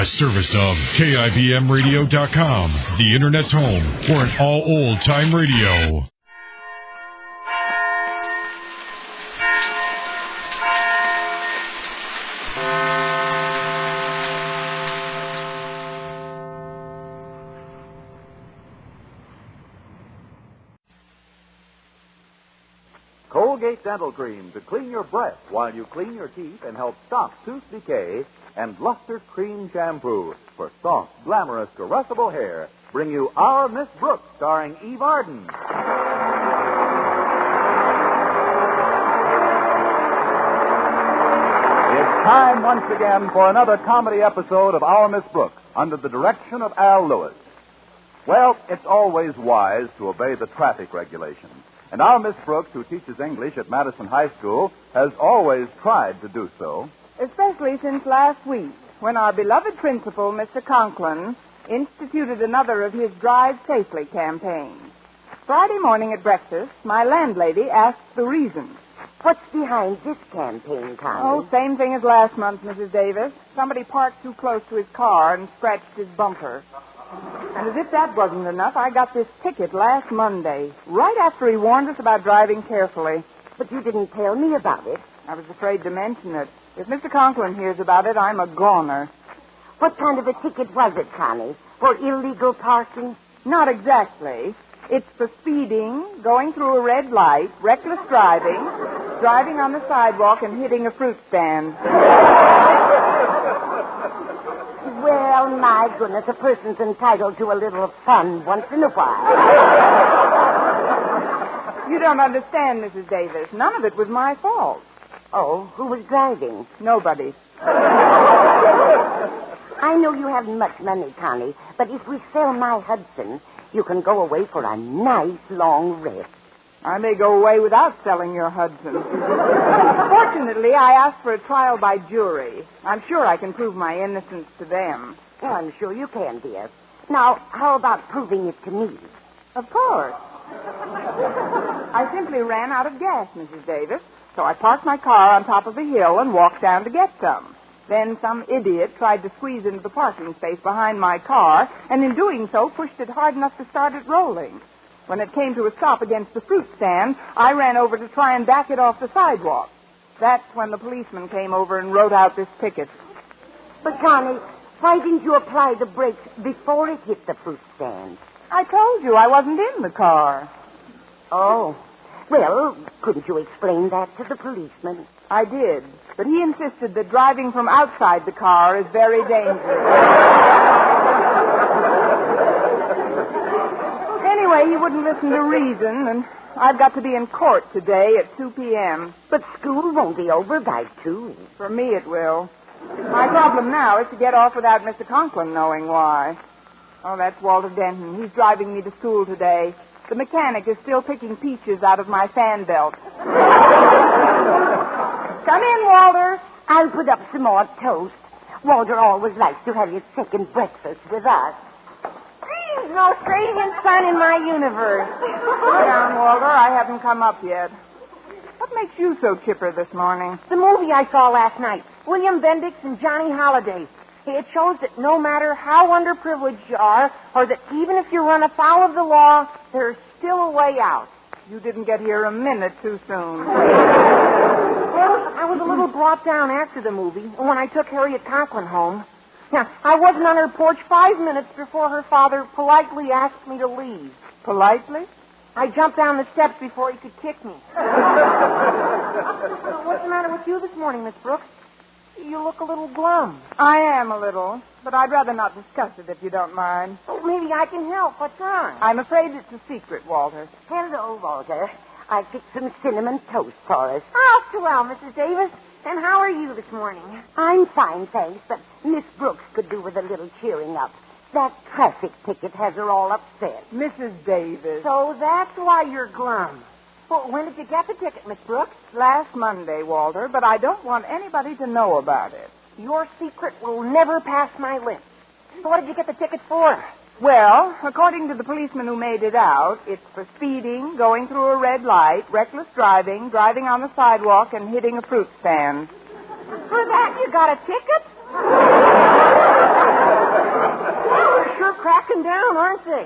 A service of KIBMradio.com, the Internet's home for an all-old-time radio. Colgate Dental Cream to clean your breath while you clean your teeth and help stop tooth decay, and Luster Cream Shampoo for soft, glamorous, caressable hair bring you Our Miss Brooks, starring Eve Arden. It's time once again for another comedy episode of Our Miss Brooks under the direction of Al Lewis. Well, it's always wise to obey the traffic regulations. And our Miss Brooks, who teaches English at Madison High School, has always tried to do so. Especially since last week, when our beloved principal, Mr. Conklin, instituted another of his Drive Safely campaigns. Friday morning at breakfast, my landlady asked the reason. What's behind this campaign, Connie? Oh, same thing as last month, Mrs. Davis. Somebody parked too close to his car and scratched his bumper. And as if that wasn't enough, I got this ticket last Monday, right after he warned us about driving carefully. But you didn't tell me about it. I was afraid to mention it. If Mr. Conklin hears about it, I'm a goner. What kind of a ticket was it, Connie? For illegal parking? Not exactly. It's for speeding, going through a red light, reckless driving, driving on the sidewalk, and hitting a fruit stand. Well, my goodness, a person's entitled to a little fun once in a while. You don't understand, Mrs. Davis. None of it was my fault. Oh, who was driving? Nobody. I know you haven't much money, Connie, but if we sell my Hudson, you can go away for a nice long rest. I may go away without selling your Hudson. Fortunately, I asked for a trial by jury. I'm sure I can prove my innocence to them. Well, I'm sure you can, dear. Now, how about proving it to me? Of course. I simply ran out of gas, Mrs. Davis, so I parked my car on top of a hill and walked down to get some. Then some idiot tried to squeeze into the parking space behind my car, and in doing so, pushed it hard enough to start it rolling. When it came to a stop against the fruit stand, I ran over to try and back it off the sidewalk. That's when the policeman came over and wrote out this ticket. But, Connie, why didn't you apply the brakes before it hit the fruit stand? I told you I wasn't in the car. Oh. Well, couldn't you explain that to the policeman? I did, but he insisted that driving from outside the car is very dangerous. Anyway, he wouldn't listen to reason, and I've got to be in court today at 2 p.m. But school won't be over by 2. For me, it will. My problem now is to get off without Mr. Conklin knowing why. Oh, that's Walter Denton. He's driving me to school today. The mechanic is still picking peaches out of my fan belt. Come in, Walter. I'll put up some more toast. Walter always likes to have his second breakfast with us. There's no radiant sun in my universe. Sit down, Walter. I haven't come up yet. What makes you so chipper this morning? The movie I saw last night, William Bendix and Johnny Holliday. It shows that no matter how underprivileged you are, or that even if you run afoul of the law, there's still a way out. You didn't get here a minute too soon. Well, I was a little brought down after the movie when I took Harriet Conklin home. Now, I wasn't on her porch 5 minutes before her father politely asked me to leave. Politely? I jumped down the steps before he could kick me. What's the matter with you this morning, Miss Brooks? You look a little glum. I am a little, but I'd rather not discuss it if you don't mind. Oh, maybe I can help. What's wrong? I'm afraid it's a secret, Walter. Hello, Walter. I fixed some cinnamon toast for us. Oh, swell, Mrs. Davis. And how are you this morning? I'm fine, thanks, but Miss Brooks could do with a little cheering up. That traffic ticket has her all upset. Mrs. Davis. So that's why you're glum. Well, when did you get the ticket, Miss Brooks? Last Monday, Walter, but I don't want anybody to know about it. Your secret will never pass my lips. So what did you get the ticket for? Well, according to the policeman who made it out, it's for speeding, going through a red light, reckless driving, driving on the sidewalk, and hitting a fruit stand. For that you got a ticket? down, aren't they?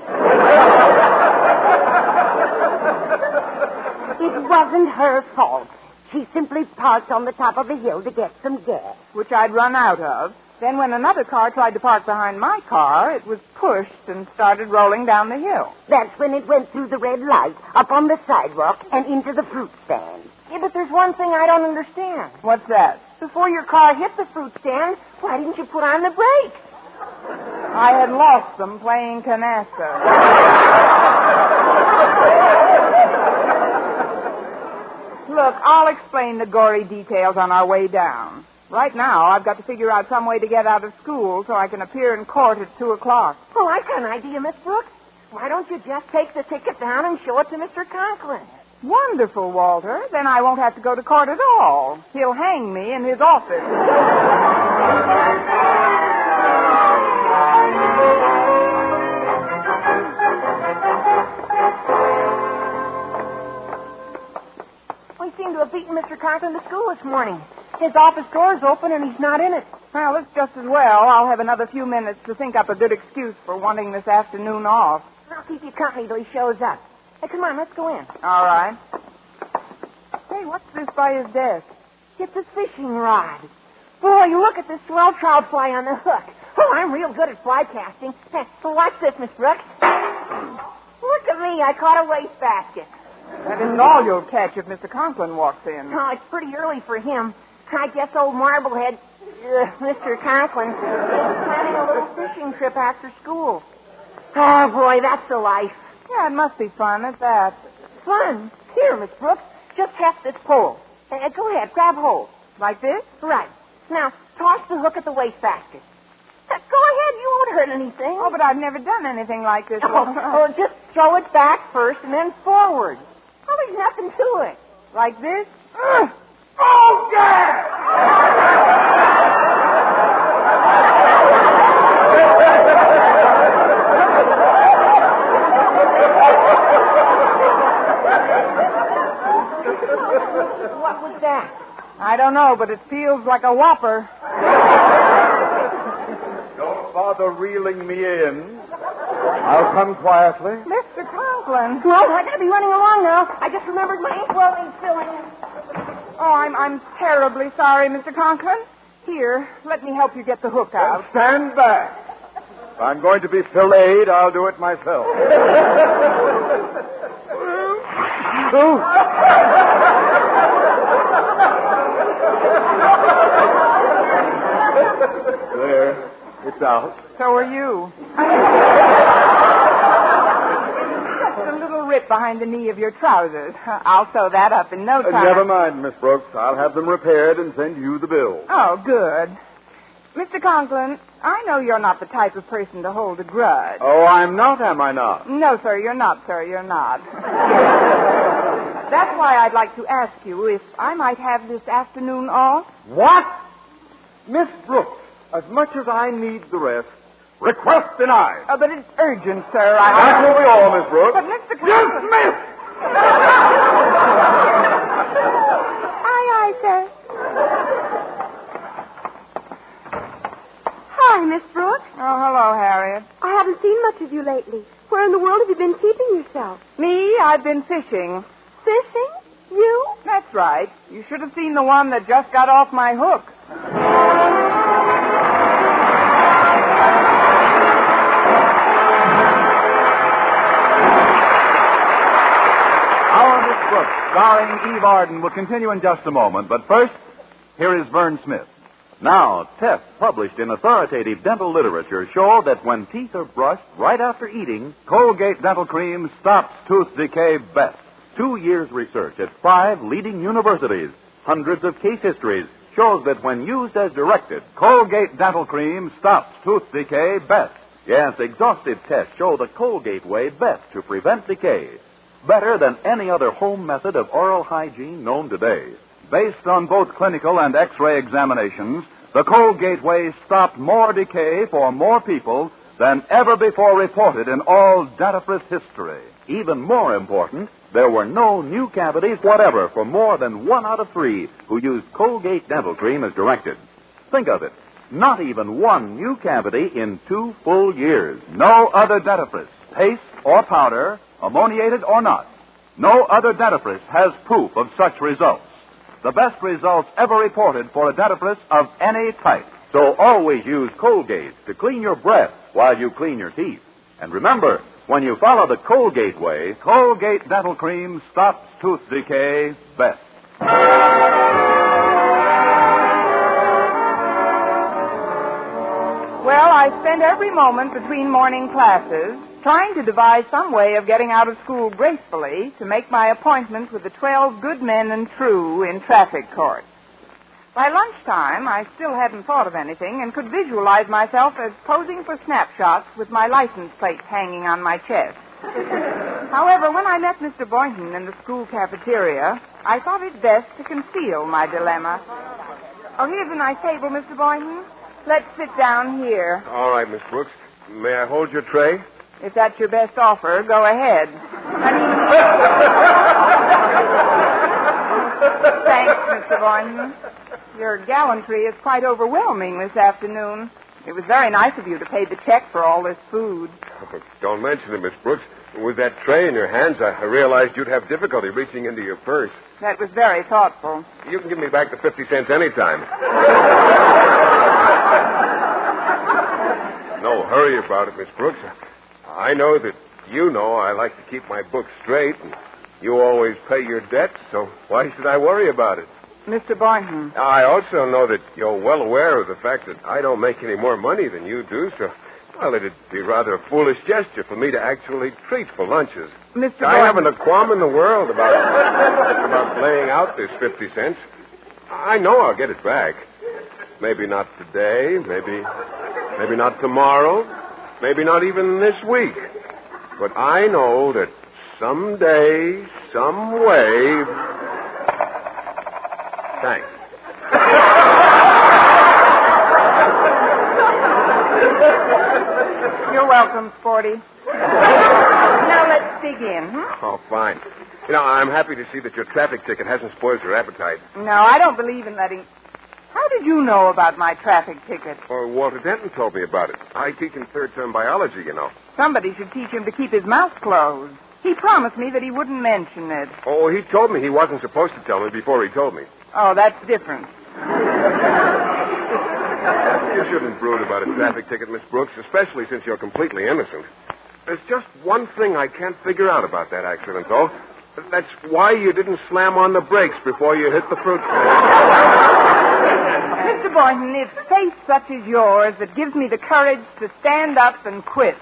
It wasn't her fault. She simply parked on the top of a hill to get some gas. Which I'd run out of. Then when another car tried to park behind my car, it was pushed and started rolling down the hill. That's when it went through the red light, up on the sidewalk, and into the fruit stand. Yeah, but there's one thing I don't understand. What's that? Before your car hit the fruit stand, why didn't you put on the brakes? I had lost them playing canasta. Look, I'll explain the gory details on our way down. Right now, I've got to figure out some way to get out of school so I can appear in court at 2 o'clock. Oh, I've got an idea, Miss Brooks. Why don't you just take the ticket down and show it to Mr. Conklin? Wonderful, Walter. Then I won't have to go to court at all. He'll hang me in his office. We seem to have beaten Mr. Conklin to school this morning. His office door's open and he's not in it. Well, it's just as well. I'll have another few minutes to think up a good excuse for wanting this afternoon off. I'll keep you company till he shows up. Hey, come on, let's go in. All right. Hey, what's this by his desk? It's a fishing rod. Boy, look at this swell trout fly on the hook. Oh, I'm real good at fly casting. Hey, so watch this, Miss Brooks. Look at me. I caught a wastebasket. That isn't all you'll catch if Mr. Conklin walks in. Oh, it's pretty early for him. I guess old Marblehead, Mr. Conklin, is planning a little fishing trip after school. Oh, boy, that's the life. Yeah, it must be fun at that. Fun. Here, Miss Brooks, just heft this pole. Go ahead, grab hold. Like this? Right. Now, toss the hook at the wastebasket. Go ahead, you won't hurt anything. Oh, but I've never done anything like this. Oh, just throw it back first and then forward. Oh, there's nothing to it. Like this? Oh, yeah! What was that? I don't know, but it feels like a whopper. Don't bother reeling me in. I'll come quietly. Mr. Conklin. Well, I gotta be running along now. I just remembered my inkwell needs filling. Oh, I'm terribly sorry, Mr. Conklin. Here, let me help you get the hook out. Stand back. If I'm going to be filleted, I'll do it myself. There. It's out. So are you. Just a little rip behind the knee of your trousers. I'll sew that up in no time. Never mind, Miss Brooks. I'll have them repaired and send you the bill. Oh, good. Mr. Conklin, I know you're not the type of person to hold a grudge. Oh, I'm not, am I not? No, sir, you're not, sir. You're not. That's why I'd like to ask you if I might have this afternoon off. What? Miss Brooks, as much as I need the rest, request denied. But it's urgent, sir. That's what we all, Miss Brooks. But Mr. Conklin... Dismiss! Aye, sir. Hi, Miss Brooks. Oh, hello, Harriet. I haven't seen much of you lately. Where in the world have you been keeping yourself? Me? I've been fishing. Fishing? You? That's right. You should have seen the one that just got off my hook. Our Miss Brooks, starring Eve Arden, will continue in just a moment. But first, here is Vern Smith. Now, tests published in authoritative dental literature show that when teeth are brushed right after eating, Colgate Dental Cream stops tooth decay best. 2 years' research at 5 leading universities, hundreds of case histories, shows that when used as directed, Colgate Dental Cream stops tooth decay best. Yes, exhaustive tests show the Colgate way best to prevent decay. Better than any other home method of oral hygiene known today. Based on both clinical and X-ray examinations, the Colgate way stopped more decay for more people than ever before reported in all dentifrice history. Even more important, there were no new cavities whatever for more than 1 out of 3 who used Colgate Dental Cream as directed. Think of it. Not even one new cavity in 2 full years. No other dentifrice, paste or powder, ammoniated or not. No other dentifrice has proof of such results. The best results ever reported for a dentifrice of any type. So always use Colgate to clean your breath while you clean your teeth. And remember, when you follow the Colgate way, Colgate Dental Cream stops tooth decay best. Well, I spent every moment between morning classes trying to devise some way of getting out of school gracefully to make my appointment with the 12 good men and true in traffic court. By lunchtime, I still hadn't thought of anything and could visualize myself as posing for snapshots with my license plate hanging on my chest. However, when I met Mr. Boynton in the school cafeteria, I thought it best to conceal my dilemma. Oh, here's a nice table, Mr. Boynton. Let's sit down here. All right, Miss Brooks. May I hold your tray? If that's your best offer, go ahead. Thanks, Mr. Boynton. Your gallantry is quite overwhelming this afternoon. It was very nice of you to pay the check for all this food. Oh, don't mention it, Miss Brooks. With that tray in your hands, I realized you'd have difficulty reaching into your purse. That was very thoughtful. You can give me back the 50 cents anytime. No hurry about it, Miss Brooks. I know that you know I like to keep my books straight, and you always pay your debts, so why should I worry about it? Mr. Boynton. I also know that you're well aware of the fact that I don't make any more money than you do, so, well, it'd be rather a foolish gesture for me to actually treat for lunches. Mr. I Boynton. haven't a qualm in the world about laying out this 50 cents. I know I'll get it back. Maybe not today, maybe not tomorrow, maybe not even this week. But I know that someday, some way... Thanks. You're welcome, Sporty. Now let's begin. Oh, fine. You know, I'm happy to see that your traffic ticket hasn't spoiled your appetite. No, I don't believe in letting... How did you know about my traffic ticket? Oh, Walter Denton told me about it. I teach in third-term biology, you know. Somebody should teach him to keep his mouth closed. He promised me that he wouldn't mention it. Oh, he told me he wasn't supposed to tell me before he told me. Oh, that's different. You shouldn't brood about a traffic ticket, Miss Brooks, especially since you're completely innocent. There's just one thing I can't figure out about that accident, though. That's why you didn't slam on the brakes before you hit the fruit stand. Mr. Boynton, it's faith such as yours that gives me the courage to stand up and quit.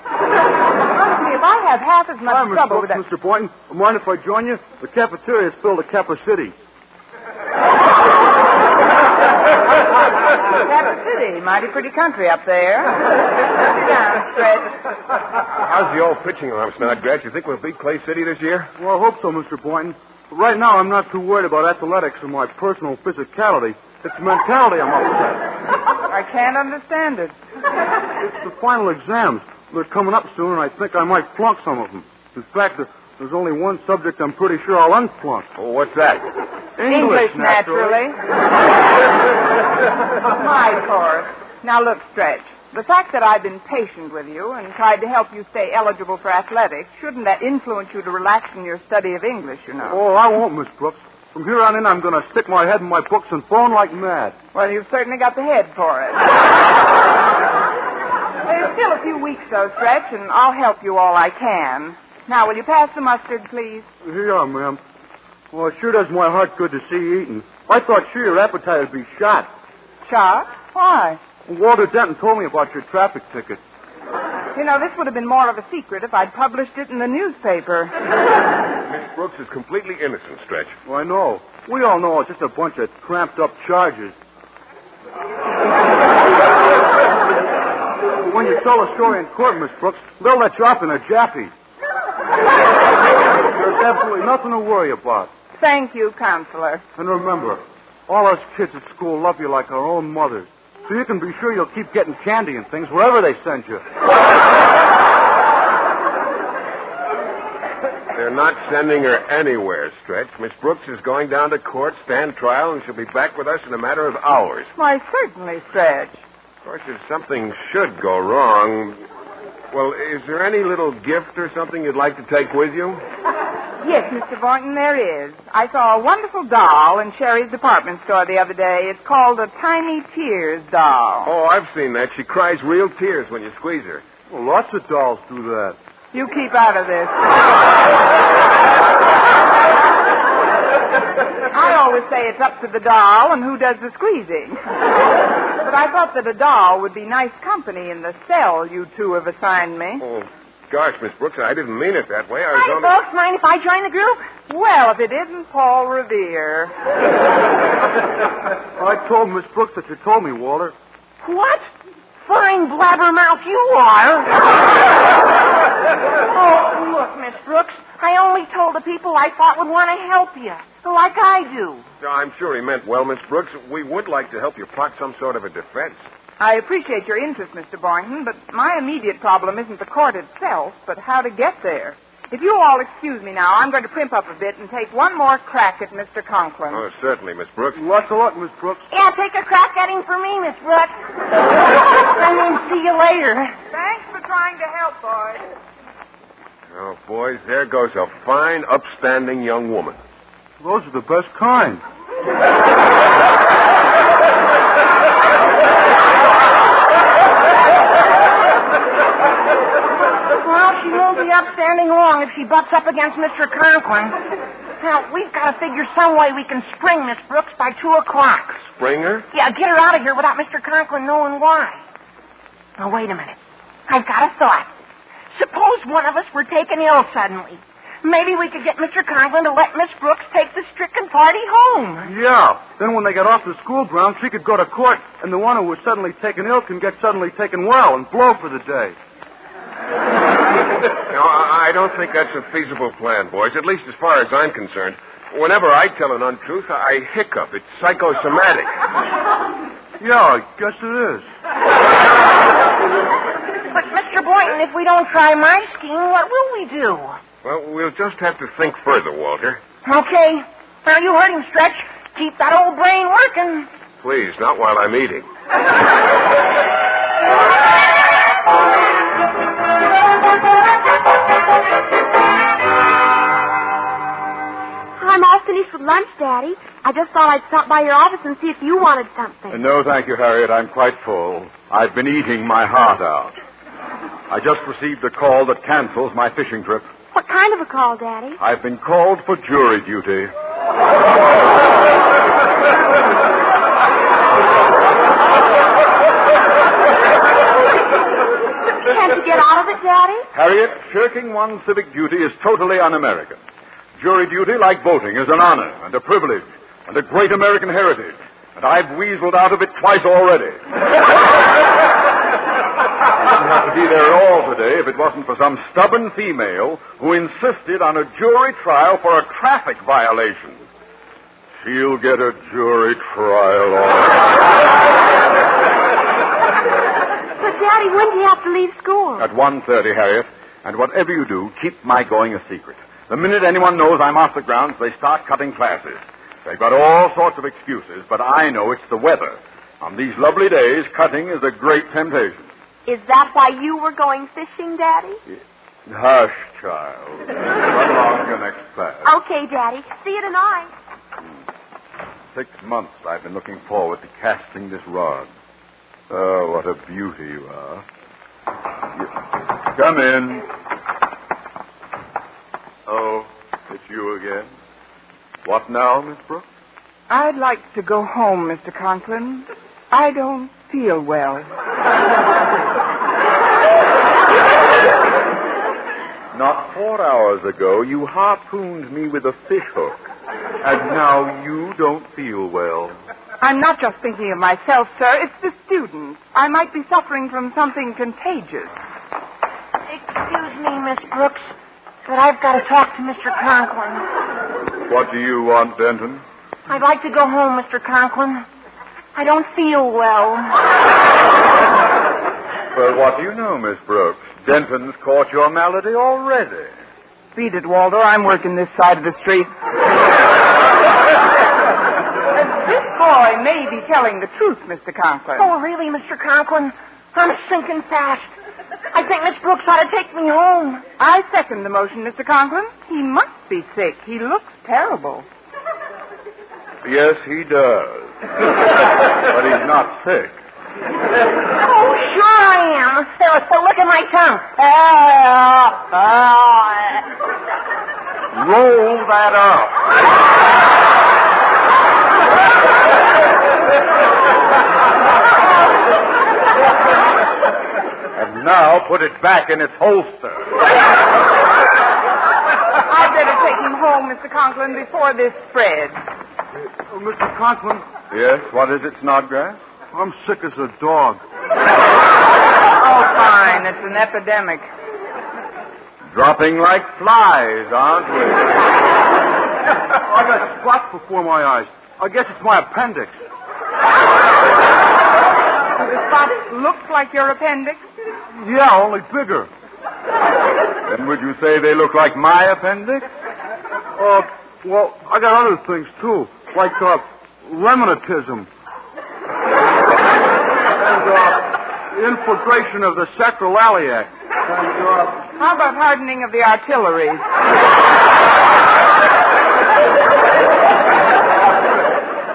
Honestly, if I have half as much trouble with that... Mr. Boynton, mind if I join you? The cafeteria is filled to Kappa City. Kappa City, mighty pretty country up there. Sit down, Stretch. How's the old pitching arm, Snodgrass? You think we'll beat Clay City this year? Well, I hope so, Mr. Boynton. But right now, I'm not too worried about athletics and my personal physicality. It's mentality I'm upset. I can't understand it. It's the final exams. They're coming up soon, and I think I might flunk some of them. In fact, there's only one subject I'm pretty sure I'll unflunk. Oh, what's that? English, naturally. My course. Now, look, Stretch. The fact that I've been patient with you and tried to help you stay eligible for athletics, shouldn't that influence you to relax in your study of English, you know? Oh, I won't, Miss Brooks. From here on in, I'm going to stick my head in my books and phone like mad. Well, you've certainly got the head for it. There's still a few weeks, though, Stretch, and I'll help you all I can. Now, will you pass the mustard, please? Here you are, ma'am. Well, it sure does my heart good to see you eating. I thought sure your appetite would be shot. Shot? Why? Walter Denton told me about your traffic ticket. You know, this would have been more of a secret if I'd published it in the newspaper. Miss Brooks is completely innocent, Stretch. Well, I know. We all know it's just a bunch of tramped-up charges. When you tell a story in court, Miss Brooks, they'll let you off in a jaffy. There's absolutely nothing to worry about. Thank you, Counselor. And remember, all us kids at school love you like our own mothers. So you can be sure you'll keep getting candy and things wherever they send you. They're not sending her anywhere, Stretch. Miss Brooks is going down to court, stand trial, and she'll be back with us in a matter of hours. Why, certainly, Stretch. Of course, if something should go wrong... Well, is there any little gift or something you'd like to take with you? Yes, Mr. Boynton, there is. I saw a wonderful doll in Sherry's department store the other day. It's called a Tiny Tears doll. Oh, I've seen that. She cries real tears when you squeeze her. Well, lots of dolls do that. You keep out of this. I always say it's up to the doll and who does the squeezing. But I thought that a doll would be nice company in the cell you two have assigned me. Oh, gosh, Miss Brooks, I didn't mean it that way. I was Hi, only... folks. Mind if I join the group? Well, if it isn't Paul Revere. I told Miss Brooks that you told me, Walter. What? Fine blabbermouth you are. Oh, look, Miss Brooks. I only told the people I thought would want to help you, like I do. I'm sure he meant well, Miss Brooks. We would like to help you plot some sort of a defense. I appreciate your interest, Mr. Boynton, but my immediate problem isn't the court itself, but how to get there. If you all excuse me now, I'm going to primp up a bit and take one more crack at Mr. Conklin. Oh, certainly, Miss Brooks. Lots of luck, Miss Brooks. Yeah, take a crack at him for me, Miss Brooks. And then see you later. Thanks for trying to help, boys. Oh, boys, there goes a fine, upstanding young woman. Those are the best kind. Well, she won't be upstanding long if she butts up against Mr. Conklin. Now, we've got to figure some way we can spring Miss Brooks by 2 o'clock. Spring her? Yeah, get her out of here without Mr. Conklin knowing why. Now, wait a minute. I've got a thought. Suppose one of us were taken ill suddenly. Maybe we could get Mr. Conklin to let Miss Brooks take the stricken party home. Yeah. Then when they get off the school grounds, she could go to court, and the one who was suddenly taken ill can get suddenly taken well and blow for the day. No, I don't think that's a feasible plan, boys, at least as far as I'm concerned. Whenever I tell an untruth, I hiccup. It's psychosomatic. Yeah, I guess it is. But, Mr. Boynton, if we don't try my scheme, what will we do? Well, we'll just have to think further, Walter. Okay. Now, you heard him, Stretch. Keep that old brain working. Please, not while I'm eating. I'm all finished with lunch, Daddy. I just thought I'd stop by your office and see if you wanted something. No, thank you, Harriet. I'm quite full. I've been eating my heart out. I just received a call that cancels my fishing trip. What kind of a call, Daddy? I've been called for jury duty. Can't you get out of it, Daddy? Harriet, shirking one's civic duty is totally un-American. Jury duty, like voting, is an honor and a privilege and a great American heritage. And I've weaseled out of it twice already. I didn't have to be there at all today if it wasn't for some stubborn female who insisted on a jury trial for a traffic violation. She'll get a jury trial all right. But, Daddy, when do you have to leave school? At 1:30, Harriet. And whatever you do, keep my going a secret. The minute anyone knows I'm off the grounds, they start cutting classes. They've got all sorts of excuses, but I know it's the weather. On these lovely days, cutting is a great temptation. Is that why you were going fishing, Daddy? Hush, child. Run along to your next class. Okay, Daddy. See you tonight. 6 months I've been looking forward to casting this rod. Oh, what a beauty you are. Come in. Oh, it's you again. What now, Miss Brooks? I'd like to go home, Mr. Conklin. I don't feel well. Not 4 hours ago, you harpooned me with a fishhook. And now you don't feel well. I'm not just thinking of myself, sir. It's the students. I might be suffering from something contagious. Excuse me, Miss Brooks, but I've got to talk to Mr. Conklin. What do you want, Denton? I'd like to go home, Mr. Conklin. I don't feel well. Well, what do you know, Miss Brooks? Denton's caught your malady already. Beat it, Waldo. I'm working this side of the street. This boy may be telling the truth, Mr. Conklin. Oh, really, Mr. Conklin? I'm sinking fast. I think Miss Brooks ought to take me home. I second the motion, Mr. Conklin. He must be sick. He looks terrible. Yes, he does. But he's not sick. Oh, sure I am. Look at my tongue. Roll that up. And now put it back in its holster. I'd better take him home, Mr. Conklin, before this spreads. Mr. Conklin, Yes, what is it, Snodgrass? I'm sick as a dog. Oh, fine. It's an epidemic. Dropping like flies, aren't we? I got spots before my eyes. I guess it's my appendix. The spot looks like your appendix. Yeah, only bigger. Then would you say they look like my appendix? Well, I got other things, too, like rheumatism. And infiltration of the sacroiliac. And, How about hardening of the arteries?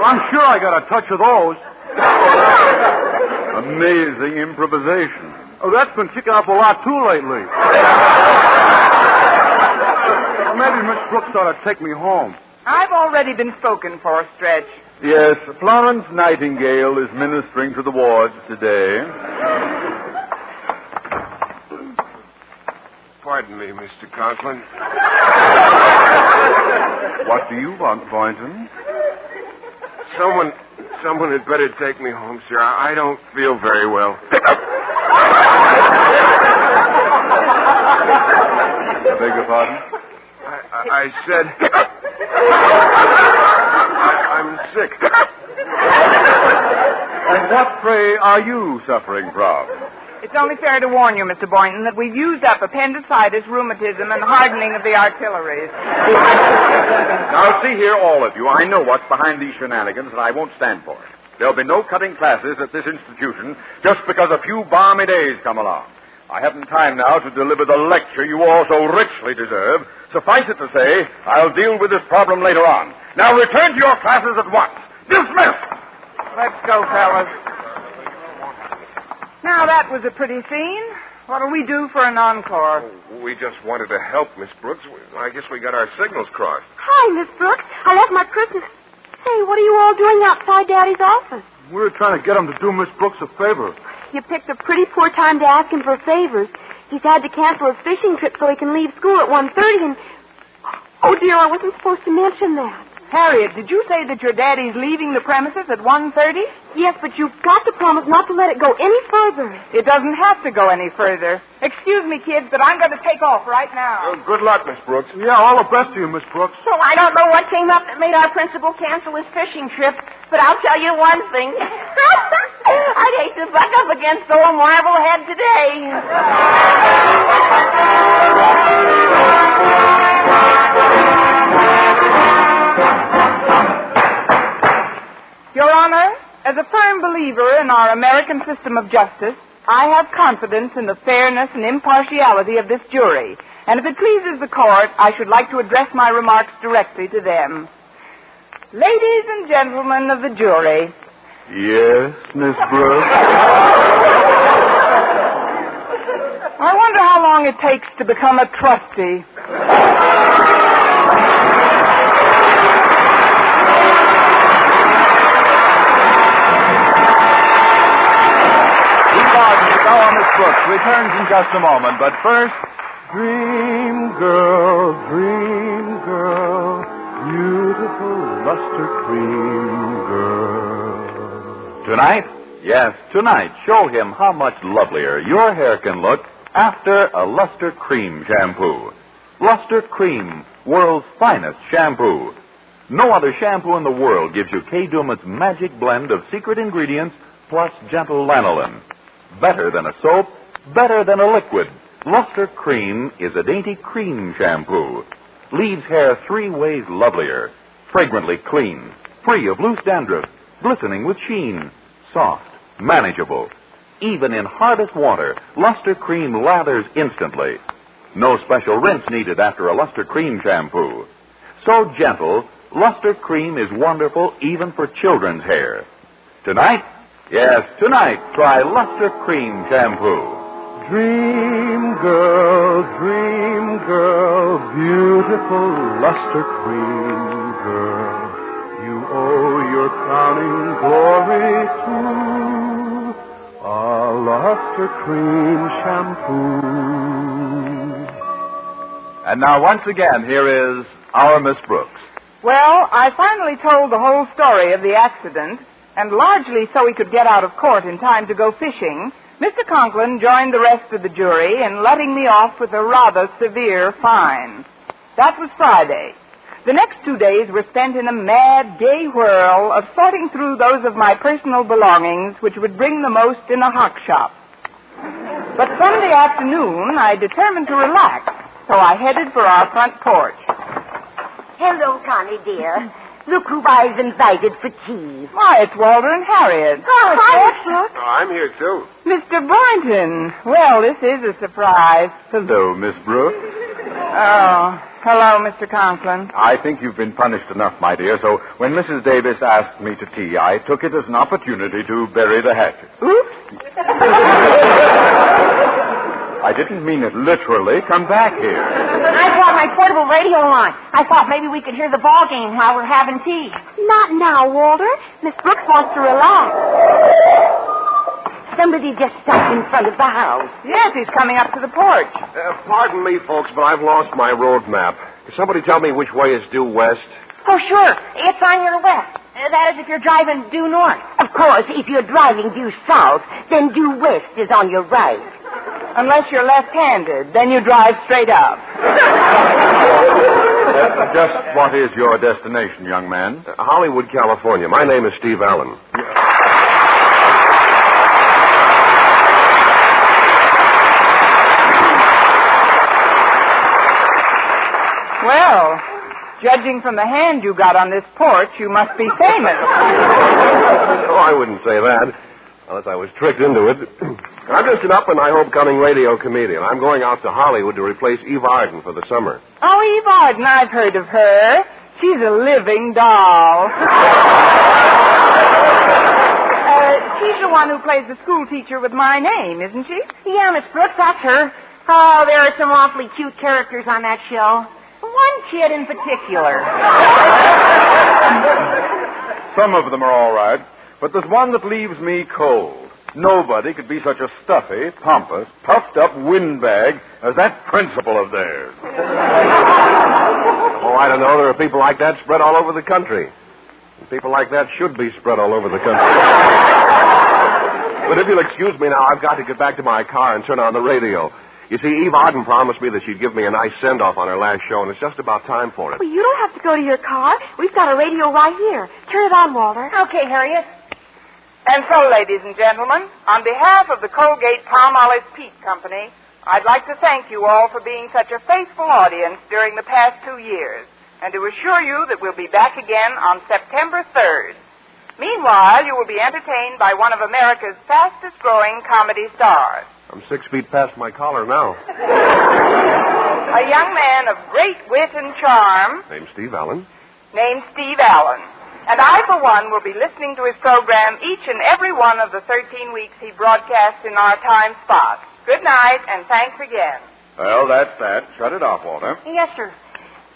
I'm sure I got a touch of those. Amazing improvisation. Oh, that's been kicking up a lot, too, lately. Maybe Miss Brooks ought to take me home. I've already been spoken for, Stretch. Yes, Florence Nightingale is ministering to the wards today. Pardon me, Mr. Conklin. What do you want, Boynton? Someone had better take me home, sir. I don't feel very well. I beg your pardon? I said... I'm sick. And what, pray, are you suffering from? It's only fair to warn you, Mr. Boynton, that we've used up appendicitis, rheumatism, and hardening of the arteries. Now, see here, all of you. I know what's behind these shenanigans, and I won't stand for it. There'll be no cutting classes at this institution just because a few balmy days come along. I haven't time now to deliver the lecture you all so richly deserve. Suffice it to say, I'll deal with this problem later on. Now, return to your classes at once. Dismissed! Let's go, fellas. Now, that was a pretty scene. What'll we do for an encore? We just wanted to help, Miss Brooks. I guess we got our signals crossed. Hi, Miss Brooks. I left my Christmas... Hey, what are you all doing outside Daddy's office? We were trying to get him to do Miss Brooks a favor. You picked a pretty poor time to ask him for favors. He's had to cancel his fishing trip so he can leave school at 1:30 and... Oh, dear, I wasn't supposed to mention that. Harriet, did you say that your daddy's leaving the premises at 1:30? Yes, but you've got to promise not to let it go any further. It doesn't have to go any further. Excuse me, kids, but I'm going to take off right now. Good luck, Miss Brooks. Yeah, all the best to you, Miss Brooks. Well, I don't know what came up that made our principal cancel his fishing trip, but I'll tell you one thing. I'd hate to buck up against old Marblehead today. Your Honor, as a firm believer in our American system of justice, I have confidence in the fairness and impartiality of this jury. And if it pleases the court, I should like to address my remarks directly to them. Ladies and gentlemen of the jury. Yes, Miss Brooks? I wonder how long it takes to become a trustee. Miss Brooks returns in just a moment, but first, dream girl, beautiful luster cream girl. Tonight? Yes, tonight, show him how much lovelier your hair can look after a Luster Cream shampoo. Luster Cream, world's finest shampoo. No other shampoo in the world gives you Kay Daumit's magic blend of secret ingredients plus gentle lanolin. Better than a soap, better than a liquid, Luster Cream is a dainty cream shampoo. Leaves hair 3 ways lovelier. Fragrantly clean. Free of loose dandruff. Glistening with sheen. Soft. Manageable. Even in hardest water, Luster Cream lathers instantly. No special rinse needed after a Luster Cream shampoo. So gentle, Luster Cream is wonderful even for children's hair. Tonight, yes, tonight, try Luster Cream shampoo. Dream girl, beautiful Luster Cream girl. You owe your crowning glory to a Luster Cream shampoo. And now, once again, here is our Miss Brooks. Well, I finally told the whole story of the accident, and largely so he could get out of court in time to go fishing. Mr. Conklin joined the rest of the jury in letting me off with a rather severe fine. That was Friday. The next 2 days were spent in a mad, gay whirl of sorting through those of my personal belongings which would bring the most in a hock shop. But Sunday afternoon, I determined to relax, so I headed for our front porch. Hello, Connie, dear. Look who I've invited for tea. Why, it's Walter and Harriet. Oh, hi, Oh, I'm here, too. Mr. Boynton. Well, this is a surprise. Hello, Miss Brooks. Oh, hello, Mr. Conklin. I think you've been punished enough, my dear, so when Mrs. Davis asked me to tea, I took it as an opportunity to bury the hatchet. Oops. I didn't mean it literally. Come back here. I brought my portable radio on. I thought maybe we could hear the ball game while we're having tea. Not now, Walter. Miss Brooks wants to relax. Somebody just stopped in front of the house. Yes, he's coming up to the porch. Pardon me, folks, but I've lost my road map. Can somebody tell me which way is due west? Oh, sure. It's on your left. That is if you're driving due north. Of course, if you're driving due south, then due west is on your right. Unless you're left-handed, then you drive straight up. Just what is your destination, young man? Hollywood, California. My name is Steve Allen. Well, judging from the hand you got on this porch, you must be famous. Oh, I wouldn't say that. Unless I was tricked into it. I'm just an up-and-I-hope-coming radio comedian. I'm going out to Hollywood to replace Eve Arden for the summer. Oh, Eve Arden, I've heard of her. She's a living doll. She's the one who plays the school teacher with my name, isn't she? Yeah, Miss Brooks, that's her. Oh, there are some awfully cute characters on that show. One kid in particular. Some of them are all right, but there's one that leaves me cold. Nobody could be such a stuffy, pompous, puffed-up windbag as that principal of theirs. Oh, I don't know. There are people like that spread all over the country. And people like that should be spread all over the country. But if you'll excuse me now, I've got to get back to my car and turn on the radio. You see, Eve Arden promised me that she'd give me a nice send-off on her last show, and it's just about time for it. Well, you don't have to go to your car. We've got a radio right here. Turn it on, Walter. Okay, Harriet. And so, ladies and gentlemen, on behalf of the Colgate Palmolive Peat Company, I'd like to thank you all for being such a faithful audience during the past 2 years, and to assure you that we'll be back again on September 3rd. Meanwhile, you will be entertained by one of America's fastest-growing comedy stars. I'm 6 feet past my collar now. A young man of great wit and charm. Name's Steve Allen. Named Steve Allen. And I, for one, will be listening to his program each and every one of the 13 weeks he broadcasts in our time spots. Good night, and thanks again. Well, that's that. Shut it off, Walter. Yes, sir.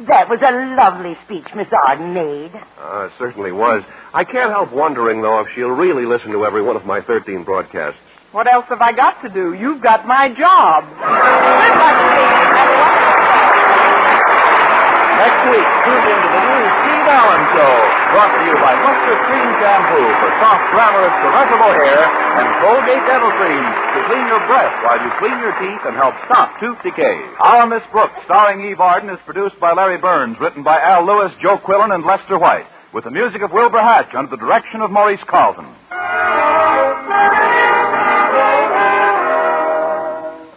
That was a lovely speech Miss Arden made. It certainly was. I can't help wondering, though, if she'll really listen to every one of my 13 broadcasts. What else have I got to do? You've got my job. Next week, tune in to the new Steve Allen Show, brought to you by Luster Cream Shampoo for soft, glamorous, caressable hair, and Colgate Dental Cream to clean your breath while you clean your teeth and help stop tooth decay. Our Miss Brooks, starring Eve Arden, is produced by Larry Burns, written by Al Lewis, Joe Quillen, and Lester White, with the music of Wilbur Hatch under the direction of Maurice Carlton.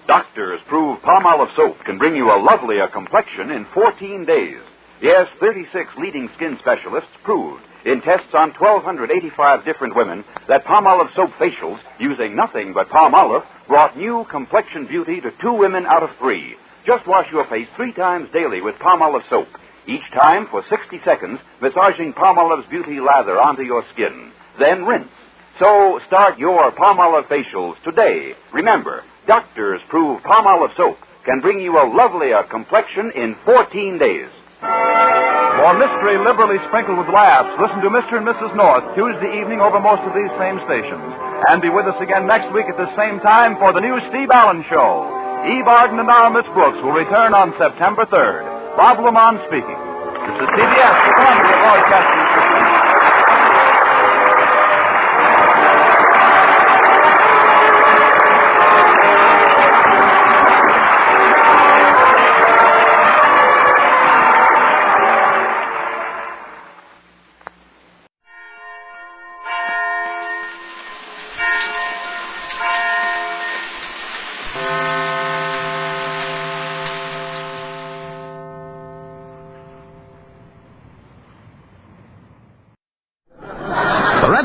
Doctors prove Palmolive soap can bring you a lovelier complexion in 14 days. Yes, 36 leading skin specialists proved in tests on 1,285 different women that Palmolive soap facials, using nothing but Palmolive, brought new complexion beauty to 2 women out of 3. Just wash your face 3 times daily with Palmolive soap, each time for 60 seconds, massaging Palmolive's beauty lather onto your skin. Then rinse. So start your Palmolive facials today. Remember, doctors prove Palmolive soap can bring you a lovelier complexion in 14 days. For mystery liberally sprinkled with laughs, listen to Mr. and Mrs. North Tuesday evening over most of these same stations. And be with us again next week at the same time for the new Steve Allen Show. Eve Arden and our Miss Brooks will return on September 3rd. Bob Lamont speaking. This is CBS, the Columbia Broadcasting System.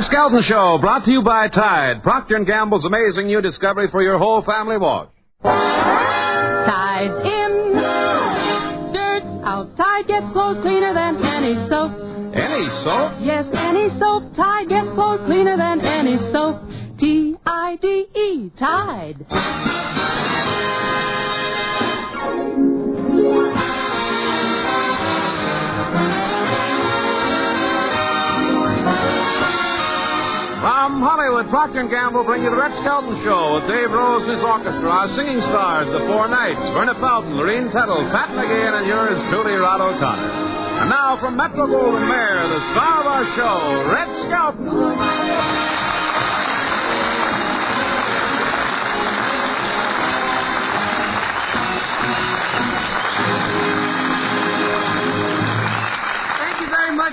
Skelton Show, brought to you by Tide, Procter & Gamble's amazing new discovery for your whole family wash. Tide's in, dirt's out. Tide gets clothes cleaner than any soap. Any soap? Yes, any soap. Tide gets clothes cleaner than any soap. T-I-D-E, Tide. From Hollywood, Procter & Gamble bring you the Red Skelton Show with Dave Rose and his orchestra, our singing stars, the Four Knights, Verna Felton, Lorene Tuttle, Pat McGee, and yours truly, Rod O'Connor. And now from Metro-Goldwyn-Mayer, the star of our show, Red Skelton.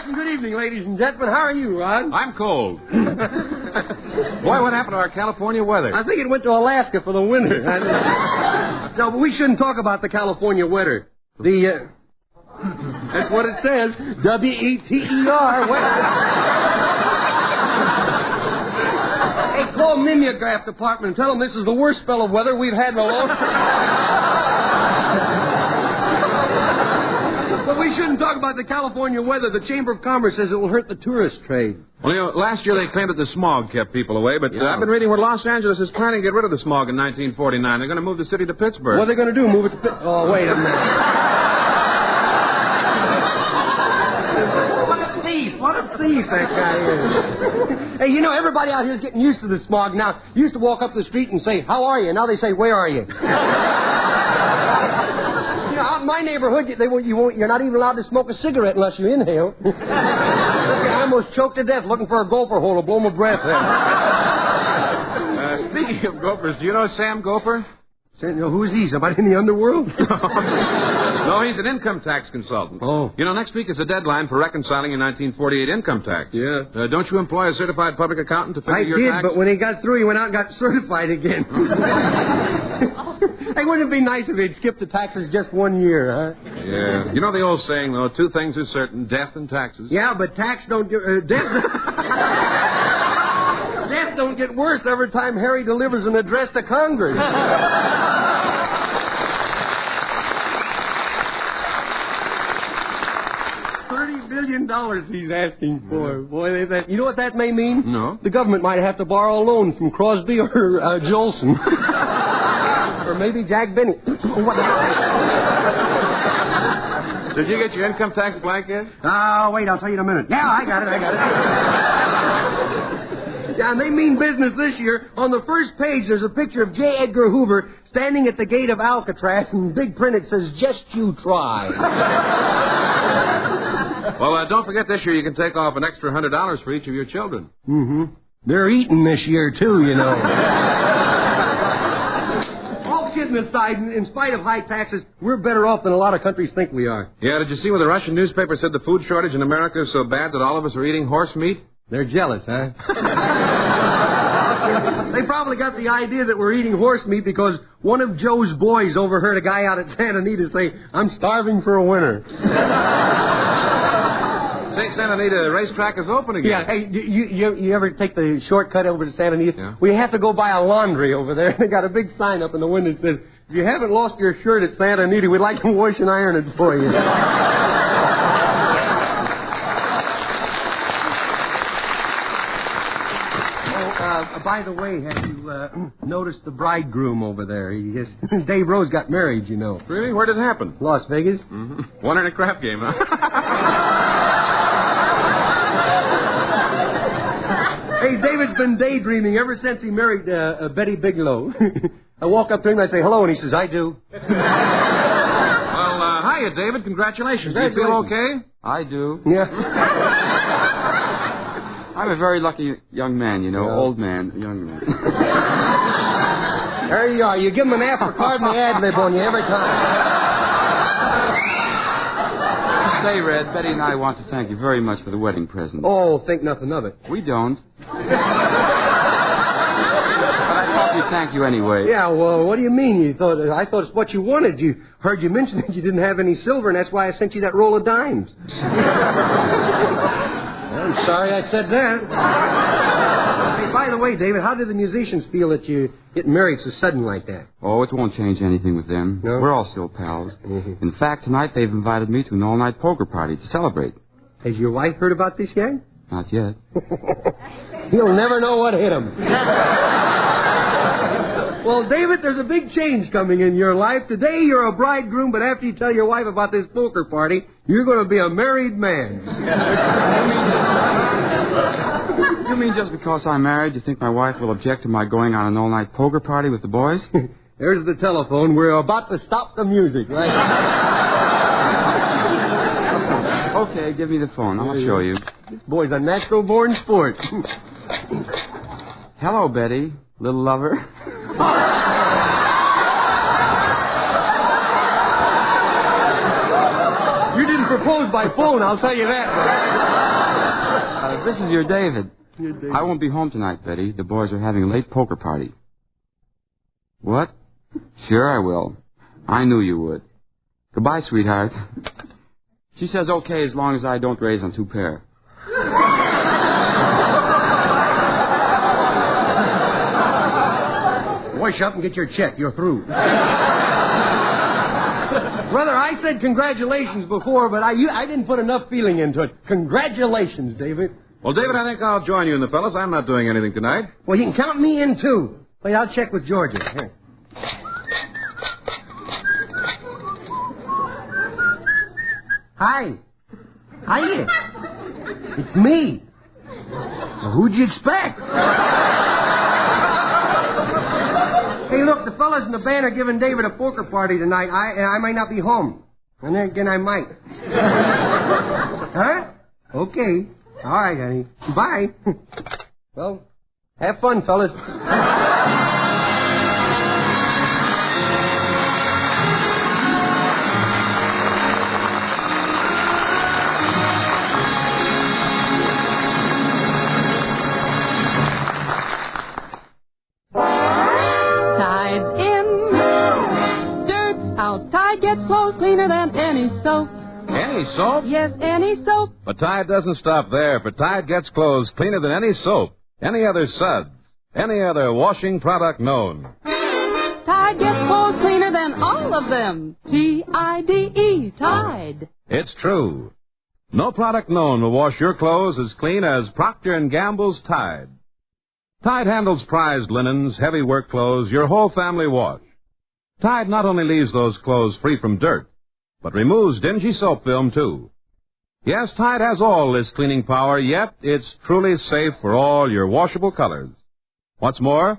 And good evening, ladies and gentlemen. How are you, Rod? I'm cold. Boy, what happened to our California weather? I think it went to Alaska for the winter. No, but we shouldn't talk about the California weather. That's what it says. W-E-T-E-R. Hey, call Mimeograph Department and tell them this is the worst spell of weather we've had in a long time. But we shouldn't talk about the California weather. The Chamber of Commerce says it will hurt the tourist trade. Well, you know, last year they claimed that the smog kept people away, but I've been reading where Los Angeles is planning to get rid of the smog in 1949. They're going to move the city to Pittsburgh. What are they going to do, move it to Pittsburgh? Oh, wait a minute. What a thief that guy is. Hey, you know, everybody out here is getting used to the smog now. You used to walk up the street and say, how are you? Now they say, where are you? Out in my neighborhood, you're not even allowed to smoke a cigarette unless you inhale. I almost choked to death looking for a gopher hole to blow my breath in. Speaking of gophers, do you know Sam Gopher? Who is he? Somebody in the underworld? No, he's an income tax consultant. Oh. You know, next week is the deadline for reconciling your 1948 income tax. Yeah. Don't you employ a certified public accountant to figure your tax? I did, but when he got through, he went out and got certified again. Hey, wouldn't it be nice if he'd skipped the taxes just 1 year, huh? Yeah. You know the old saying, though, 2 things are certain, death and taxes. Yeah, but death don't get worse every time Harry delivers an address to Congress. $30 billion he's asking for. Boy, you know what that may mean? No. The government might have to borrow a loan from Crosby or Jolson. Or maybe Jack Benny. Did you get your income tax blanket? Oh, wait, I'll tell you in a minute. Yeah, I got it. Yeah, and they mean business this year. On the first page, there's a picture of J. Edgar Hoover standing at the gate of Alcatraz, and in big print it says, just you try. Well, don't forget this year you can take off an extra $100 for each of your children. Mm-hmm. They're eating this year, too, you know. All kidding aside, in spite of high taxes, we're better off than a lot of countries think we are. Yeah, did you see where the Russian newspaper said the food shortage in America is so bad that all of us are eating horse meat? They're jealous, huh? They probably got the idea that we're eating horse meat because one of Joe's boys overheard a guy out at Santa Anita say, "I'm starving for a winner." Say, Santa Anita racetrack is open again. Yeah, hey, you ever take the shortcut over to Santa Anita? Yeah. We have to go by a laundry over there. They got a big sign up in the window that says, "If you haven't lost your shirt at Santa Anita, we'd like to wash and iron it for you." By the way, have you noticed the bridegroom over there? Dave Rose got married, you know. Really? Where did it happen? Las Vegas. Mm-hmm. Won in a crap game, huh? Hey, David's been daydreaming ever since he married Betty Bigelow. I walk up to him and I say hello, and he says, "I do." Well, hiya, David. Congratulations. Do you feel okay? I do. Yeah. I'm a very lucky young man, you know. Yeah. Old man, young man. There you are. You give him an apricot and the ad-lib on you every time. Say, Red, Betty and I want to thank you very much for the wedding present. Oh, think nothing of it. We don't. But I thought we'd thank you anyway. Yeah, well, what do you mean? I thought it's what you wanted. You heard you mention that you didn't have any silver, and that's why I sent you that roll of dimes. I'm sorry I said that. Hey, by the way, David, how did the musicians feel that you getting married so sudden like that? Oh, it won't change anything with them. No? We're all still pals. Mm-hmm. In fact, tonight they've invited me to an all-night poker party to celebrate. Has your wife heard about this yet? Not yet. He'll never know what hit him. Well, David, there's a big change coming in your life. Today you're a bridegroom, but after you tell your wife about this poker party, you're going to be a married man. You mean just because I'm married, you think my wife will object to my going on an all-night poker party with the boys? There's the telephone. We're about to stop the music, right? Okay, give me the phone. I'll show you. This boy's a natural-born sport. Hello, Betty, little lover. You didn't propose by phone, I'll tell you that. This is your David. I won't be home tonight, Betty. The boys are having a late poker party. What? Sure I will. I knew you would. Goodbye, sweetheart. She says okay as long as I don't raise on 2 pair. Wash up and get your check. You're through. Brother, I said congratulations before, but I didn't put enough feeling into it. Congratulations, David. Well, David, I think I'll join you and the fellas. I'm not doing anything tonight. Well, you can count me in, too. Wait, I'll check with Georgia. Here. Hi. Hiya. It's me. Well, who'd you expect? Hey, look, the fellas in the band are giving David a poker party tonight. I might not be home. And then again, I might. Huh? Okay. All right, honey. Bye. Well, have fun, fellas. Tide gets clothes cleaner than any soap. Any soap? Yes, any soap. But Tide doesn't stop there, for Tide gets clothes cleaner than any soap, any other suds, any other washing product known. Tide gets clothes cleaner than all of them. T-I-D-E, Tide. It's true. No product known will wash your clothes as clean as Procter & Gamble's Tide. Tide handles prized linens, heavy work clothes, your whole family wash. Tide not only leaves those clothes free from dirt, but removes dingy soap film, too. Yes, Tide has all this cleaning power, yet it's truly safe for all your washable colors. What's more,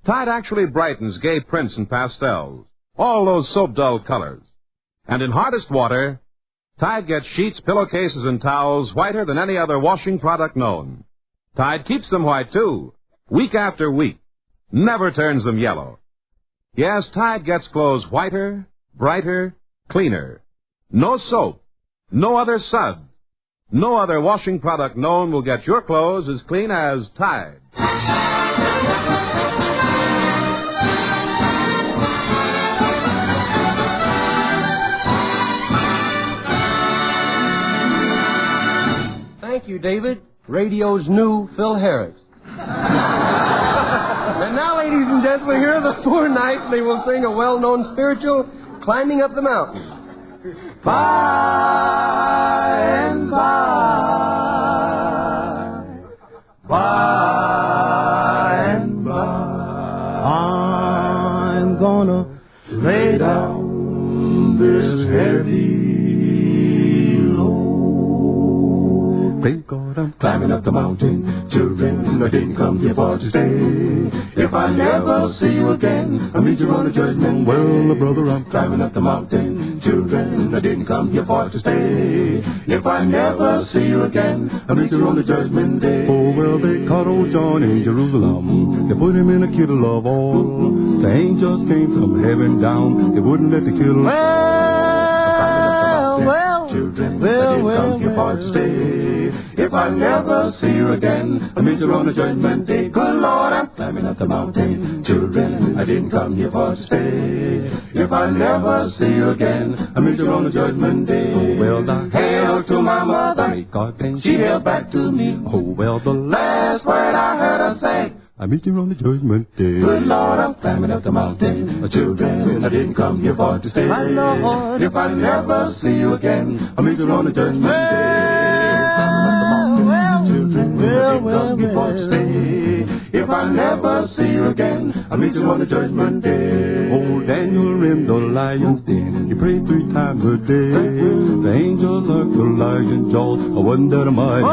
Tide actually brightens gay prints and pastels, all those soap-dull colors. And in hardest water, Tide gets sheets, pillowcases, and towels whiter than any other washing product known. Tide keeps them white, too, week after week, never turns them yellow. Yes, Tide gets clothes whiter, brighter, cleaner. No soap, no other suds, no other washing product known will get your clothes as clean as Tide. David, radio's new Phil Harris. And now, ladies and gentlemen, here are the four knights. They will sing a well-known spiritual, Climbing Up the Mountain. By and by and by, I'm gonna lay down this heavy load. Thank God I'm climbing up the mountain, children. I didn't come here for to stay. If I never see you again, I'll meet you on the judgment. Well, brother, I'm climbing up the mountain, children. I didn't come here for to stay. If I never see you again, I'll meet you on the judgment day. Oh, well, they caught old John in Jerusalem. They put him in a kettle of oil. The angels came from heaven down. They wouldn't let the kettle. Children, I didn't come here for to stay. If I never see you again, I'll meet you on the judgment day. Good Lord, I'm climbing up the mountain. Children, I didn't come here for to stay. If I never see you again, I'll meet you on the judgment day. Oh, well, now, hail to my mother. May God thank she hailed back to me. Oh, well, the last word I heard her say, I meet you on the judgment day. Good Lord, I'm climbing up the mountain. Children, I didn't come here for to stay. My Lord, if I never see you again, I'll meet you on the judgment day. Children, I didn't come here for to stay. If I never see you again, I'll meet you on the judgment day. Old Daniel in the lion's den, he prayed 3 times a day. The angel looked the lion's jaws. I wasn't that a mighty sin.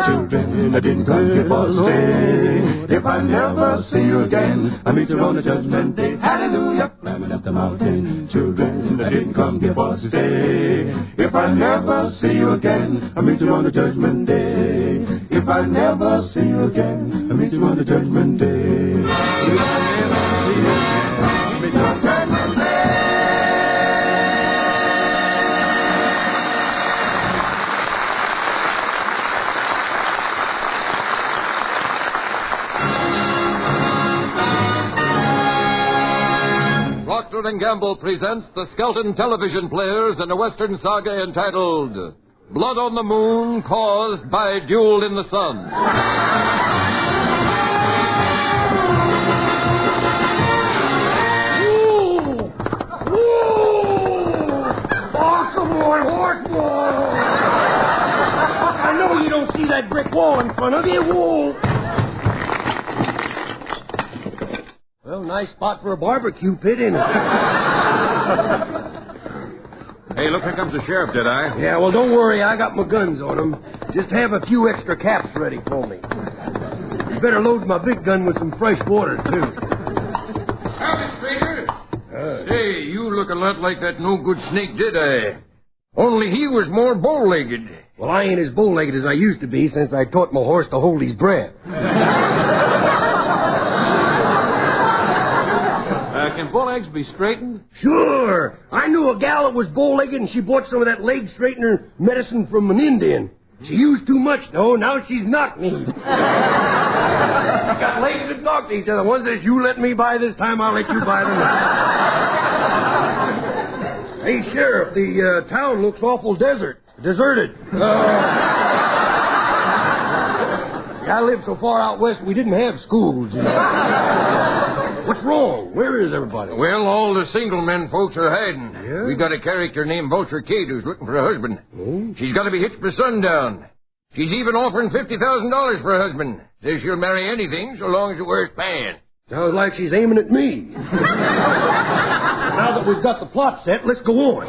Children, I didn't come here for to stay. If I never see you again, I'll meet you on the judgment day. Hallelujah, climbing up the mountain. Children, I didn't come here for to stay. If I never see you again, I'll meet you on the judgment day. If I never see you again, I'll meet you on the judgment day. If I never see you again, I'll meet you on the judgment day. Procter & Gamble presents the Skelton television players in a Western saga entitled Blood on the Moon Caused by Duel in the Sun. Oh, come on, horse boy. I know you don't see that brick wall in front of you. Whoa. Well, nice spot for a barbecue pit, isn't it? Hey, look, here comes the sheriff, did I? Yeah, well, don't worry. I got my guns on him. Just have a few extra caps ready for me. You better load my big gun with some fresh water, too. Howdy, stranger. Say, you look a lot like that no-good snake, did I? Only he was more bow-legged. Well, I ain't as bow-legged as I used to be since I taught my horse to hold his breath. Can bowlegs be straightened? Sure. I knew a gal that was bow-legged, and she bought some of that leg straightener medicine from an Indian. She used too much, though. Now she's knock-kneed. We got legs that talk to each other. One says, you let me buy this time, I'll let you buy them. Hey, Sheriff, the town looks awful deserted. I lived so far out west, we didn't have schools, you know. What's wrong? Where is everybody? Well, all the single men folks are hiding. Yeah? We got a character named Vulture Kate who's looking for a husband. Oh? She's got to be hitched by sundown. She's even offering $50,000 for a husband. Says she'll marry anything so long as it wears pants. Sounds like she's aiming at me. Now that we've got the plot set, let's go on.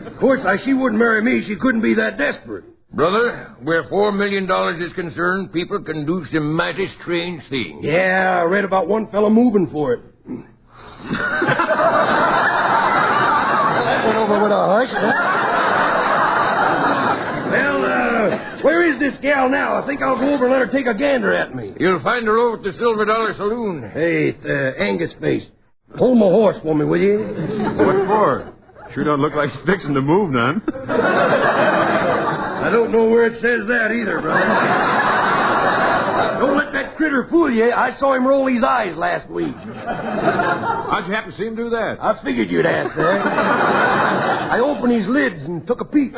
Of course, she wouldn't marry me. She couldn't be that desperate. Brother, where $4 million is concerned, people can do some mighty strange things. Yeah, I read about one fella moving for it. That went over with a hush. Well, where is this gal now? I think I'll go over and let her take a gander at me. You'll find her over at the Silver Dollar Saloon. Hey, it's Angus Face. Hold my horse for me, will you? What for? Sure don't look like he's fixing to move none. I don't know where it says that either, brother. Don't let that critter fool you. I saw him roll his eyes last week. How'd you happen to see him do that? I figured you'd ask that. I opened his lids and took a peek.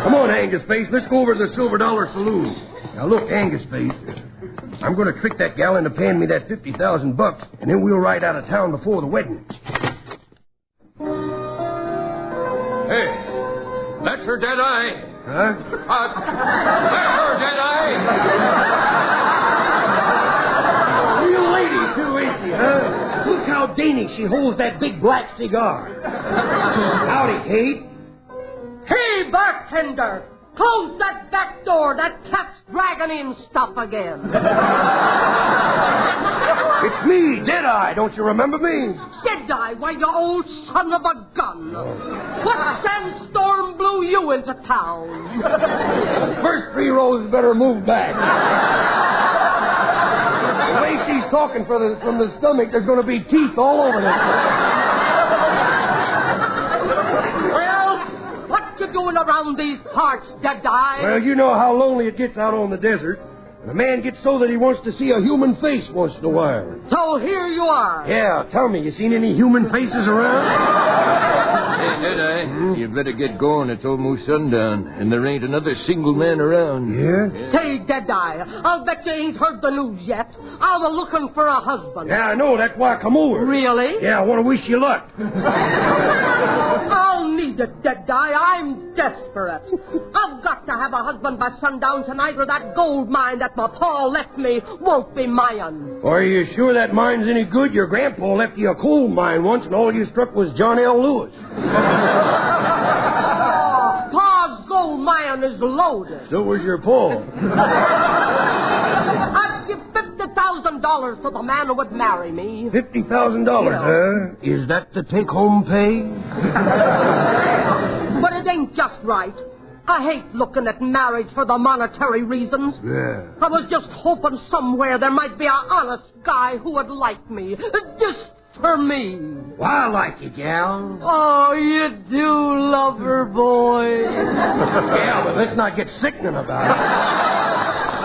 Come on, Angus Face. Let's go over to the Silver Dollar Saloon. Now, look, Angus Face. I'm going to trick that gal into paying me that $50,000, and then we'll ride out of town before the wedding. Hey, that's her dead eye. Huh? That's her dead eye. Real lady, too, ain't she, huh? Look how dainty she holds that big black cigar. Howdy, Kate. Hey, bartender! Close that back door. That cat's dragging in stuff again. It's me, Deadeye. Don't you remember me? Deadeye? Why, you old son of a gun. What sandstorm blew you into town? First 3 rows better move back. The way she's talking from the stomach, there's going to be teeth all over this. What you doing around these parts, Deadeye? Well, you know how lonely it gets out on the desert. And a man gets so that he wants to see a human face once in a while. So here you are. Yeah, tell me, you seen any human faces around? Hey, Deadeye, you better get going. It's almost sundown, and there ain't another single man around. Yeah? Say, Deadeye, I'll bet you ain't heard the news yet. I'm looking for a husband. Yeah, I know. That's why I come over. Really? Yeah, I want to wish you luck. I'll need it, Deadeye. I'm desperate. I've got to have a husband by sundown tonight, or that gold mine that my pa left me won't be mine. Are you sure that mine's any good? Your grandpa left you a coal mine once, and all you struck was John L. Lewis. Pa's gold mine is loaded. So was your pa. I'd give $50,000 for the man who would marry me. $50,000, huh? Is that the take-home pay? But it ain't just right. I hate looking at marriage for the monetary reasons. Yeah. I was just hoping somewhere there might be an honest guy who would like me. Just for me. Well, I like you, gal. Oh, you do love her, boy. Yeah, but let's not get sickening about it.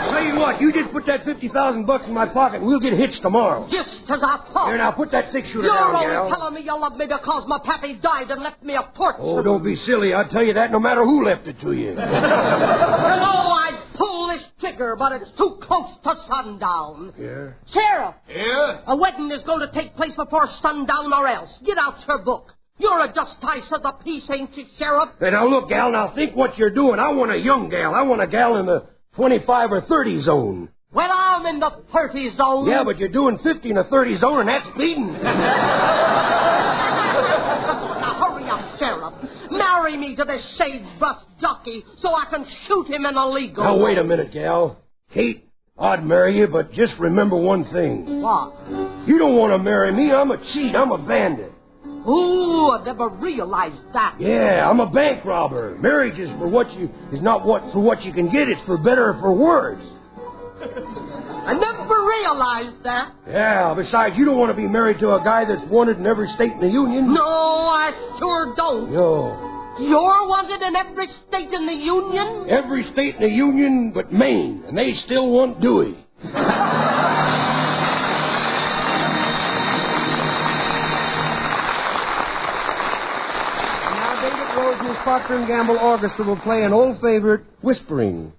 Tell you what, you just put that $50,000 in my pocket and we'll get hitched tomorrow. Just as I thought. Here, now, put that 6-shooter You're down, only gal. telling me you love me because my pappy died and left me a fortune. Oh, don't be silly. I'll tell you that no matter who left it to you. You know I'd pull this trigger, but it's too close to sundown. Yeah? Sheriff. Yeah? A wedding is going to take place before sundown or else. Get out your book. You're a justice of the peace, ain't you, Sheriff? Hey, now, look, gal, now think what you're doing. I want a young gal. I want a gal in the 25 or 30 zone. Well, I'm in the 30 zone. Yeah, but you're doing 50 in the 30 zone, and that's speeding. Now, hurry up, Sheriff. Marry me to this shade-brush jockey so I can shoot him in a legal. Now, wait a minute, gal. Kate, I'd marry you, but just remember one thing. What? You don't want to marry me. I'm a cheat. I'm a bandit. Ooh, I never realized that. Yeah, I'm a bank robber. Marriage is for what you for what you can get. It's for better or for worse. I never realized that. Yeah, besides, you don't want to be married to a guy that's wanted in every state in the Union. No, I sure don't. No. You're wanted in every state in the Union? Every state in the Union but Maine, and they still want Dewey. Now, David Rose and his Procter & Gamble Orchestra will play an old favorite, Whispering.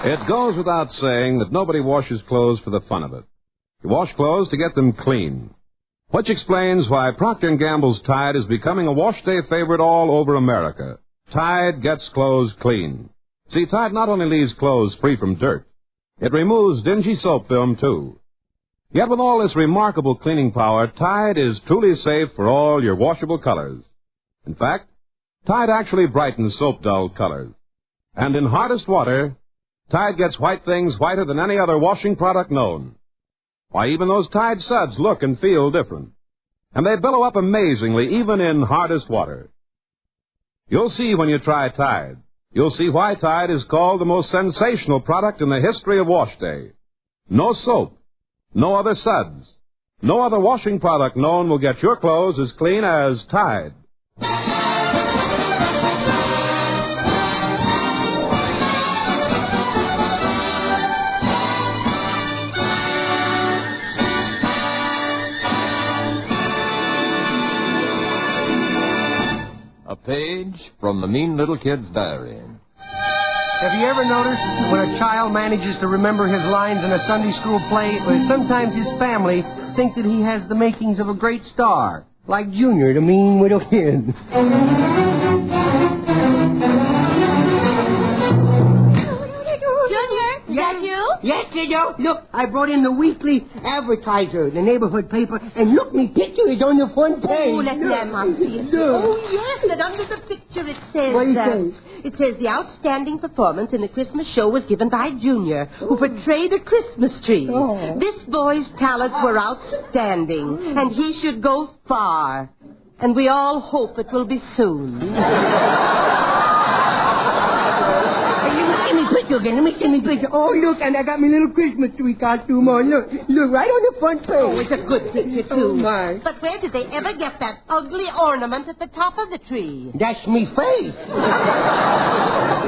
It goes without saying that nobody washes clothes for the fun of it. You wash clothes to get them clean. Which explains why Procter & Gamble's Tide is becoming a wash day favorite all over America. Tide gets clothes clean. See, Tide not only leaves clothes free from dirt, it removes dingy soap film, too. Yet with all this remarkable cleaning power, Tide is truly safe for all your washable colors. In fact, Tide actually brightens soap-dull colors. And in hardest water, Tide gets white things whiter than any other washing product known. Why, even those Tide suds look and feel different. And they billow up amazingly, even in hardest water. You'll see when you try Tide. You'll see why Tide is called the most sensational product in the history of wash day. No soap, no other suds, no other washing product known will get your clothes as clean as Tide. A page from the Mean Little Kid's diary. Have you ever noticed when a child manages to remember his lines in a Sunday school play, sometimes his family think that he has the makings of a great star, like Junior, the mean little kid. Is that you? Yes, kiddo. Look, I brought in the weekly Advertiser, the neighborhood paper, and look, me picture is on the front page. Oh, let Grandma see it. Look. Oh, yes, and under the picture it says... What do you say? It says the outstanding performance in the Christmas show was given by Junior, who portrayed a Christmas tree. Oh. This boy's talents were outstanding, and he should go far. And we all hope it will be soon. Let me see me picture. Oh, look, and I got my little Christmas tree costume on. Look, right on the front page. Oh, it's a good picture, too. Oh, my. But where did they ever get that ugly ornament at the top of the tree? That's me face. Isn't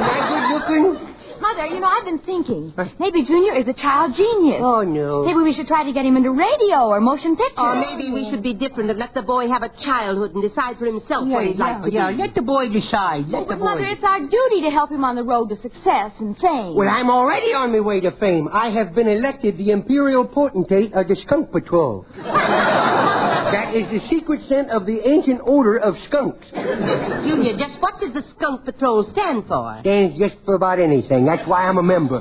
that good looking? Mother, I've been thinking. Maybe Junior is a child genius. Oh, no. Maybe we should try to get him into radio or motion picture. Or maybe we should be different and let the boy have a childhood and decide for himself what he'd like to be. Let the boy decide. Mother, it's our duty to help him on the road to success and fame. Well, I'm already on my way to fame. I have been elected the Imperial Potentate of the Skunk Patrol. That is the secret scent of the ancient odor of skunks. Junior, just what does the Skunk Patrol stand for? Stands just for about anything. That's why I'm a member.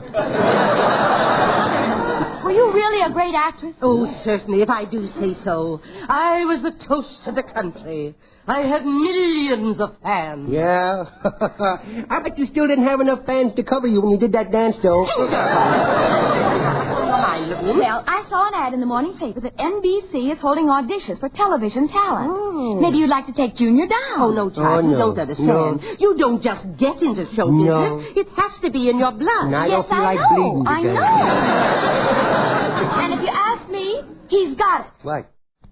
Were you really a great actress? Oh, certainly, if I do say so. I was the toast of the country. I had millions of fans. Yeah? I bet you still didn't have enough fans to cover you when you did that dance, though. Well, I saw an ad in the morning paper that NBC is holding auditions for television talent. Oh. Maybe you'd like to take Junior down. Oh, no, child. Oh, no. You don't understand. No. You don't just get into show No. business. It has to be in your blood. And I Yes, don't feel I like know. bleeding I today. know. And if you ask me, he's got it. What?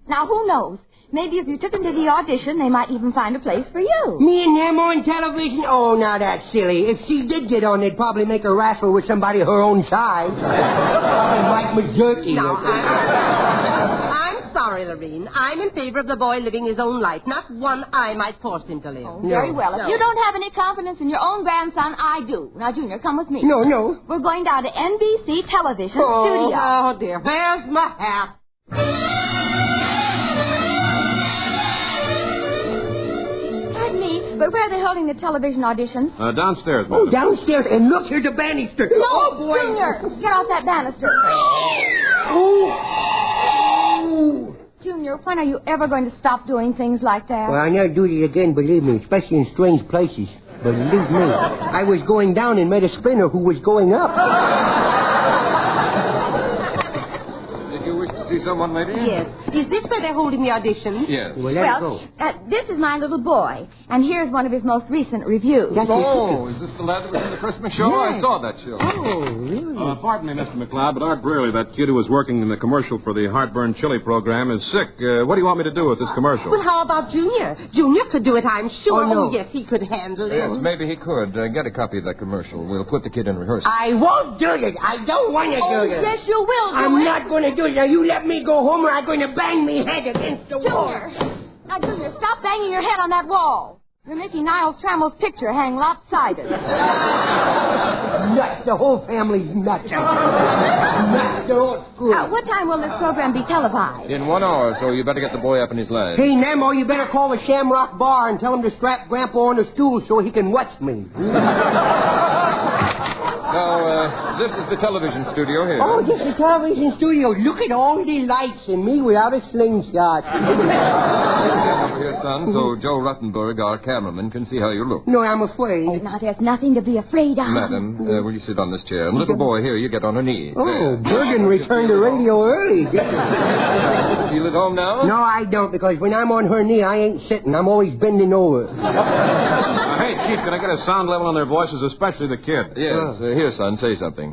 Now, who knows? Maybe if you took him to the audition, they might even find a place for you. Me and him on television? Oh, now that's silly. If she did get on, they'd probably make her wrestle with somebody her own size. Like Mazurki. Now, I'm sorry, Lorene. I'm in favor of the boy living his own life. Not one I might force him to live. Oh, very well. If you don't have any confidence in your own grandson, I do. Now, Junior, come with me. No. We're going down to NBC Television Studio. Oh, dear. Where's my hat? Pardon me, but where are they holding the television auditions? Downstairs, Oh, madam. downstairs, and look, here's the banister. No, Oh, boy. Junior, get off that banister. Oh. Junior, when are you ever going to stop doing things like that? Well, I never do it again, believe me, especially in strange places. Believe me, I was going down and met a spinner who was going up. Did you wish to see someone, lady? Yes. Is this where they're holding the audition? Yes. Well, let it go. This is my little boy, and here's one of his most recent reviews. Oh, is this the lad that was in the Christmas show? Yes. I saw that show. Oh, really? Pardon me, Mr. McLeod, but Art Brearley, that kid who was working in the commercial for the Heartburn Chili program, is sick. What do you want me to do with this commercial? Well, how about Junior? Junior could do it, I'm sure. Oh, no. Yes, he could handle it. Yes, maybe he could. Get a copy of that commercial. We'll put the kid in rehearsal. I won't do it. I don't want to do it. Yes, you will do I'm it. not going to do it. Now, you let me go home or I'm going to bang me head against the wall. Junior. Now, Junior, stop banging your head on that wall. You're making Niles Trammell's picture hang lopsided. Nuts. The whole family's nuts. Nuts. They're all screwed. What time will this program be televised? In 1 hour, so you better get the boy up in his line. Hey, Nemo, you better call the Shamrock Bar and tell him to strap Grandpa on the stool so he can watch me. Now, this is the television studio here. Oh, this is the television studio. Look at all the lights and me without a slingshot. Over here, son, so Joe Ruttenberg, our cameraman, can see how you look. No, I'm afraid. Oh, now, there's nothing to be afraid of. Madam, will you sit on this chair? And little boy, here, you get on her knee. Oh, Bergen returned to radio early. Feel at home now? No, I don't, because when I'm on her knee, I ain't sitting. I'm always bending over. Hey, Chief, can I get a sound level on their voices, especially the kid? Yes. Here, son, say something.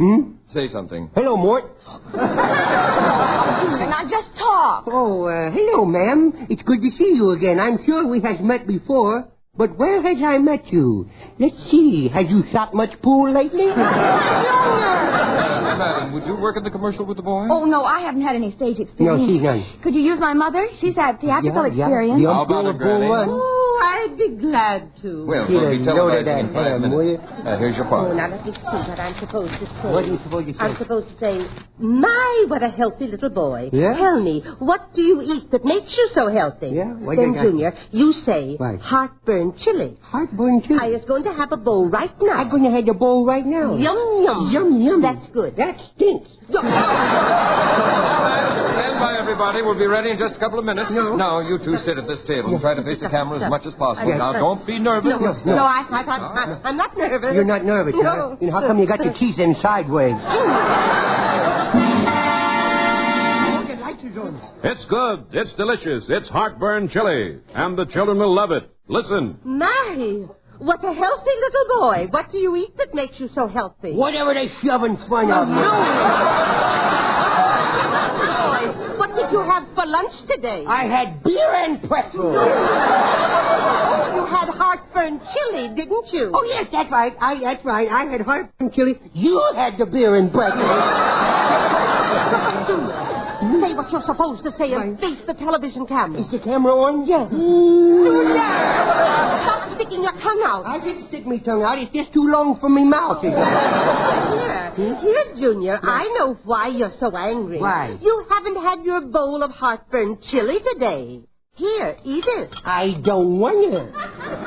Say something. Hello, Mort. Now, just talk. Oh, hello, ma'am. It's good to see you again. I'm sure we has met before, but where has I met you? Let's see. Has you shot much pool lately? Madam, would you work in the commercial with the boy? Oh, no, I haven't had any stage experience. No, she's not. Could you use my mother? She's had theatrical experience. How about it, Granny? Oh, I'd be glad to. Well, we'll be televising in 5 minutes. You? Here's your part. Oh, now let me see what I'm supposed to say. What are you supposed to say? I'm supposed to say, my, what a healthy little boy. Yeah? Tell me, what do you eat that makes you so healthy? Yeah? What Then, you got? Junior, you say Right. heartburn chili. Heartburn chili? I is going to have a bowl right now. I'm going to have the bowl right now. Yum, yum. Yum, yum. That's good. That stinks. Stand by, everybody. We'll be ready in just a couple of minutes. No. Now, you two sit at this table and try to face the camera as much as possible. Now, don't be nervous. No, I'm not nervous. You're not nervous, No. huh? You know, how come you got your teeth in sideways? It's good. It's delicious. It's heartburn chili. And the children will love it. Listen. My, what a healthy little boy. What do you eat that makes you so healthy? Whatever they shove in front of me. Boy, what did you have for lunch today? I had beer and pretzels. You had heartburn chili, didn't you? Oh, yes, that's right. That's right. I had heartburn chili. You had the beer and pretzels. Say what you're supposed to say and face the television camera. Is the camera on? Yes. Stop sticking your tongue out. I didn't stick my tongue out. It's just too long for me mouth. Here, Junior, I know why you're so angry. Why? You haven't had your bowl of heartburn chili today. Here, eat it. I don't want it.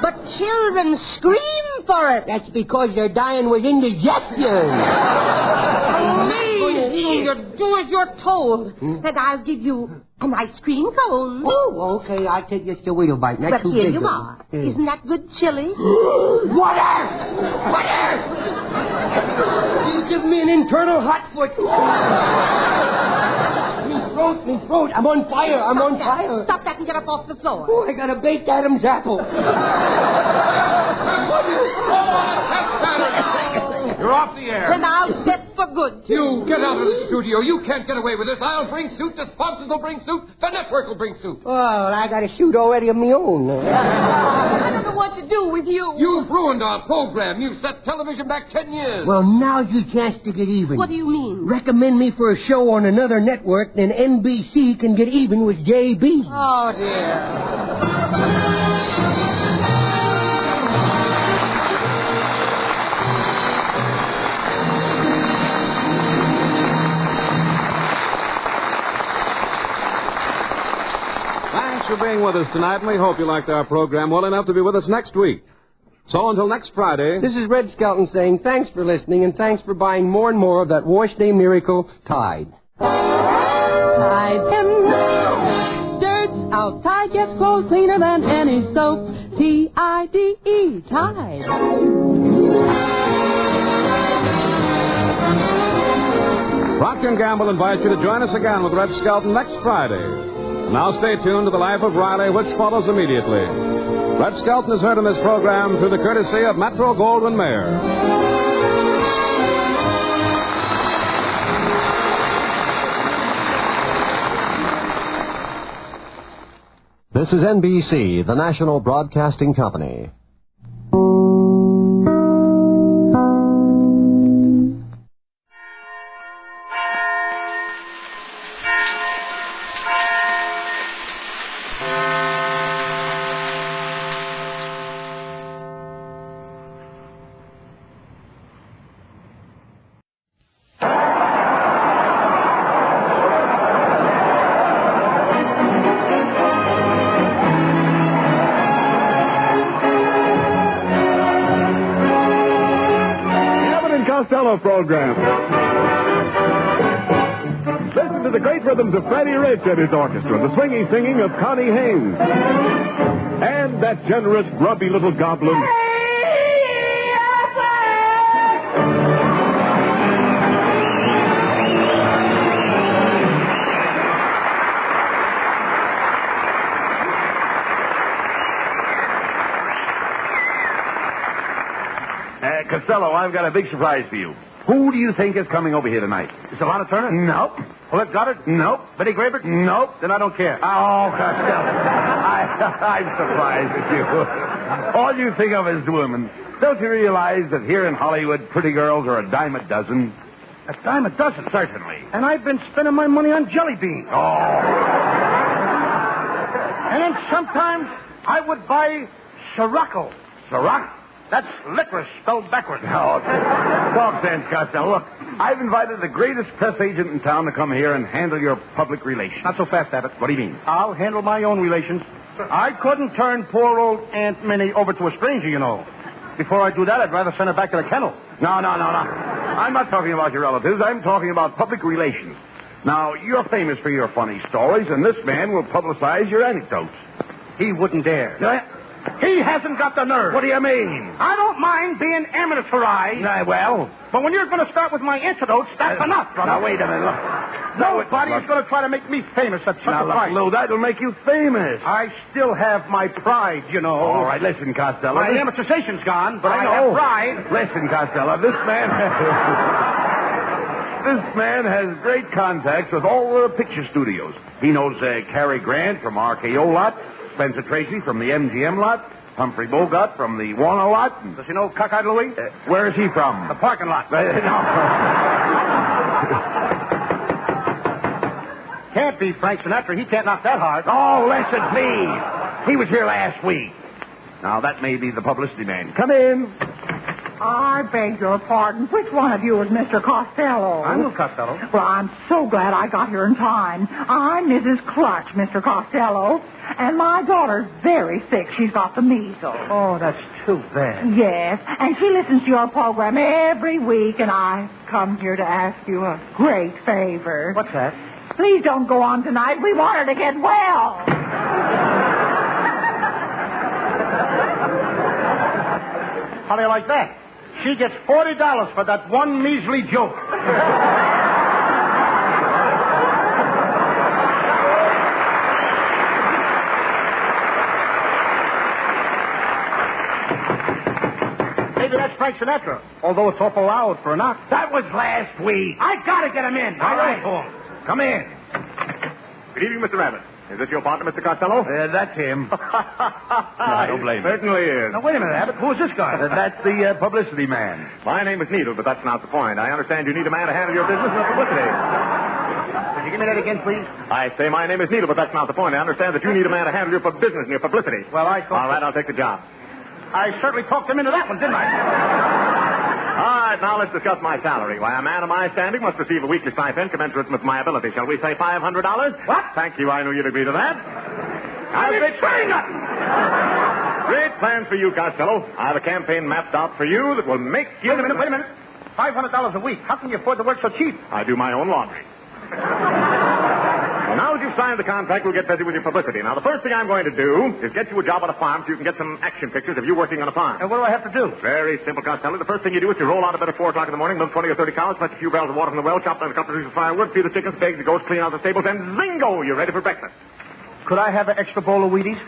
But children scream for it. That's because they're dying with indigestion. Junior, do as you're told. And I'll give you an ice cream cone. Oh, okay. I'll take just a little bite. Not But too here big, you though. are. Isn't that good chili? Water! Water! You give me an internal hot foot. Me throat. I'm on fire. Fire. Stop that and get up off the floor. Oh, I got a baked Adam's apple. You're off the air. Then I'll bet for good, too. You get out of the studio. You can't get away with this. I'll bring suit. The sponsors will bring suit. The network will bring suit. Well, I got a suit already of my own. I don't know what to do with you. You've ruined our program. You've set television back 10 years. Well, now's your chance to get even. What do you mean? Recommend me for a show on another network, then NBC can get even with JB. Oh, dear. Thanks for being with us tonight, and we hope you liked our program well enough to be with us next week. So until next Friday... This is Red Skelton saying thanks for listening and thanks for buying more and more of that wash day miracle, Tide. Tide dirt's out. Tide gets clothes cleaner than any soap. T-I-D-E, Tide. Procter & Gamble invites you to join us again with Red Skelton next Friday. Now stay tuned to The Life of Riley, which follows immediately. Red Skelton is heard in this program through the courtesy of Metro-Goldwyn-Mayer. This is NBC, the national broadcasting company. Costello program. Listen to the great rhythms of Freddie Rich and his orchestra, the swinging singing of Connie Haynes, and that generous, grubby little goblin. Costello, I've got a big surprise for you. Who do you think is coming over here tonight? Is it Lana Turner? Nope. Paulette Goddard? Nope. Betty Graber? Nope. Then I don't care. Oh, Costello. I'm surprised at you. All you think of is women. Don't you realize that here in Hollywood, pretty girls are a dime a dozen? A dime a dozen? Certainly. And I've been spending my money on jelly beans. Oh. And then sometimes I would buy Sirocco. Sirocco? That's licorice spelled backwards. No, talk sense, Costello. Look, I've invited the greatest press agent in town to come here and handle your public relations. Not so fast, Abbott. What do you mean? I'll handle my own relations. I couldn't turn poor old Aunt Minnie over to a stranger, you know. Before I do that, I'd rather send her back to the kennel. No. I'm not talking about your relatives. I'm talking about public relations. Now, you're famous for your funny stories, and this man will publicize your anecdotes. He wouldn't dare. He hasn't got the nerve. What do you mean? I don't mind being amateurized. Well? But when you're going to start with my anecdotes, that's enough, brother. Now, wait a minute. Nobody's going to try to make me famous at such a price. Lou, that'll make you famous. I still have my pride, you know. All right, listen, Costello. My amortization's gone, but I know. have pride. Listen, Costello, this man... This man has great contacts with all the picture studios. He knows Cary Grant from RKO lot, Spencer Tracy from the MGM lot, Humphrey Bogart from the Warner lot. Does he know Cockeyed Louie? Where is he from? The parking lot. No. Can't be Frank Sinatra. He can't knock that hard. Oh, listen, please. He was here last week. Now, that may be the publicity man. Come in. I beg your pardon. Which one of you is Mr. Costello? I'm Lou Costello. Well, I'm so glad I got here in time. I'm Mrs. Clutch, Mr. Costello. And my daughter's very sick. She's got the measles. Oh, that's too bad. Yes, and she listens to your program every week, and I come here to ask you a great favor. What's that? Please don't go on tonight. We want her to get well. How do you like that? She gets $40 for that one measly joke. Maybe that's Frank Sinatra, although it's awful loud for a knock. That was last week. I gotta get him in. All right. Come in. Good evening, Mr. Abbott. Is this your partner, Mr. Costello? That's him. I don't blame him. Certainly is. Now, wait a minute, Abbott. Who is this guy? That's the publicity man. My name is Needle, but that's not the point. I understand you need a man to handle your business and the publicity. Could you give me that again, please? I say my name is Needle, but that's not the point. I understand that you need a man to handle your business and your publicity. Well, I thought... All right, I'll take the job. I certainly talked him into that one, didn't I? All right, now let's discuss my salary. Why, a man of my standing must receive a weekly stipend commensurate with my ability. Shall we say $500? What? Thank you. I knew you'd agree to that. I didn't say nothing. Great plans for you, Costello. I have a campaign mapped out for you that will make you... Wait a minute. $500 a week. How can you afford to work so cheap? I do my own laundry. Well, now that you've signed the contract, we'll get busy with your publicity. Now, the first thing I'm going to do is get you a job on a farm so you can get some action pictures of you working on a farm. And what do I have to do? Very simple, Costello. The first thing you do is you roll out of bed at 4 o'clock in the morning, milk 20 or 30 cows, fetch a few barrels of water from the well, chop down a couple of pieces of firewood, feed the chickens, pigs, the goats, clean out the stables, and zingo, you're ready for breakfast. Could I have an extra bowl of Wheaties?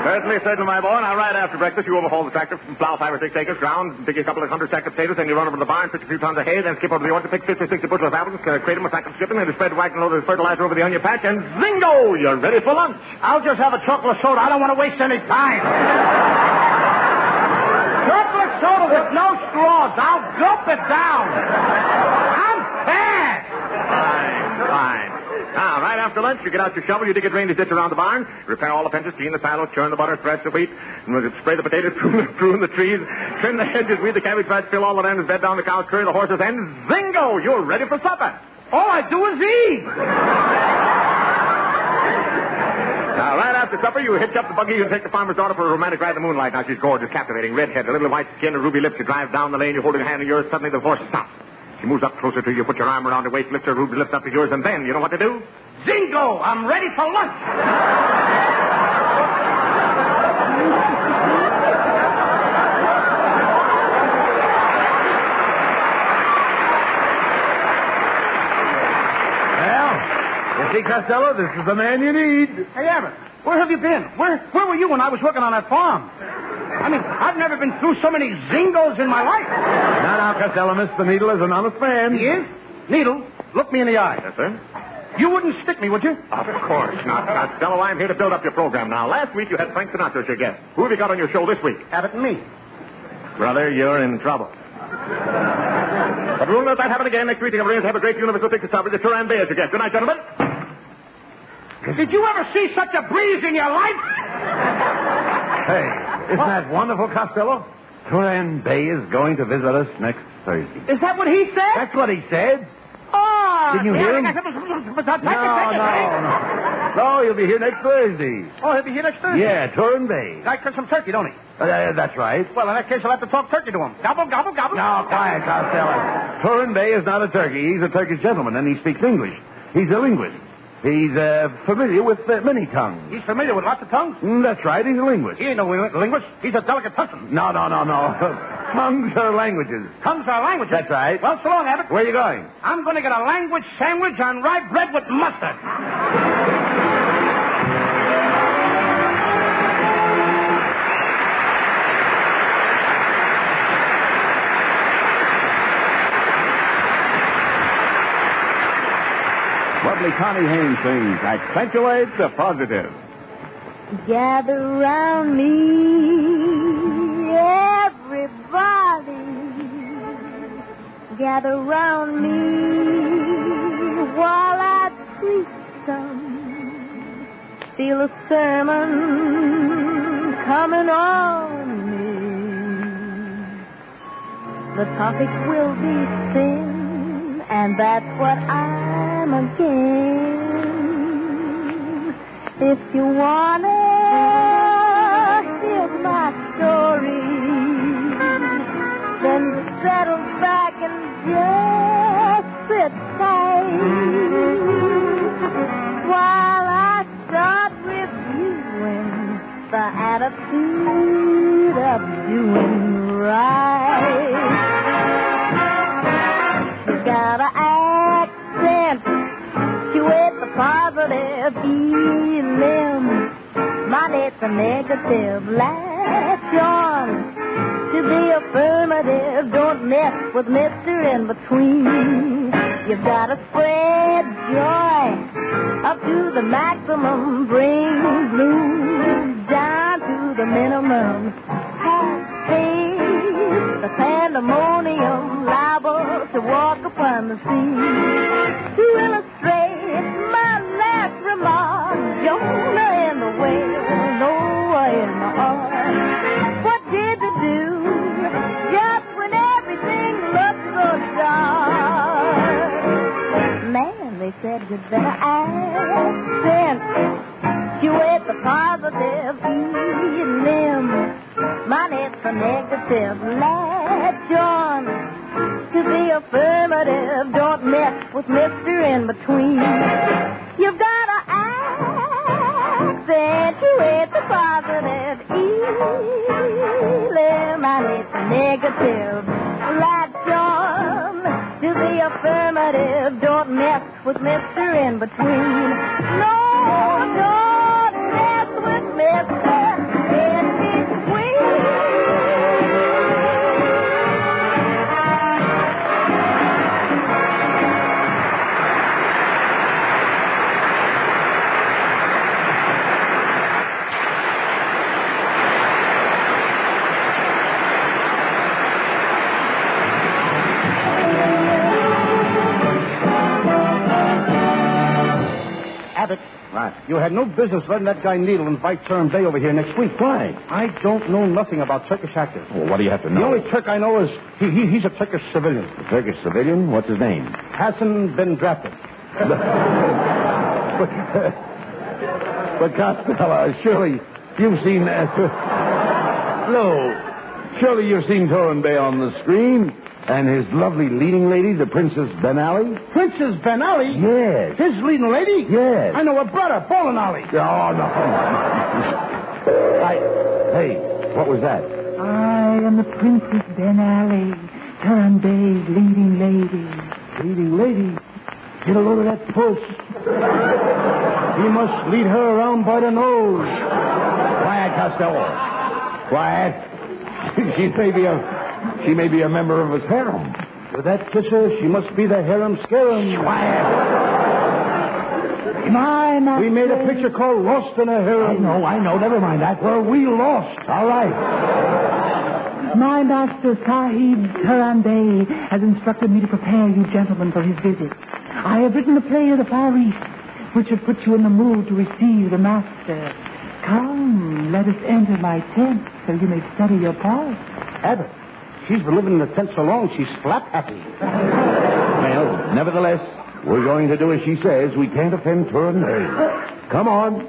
Certainly, my boy. Now, right after breakfast, you overhaul the tractor, plow 5 or 6 acres ground, dig a couple of 100 sacks of potatoes, then you run over to the barn, pitch a few tons of hay, then skip over to the orchard, pick 50 or 60 bushels of apples, crate them a sack of shipping, then you spread the wagon load of fertilizer over the onion patch, and zingo! You're ready for lunch. I'll just have a chocolate soda. I don't want to waste any time. Chocolate soda with no straws. I'll gulp it down. I'm fast. Fine. Now, right after lunch, you get out your shovel, you dig a drainage ditch around the barn, repair all the fences, clean the silos, churn the butter, thresh the wheat, spray the potatoes, prune the trees, trim the hedges, weed the cabbage patch, fill all the lands, bed down the cows, curry the horses, and zingo! You're ready for supper. All I do is eat. Now, right after supper, you hitch up the buggy and take the farmer's daughter for a romantic ride in the moonlight. Now, she's gorgeous, captivating, redhead, a little white skin, and ruby lips. You drive down the lane, you hold her hand in yours. Suddenly, the horse stops. She moves up closer to you, put your arm around her waist, lifts her ruby lips up to yours, and then, you know what to do? Zingo! I'm ready for lunch! See, Costello, this is the man you need. Hey, Abbott, where have you been? Where were you when I was working on that farm? I mean, I've never been through so many zingos in my life. Now, Costello, Mr. Needle is an honest man. He is? Needle, look me in the eye. Yes, sir? You wouldn't stick me, would you? Of course not, Costello. I'm here to build up your program now. Last week, you had Frank Sinatra as your guest. Who have you got on your show this week? Abbott and me. Brother, you're in trouble. But we'll let that happen again. Next week, we're going to have a great universal picture coverage of Turan Bay as your guest. Good night, gentlemen. Did you ever see such a breeze in your life? Hey, isn't that wonderful, Costello? Turan Bay is going to visit us next Thursday. Is that what he said? That's what he said. Oh! Didn't you hear him? No, he'll be here next Thursday. Oh, he'll be here next Thursday? Yeah, Turan Bay. Like some turkey, don't he? That's right. Well, in that case, I'll have to talk turkey to him. Gobble, gobble, gobble. No, quiet, Costello. Turan Bay is not a turkey. He's a Turkish gentleman, and he speaks English. He's a linguist. He's familiar with many tongues. He's familiar with lots of tongues? That's right. He's a linguist. He ain't no linguist. He's a delicate person. No. Tongues are languages. Tongues are languages? That's right. Well, so long, Abbott. Where are you going? I'm going to get a language sandwich on rye bread with mustard. Lovely Connie Haynes sings Accentuate the Positive. Gather round me, everybody. Gather round me while I preach some. Feel a sermon coming on me. The topic will be sin, and that's what I'm again. If you wanna hear my story, then settle back and just sit tight while I start reviewing the attitude of doing right. You gotta accentuate the positive feeling. Mine it's a negative. Latch on to the affirmative. Don't mess with Mr. In Between. You've got to spread joy up to the maximum. Bring blues down to the minimum. Have faith, the pandemonium liable to walk upon the sea. To illustrate my last remark, Jonah and the whale, Noah and the ark. What did they do just when everything looked so dark? Man, they said you'd better accentuate the positive feeling. Mine it's a negative. Latch on to the affirmative. Don't mess with Mr. In Between. You've got to accentuate the positive feeling. Mine it's a negative. Latch on to the affirmative. Don't mess with Mr. In Between. No, don't mess with Mr. In Between. Abbott. Right. You had no business letting that guy Needle invite Turan Bay over here next week. Why? I don't know nothing about Turkish actors. Well, what do you have to know? The only Turk I know is he's a Turkish civilian. A Turkish civilian? What's his name? Hasn't been drafted. But Costello, surely you've seen Lou, surely you've seen Turin Bay on the screen. And his lovely leading lady, the Princess Benally? Princess Benally? Yes. His leading lady? Yes. I know her brother, Bolinali. Oh, no. Hey, what was that? I am the Princess Benally, Turin Bay's leading lady. Leading lady? Get a load of that puss. He must lead her around by the nose. Quiet, Costello. Quiet. She may be a member of his harem. With that kisser, she must be the harem scarum. Quiet. We made a picture called Lost in a Harem. I know. Never mind that. Where we lost. All right. My master, Sahib Turin Bay, has instructed me to prepare you gentlemen for his visit. I have written a play of the Far East, which should put you in the mood to receive the master. Come, let us enter my tent so you may study your part. Abbott, she's been living in the tent so long, she's flap happy. Well, nevertheless, we're going to do as she says. We can't offend Turin Bay. Come on.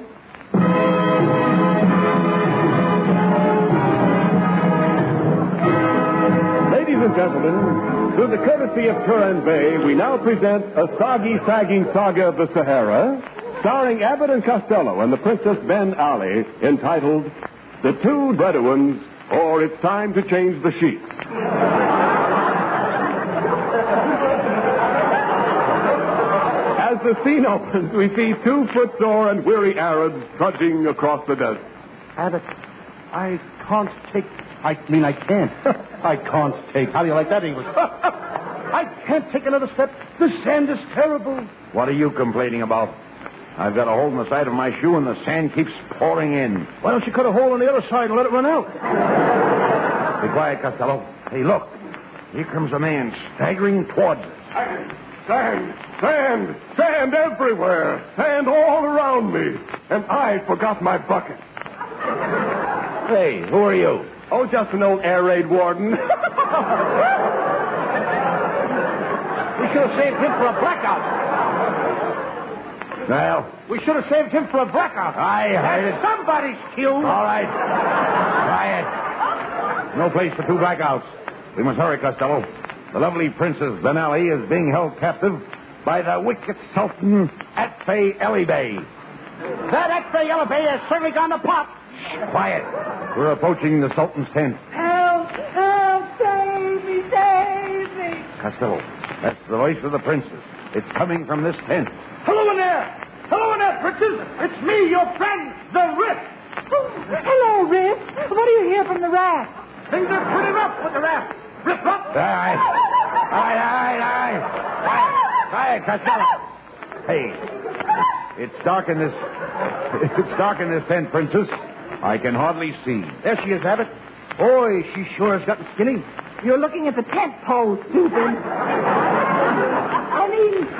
Ladies and gentlemen, through the courtesy of Turin Bay, we now present a soggy-sagging saga of the Sahara, starring Abbott and Costello and the Princess Ben Ali, entitled The Two Bedouins, or It's Time to Change the Sheets. As the scene opens, we see two footsore and weary Arabs trudging across the desert. Abbott, I can't take... I can't. I can't take... How do you like that, English? I can't take another step. The sand is terrible. What are you complaining about? I've got a hole in the side of my shoe and the sand keeps pouring in. Why don't you cut a hole on the other side and let it run out? Be quiet, Costello. Hey, look. Here comes a man staggering towards us. Sand everywhere. Sand all around me. And I forgot my bucket. Hey, who are you? Oh, just an old air raid warden. We should have saved him for a blackout. Well, we should have saved him for a blackout. I heard it. Somebody's killed. All right. Quiet. No place for two blackouts. We must hurry, Costello. The lovely Princess Benally is being held captive by the wicked Sultan Atfay Ali Bey. That Atfay Ali Bey has certainly gone to pot. Quiet. We're approaching the Sultan's tent. Help! Help! Save me! Save me! Costello, that's the voice of the princess. It's coming from this tent. Hello in there! Hello in there, princess! It's me, your friend, the Rip! Hello, Rip. What do you hear from the raft? Things are pretty rough with the raft. Rip up! All right. Quiet, Costello. Hey, it's dark in this tent, princess. I can hardly see. There she is, Abbott. Boy, she sure has gotten skinny. You're looking at the tent pole, stupid.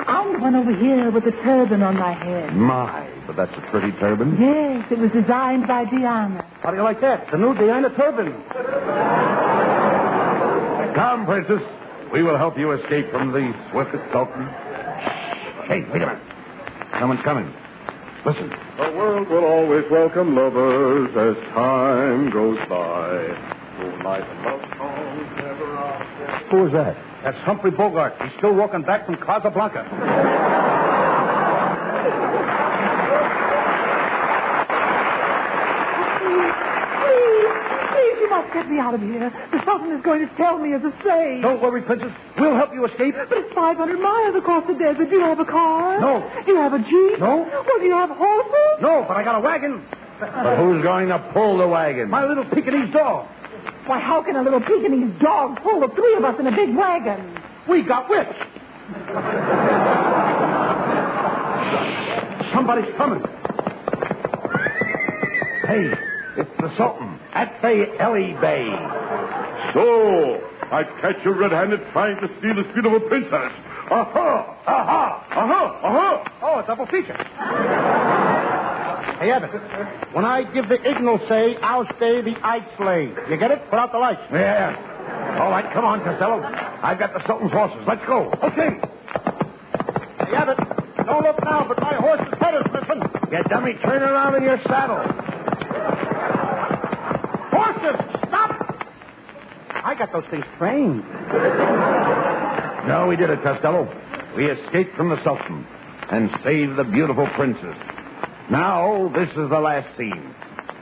I'm the one over here with the turban on my head. My, but that's a pretty turban. Yes, it was designed by Diana. How do you like that? The new Diana turban. Come, princess. We will help you escape from the swift Sultan. Hey, wait a minute. Someone's coming. Listen. The world will always welcome lovers as time goes by. Moonlight and love songs never out. Who was that? That's Humphrey Bogart. He's still walking back from Casablanca. Please, you must get me out of here. The Sultan is going to sell me as a slave. Don't worry, princess. We'll help you escape. But it's 500 miles across the desert. Do you have a car? No. Do you have a jeep? No. Well, do you have horses? No, but I got a wagon. But who's going to pull the wagon? My little Pekingese dog. Why, how can a little Pekingese dog pull the three of us in a big wagon? We got whips. Somebody's coming. Hey, it's the Sultan, Atfay Ali Bey. So, I catch you red-handed trying to steal the speed of a princess. Aha! Aha! Aha! Aha! Oh, a double feature. Hey, Abbott, when I give the signal say, I'll stay the I'd slay. You get it? Put out the lights. Yeah. All right, come on, Costello. I've got the Sultan's horses. Let's go. Okay. Hey, Abbott, don't look now, but my horse's head is missing. You dummy, turn around in your saddle. Horses, stop! I got those things trained. No, we did it, Costello. We escaped from the Sultan and saved the beautiful princess. Now, this is the last scene.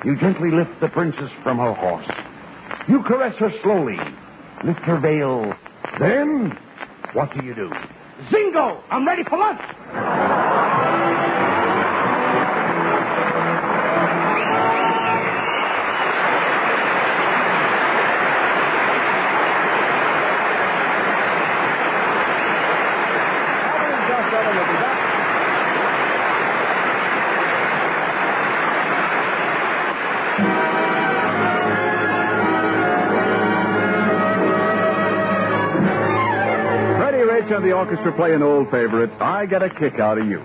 You gently lift the princess from her horse. You caress her slowly. Lift her veil. Then, what do you do? Zingo! I'm ready for lunch! And the orchestra play an old favorite, I Get a Kick Out of You.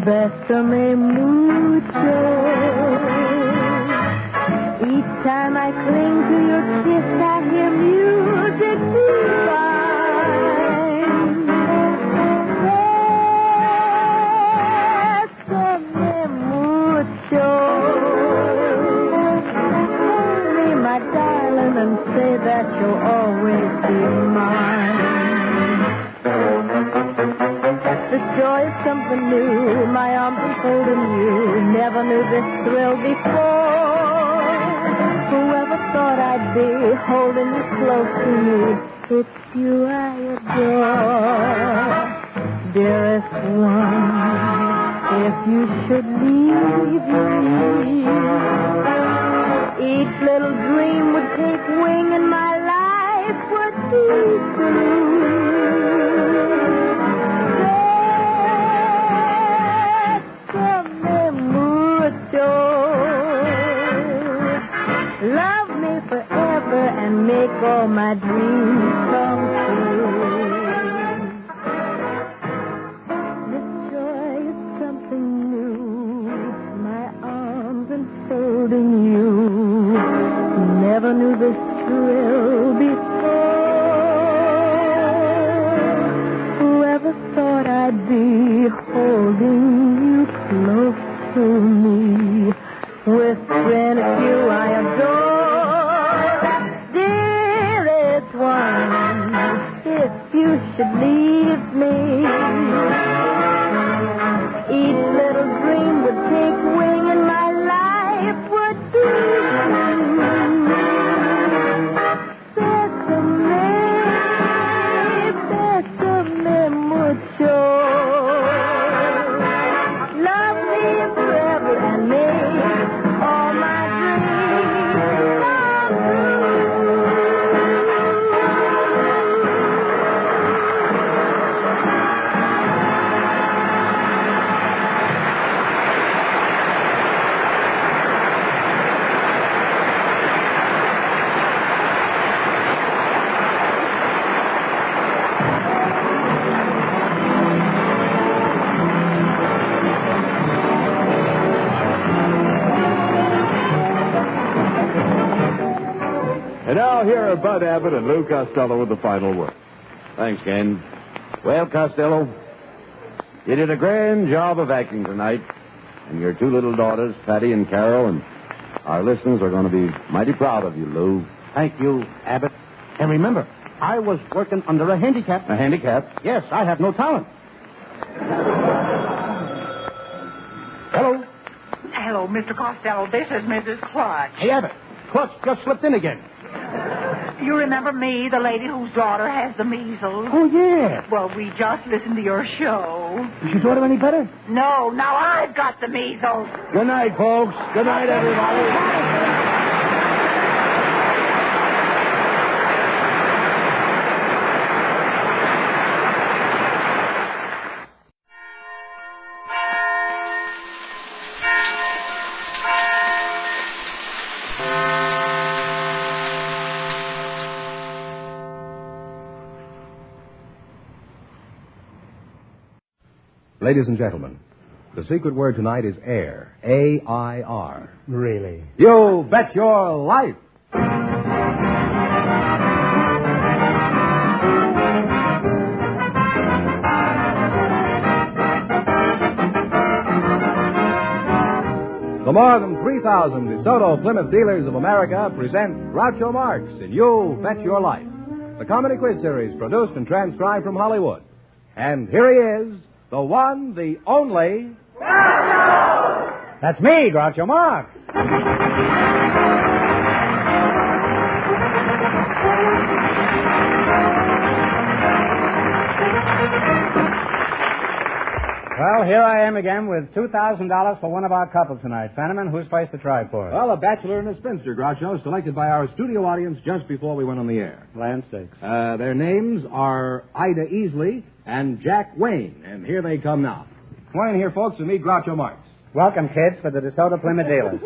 Bésame mucho. Each time I cling to your kiss, I hear music divine. Bésame mucho. Hold me, my darling, and say that you'll always be mine. The joy of something new, my arms enfolding you. Never knew this thrill before. Whoever thought I'd be holding you close to me? It's you I adore. Dearest one, if you should leave me, each little dream would take wing and my life would be through. Love me forever and make all my dreams come true. This joy is something new. My arms enfolding you. Never knew this thrill before. Whoever thought I'd be holding you close to me? Whispering at you I adore. Dearest one, if you should leave me, each little dream would take wing and my life would be Bésame mucho. Love me forever and make all my dreams And now here are Bud Abbott and Lou Costello with the final word. Thanks, Ken. Well, Costello, you did a grand job of acting tonight. And your two little daughters, Patty and Carol, and our listeners are going to be mighty proud of you, Lou. Thank you, Abbott. And remember, I was working under a handicap. A handicap? Yes, I have no talent. Hello? Hello, Mr. Costello. This is Mrs. Clutch. Hey, Abbott. Clutch just slipped in again. You remember me, the lady whose daughter has the measles? Oh, yeah. Well, we just listened to your show. Is your daughter any better? No, now I've got the measles. Good night, folks. Good night, everybody. Ladies and gentlemen, the secret word tonight is air. A-I-R. Really? You bet your life! The more than 3,000 DeSoto Plymouth dealers of America present Groucho Marx in You Bet Your Life, the comedy quiz series produced and transcribed from Hollywood. And here he is, the one, the only... Groucho! That's me, Groucho Marx. Well, here I am again with $2,000 for one of our couples tonight. Fenneman, who's place to try for? Well, a bachelor and a spinster, Groucho, selected by our studio audience just before we went on the air. Land sakes. Their names are Ida Easley and Jack Wayne, and here they come now. Come on in here, folks, and meet Groucho Marx. Welcome, kids, for the DeSoto Plymouth dealers.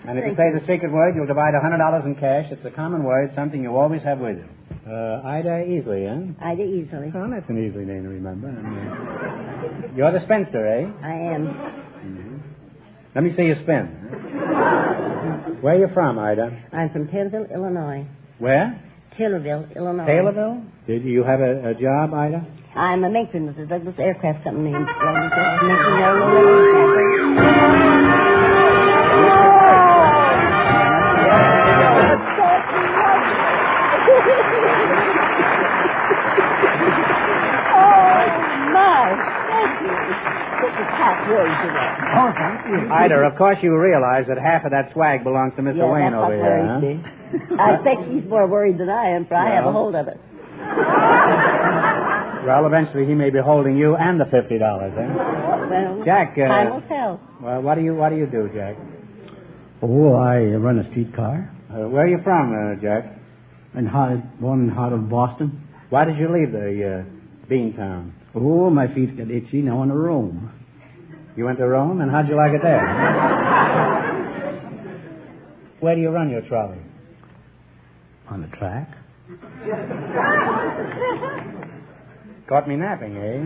And if you say the secret word, you'll divide $100 in cash. It's a common word, something you always have with you. Ida Easley, huh? Ida Easley. Oh, that's an easy name to remember. You're the spinster, eh? I am. Mm-hmm. Let me see you spin. Where are you from, Ida? I'm from Taylorville, Illinois. Where? Taylorville, Illinois. Taylorville? Did you have a job, Ida? I'm a matron with the Douglas Aircraft Company. Oh, thank you. Ida, of course you realize that half of that swag belongs to Mr. Wayne over here, huh? I think she's more worried than I am, for I have a hold of it. Well, eventually he may be holding you and the $50, eh? Well, Jack, time will tell. Well, what do you do, Jack? Oh, I run a streetcar. Where are you from, Jack? Born in the heart of Boston. Why did you leave the bean town? Oh, my feet got itchy. Now I want to Rome. You went to Rome, and how'd you like it there? Where do you run your trolley? On the track. Caught me napping, eh?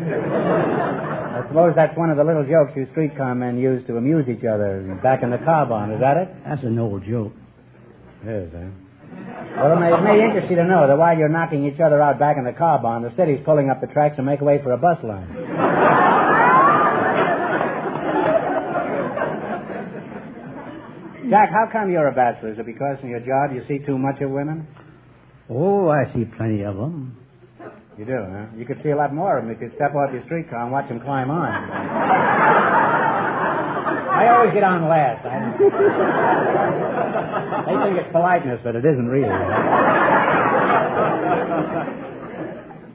I suppose that's one of the little jokes you streetcar men use to amuse each other back in the car barn. Is that it? That's an old joke. It is, eh? Well, it may interest you to know that while you're knocking each other out back in the car barn, the city's pulling up the tracks to make way for a bus line. Jack, how come you're a bachelor? Is it because in your job you see too much of women? Oh, I see plenty of them. You do, huh? You could see a lot more of them if you'd step off your streetcar and watch them climb on. I always get on last. They think it's politeness, but it isn't really.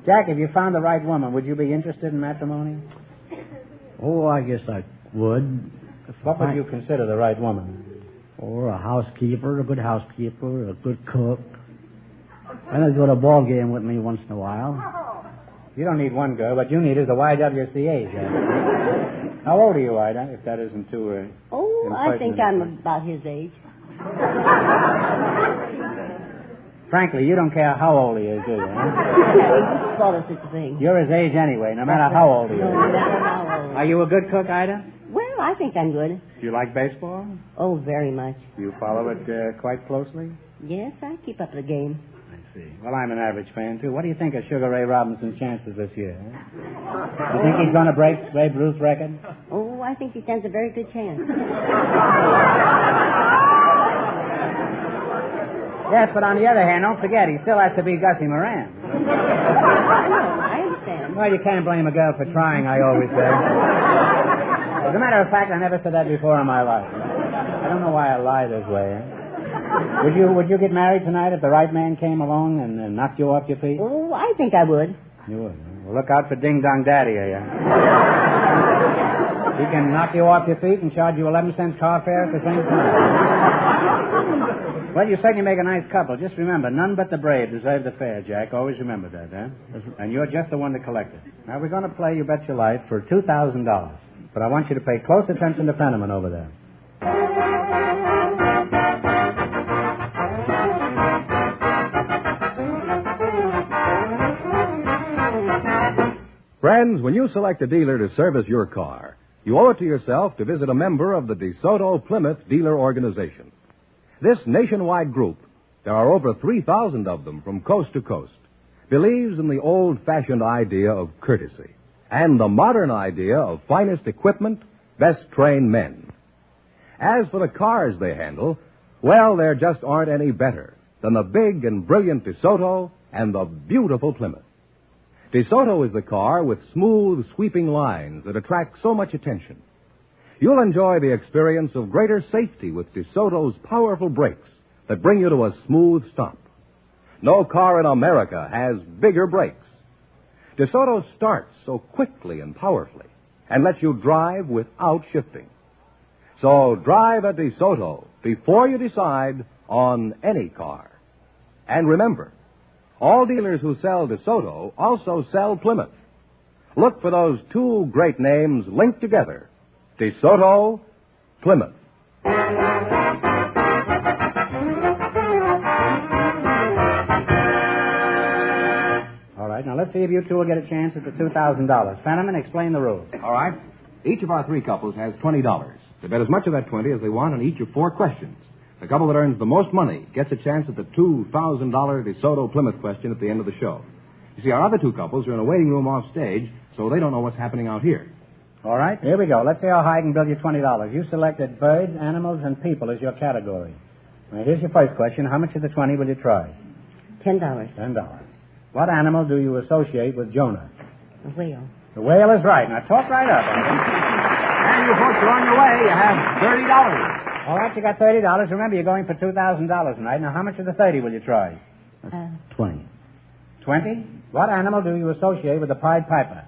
Jack, if you found the right woman, would you be interested in matrimony? Oh, I guess I would. What would you consider the right woman? Or a housekeeper, a good housekeeper, a good cook. And I'd go to a ball game with me once in a while. You don't need one girl. What you need is the YWCA, Jack. How old are you, Ida, if that isn't too... I think I'm about his age. Frankly, you don't care how old he is, do you? Huh? I thought of such a thing. You're his age anyway, no matter how old he is. No matter how old. Are you a good cook, Ida? Well, I think I'm good. Do you like baseball? Oh, very much. Do you follow it quite closely? Yes, I keep up the game. I see. Well, I'm an average fan, too. What do you think of Sugar Ray Robinson's chances this year? Huh? You think he's going to break Babe Ruth's record? Oh, I think he stands a very good chance. Yes, but on the other hand, don't forget, he still has to beat Gussie Moran. I understand. Well, you can't blame a girl for trying, I always say. As a matter of fact, I never said that before in my life. I don't know why I lie this way. Would you get married tonight if the right man came along and knocked you off your feet? Oh, I think I would. You would. Well, look out for Ding Dong Daddy, you? He can knock you off your feet and charge you 11 cents car fare at the same time. Well, you certainly make a nice couple. Just remember, none but the brave deserve the fare, Jack. Always remember that, huh? And you're just the one to collect it. Now, we're going to play You Bet Your Life for $2,000. But I want you to pay close attention to Fenneman over there. Friends, when you select a dealer to service your car, you owe it to yourself to visit a member of the DeSoto Plymouth Dealer Organization. This nationwide group, there are over 3,000 of them from coast to coast, believes in the old-fashioned idea of courtesy and the modern idea of finest equipment, best-trained men. As for the cars they handle, well, there just aren't any better than the big and brilliant DeSoto and the beautiful Plymouth. DeSoto is the car with smooth, sweeping lines that attract so much attention. You'll enjoy the experience of greater safety with DeSoto's powerful brakes that bring you to a smooth stop. No car in America has bigger brakes. DeSoto starts so quickly and powerfully and lets you drive without shifting. So drive a DeSoto before you decide on any car. And remember, all dealers who sell DeSoto also sell Plymouth. Look for those two great names linked together. DeSoto, Plymouth. All right, now let's see if you two will get a chance at the $2,000. Fenneman, explain the rules. All right. Each of our three couples has $20. They bet as much of that 20 as they want on each of 4 questions. The couple that earns the most money gets a chance at the $2,000 DeSoto Plymouth question at the end of the show. You see, our other 2 couples are in a waiting room off stage, so they don't know what's happening out here. All right, here we go. Let's see how high I can build you $20. You selected birds, animals, and people as your category. Now, here's your first question. How much of the 20 will you try? $10. $10. What animal do you associate with Jonah? A whale. The whale is right. Now, talk right up. And you folks are on your way. You have $30. All right, you got $30. Remember, you're going for $2,000 tonight. Now, how much of the 30 will you try? 20. 20? What animal do you associate with the Pied Piper?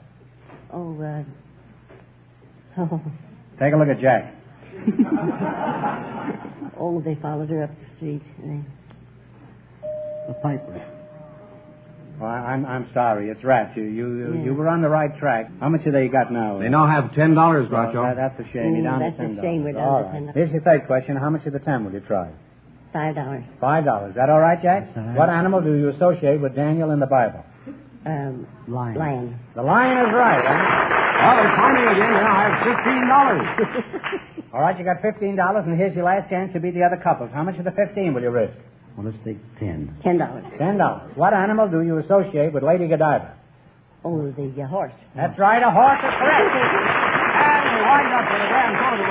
Oh, Take a look at Jack. Oh, they followed her up the street. The Piper. Well, I'm sorry. It's rats. You were on the right track. How much have they got now? They now have $10, Groucho. Well, that's a shame. You're down that's to $10. a shame. We're down all to $10. Right. Here's your third question. How much of the 10 will you try? $5. $5. Is that all right, Jack? All right. What animal do you associate with Daniel in the Bible? Lion. The lion is right, huh? Well, it's timing again. You now have $15. All right, you got $15, and here's your last chance to beat the other couples. How much of the 15 will you risk? Well, let's take 10. $10. $10. What animal do you associate with Lady Godiva? Oh, the horse. That's right, a horse is correct. And we wind up with a grand total of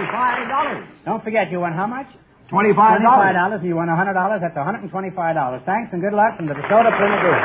$25. Don't forget, you won how much? $25. $25, and you won $100. That's $125. Thanks, and good luck from the DeSoto Plymouth Dealer.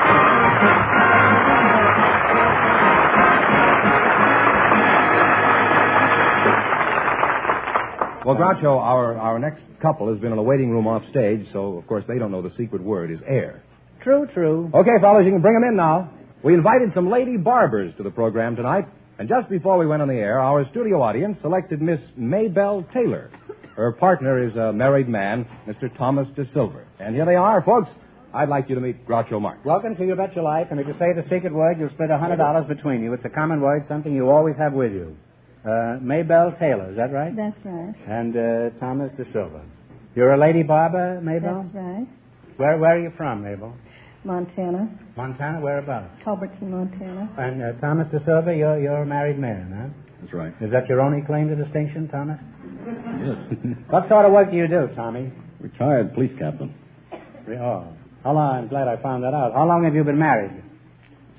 Well, Groucho, our next couple has been in a waiting room off stage, so, of course, they don't know the secret word is air. True. Okay, fellas, you can bring them in now. We invited some lady barbers to the program tonight, and just before we went on the air, our studio audience selected Miss Maybelle Taylor. Her partner is a married man, Mr. Thomas De Silver. And here they are, folks. I'd like you to meet Groucho Marx. Welcome to You Bet Your Life, and if you say the secret word, you'll split $100 between you. It's a common word, something you always have with you. Maybelle Taylor, is that right? That's right. And Thomas De Silva. You're a lady barber, Mabel? That's right. Where are you from, Mabel? Montana. Montana, whereabouts? Culbertson, Montana. And Thomas De Silva, you're a married man, huh? That's right. Is that your only claim to distinction, Thomas? Yes. What sort of work do you do, Tommy? Retired police captain. Oh. How long? I'm glad I found that out. How long have you been married?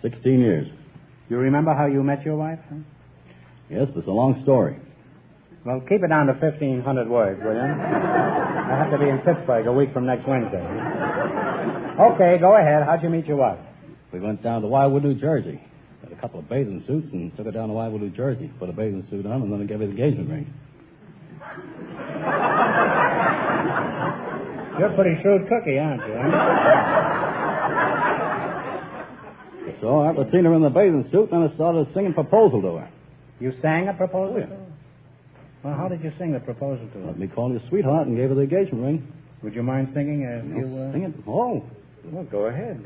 16 years. You remember how you met your wife? Huh? Yes, but it's a long story. Well, keep it down to 1,500 words, will you? I have to be in Pittsburgh a week from next Wednesday. Okay, go ahead. How'd you meet your wife? We went down to Wildwood, New Jersey. Got a couple of bathing suits and took her down to Wildwood, New Jersey. Put a bathing suit on and then I gave her the engagement ring. You're a pretty shrewd cookie, aren't you? Huh? So after seeing her in the bathing suit, then I started singing proposal to her. You sang a proposal? Oh, yeah. Well, how did you sing the proposal to her? Let me call you sweetheart and gave her the engagement ring. Would you mind singing Sing it? Oh. Well, go ahead.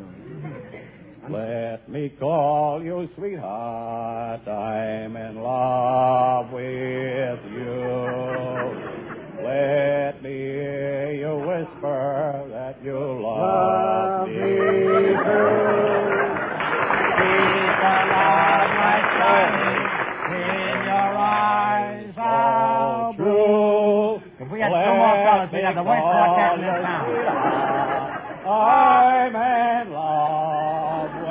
Let me call you sweetheart, I'm in love with you. Let me hear you whisper that you love me too. Keep the love like shining in your eyes, how true. If we had two more fellas, we'd have the worst quartet in this town. I'm in love with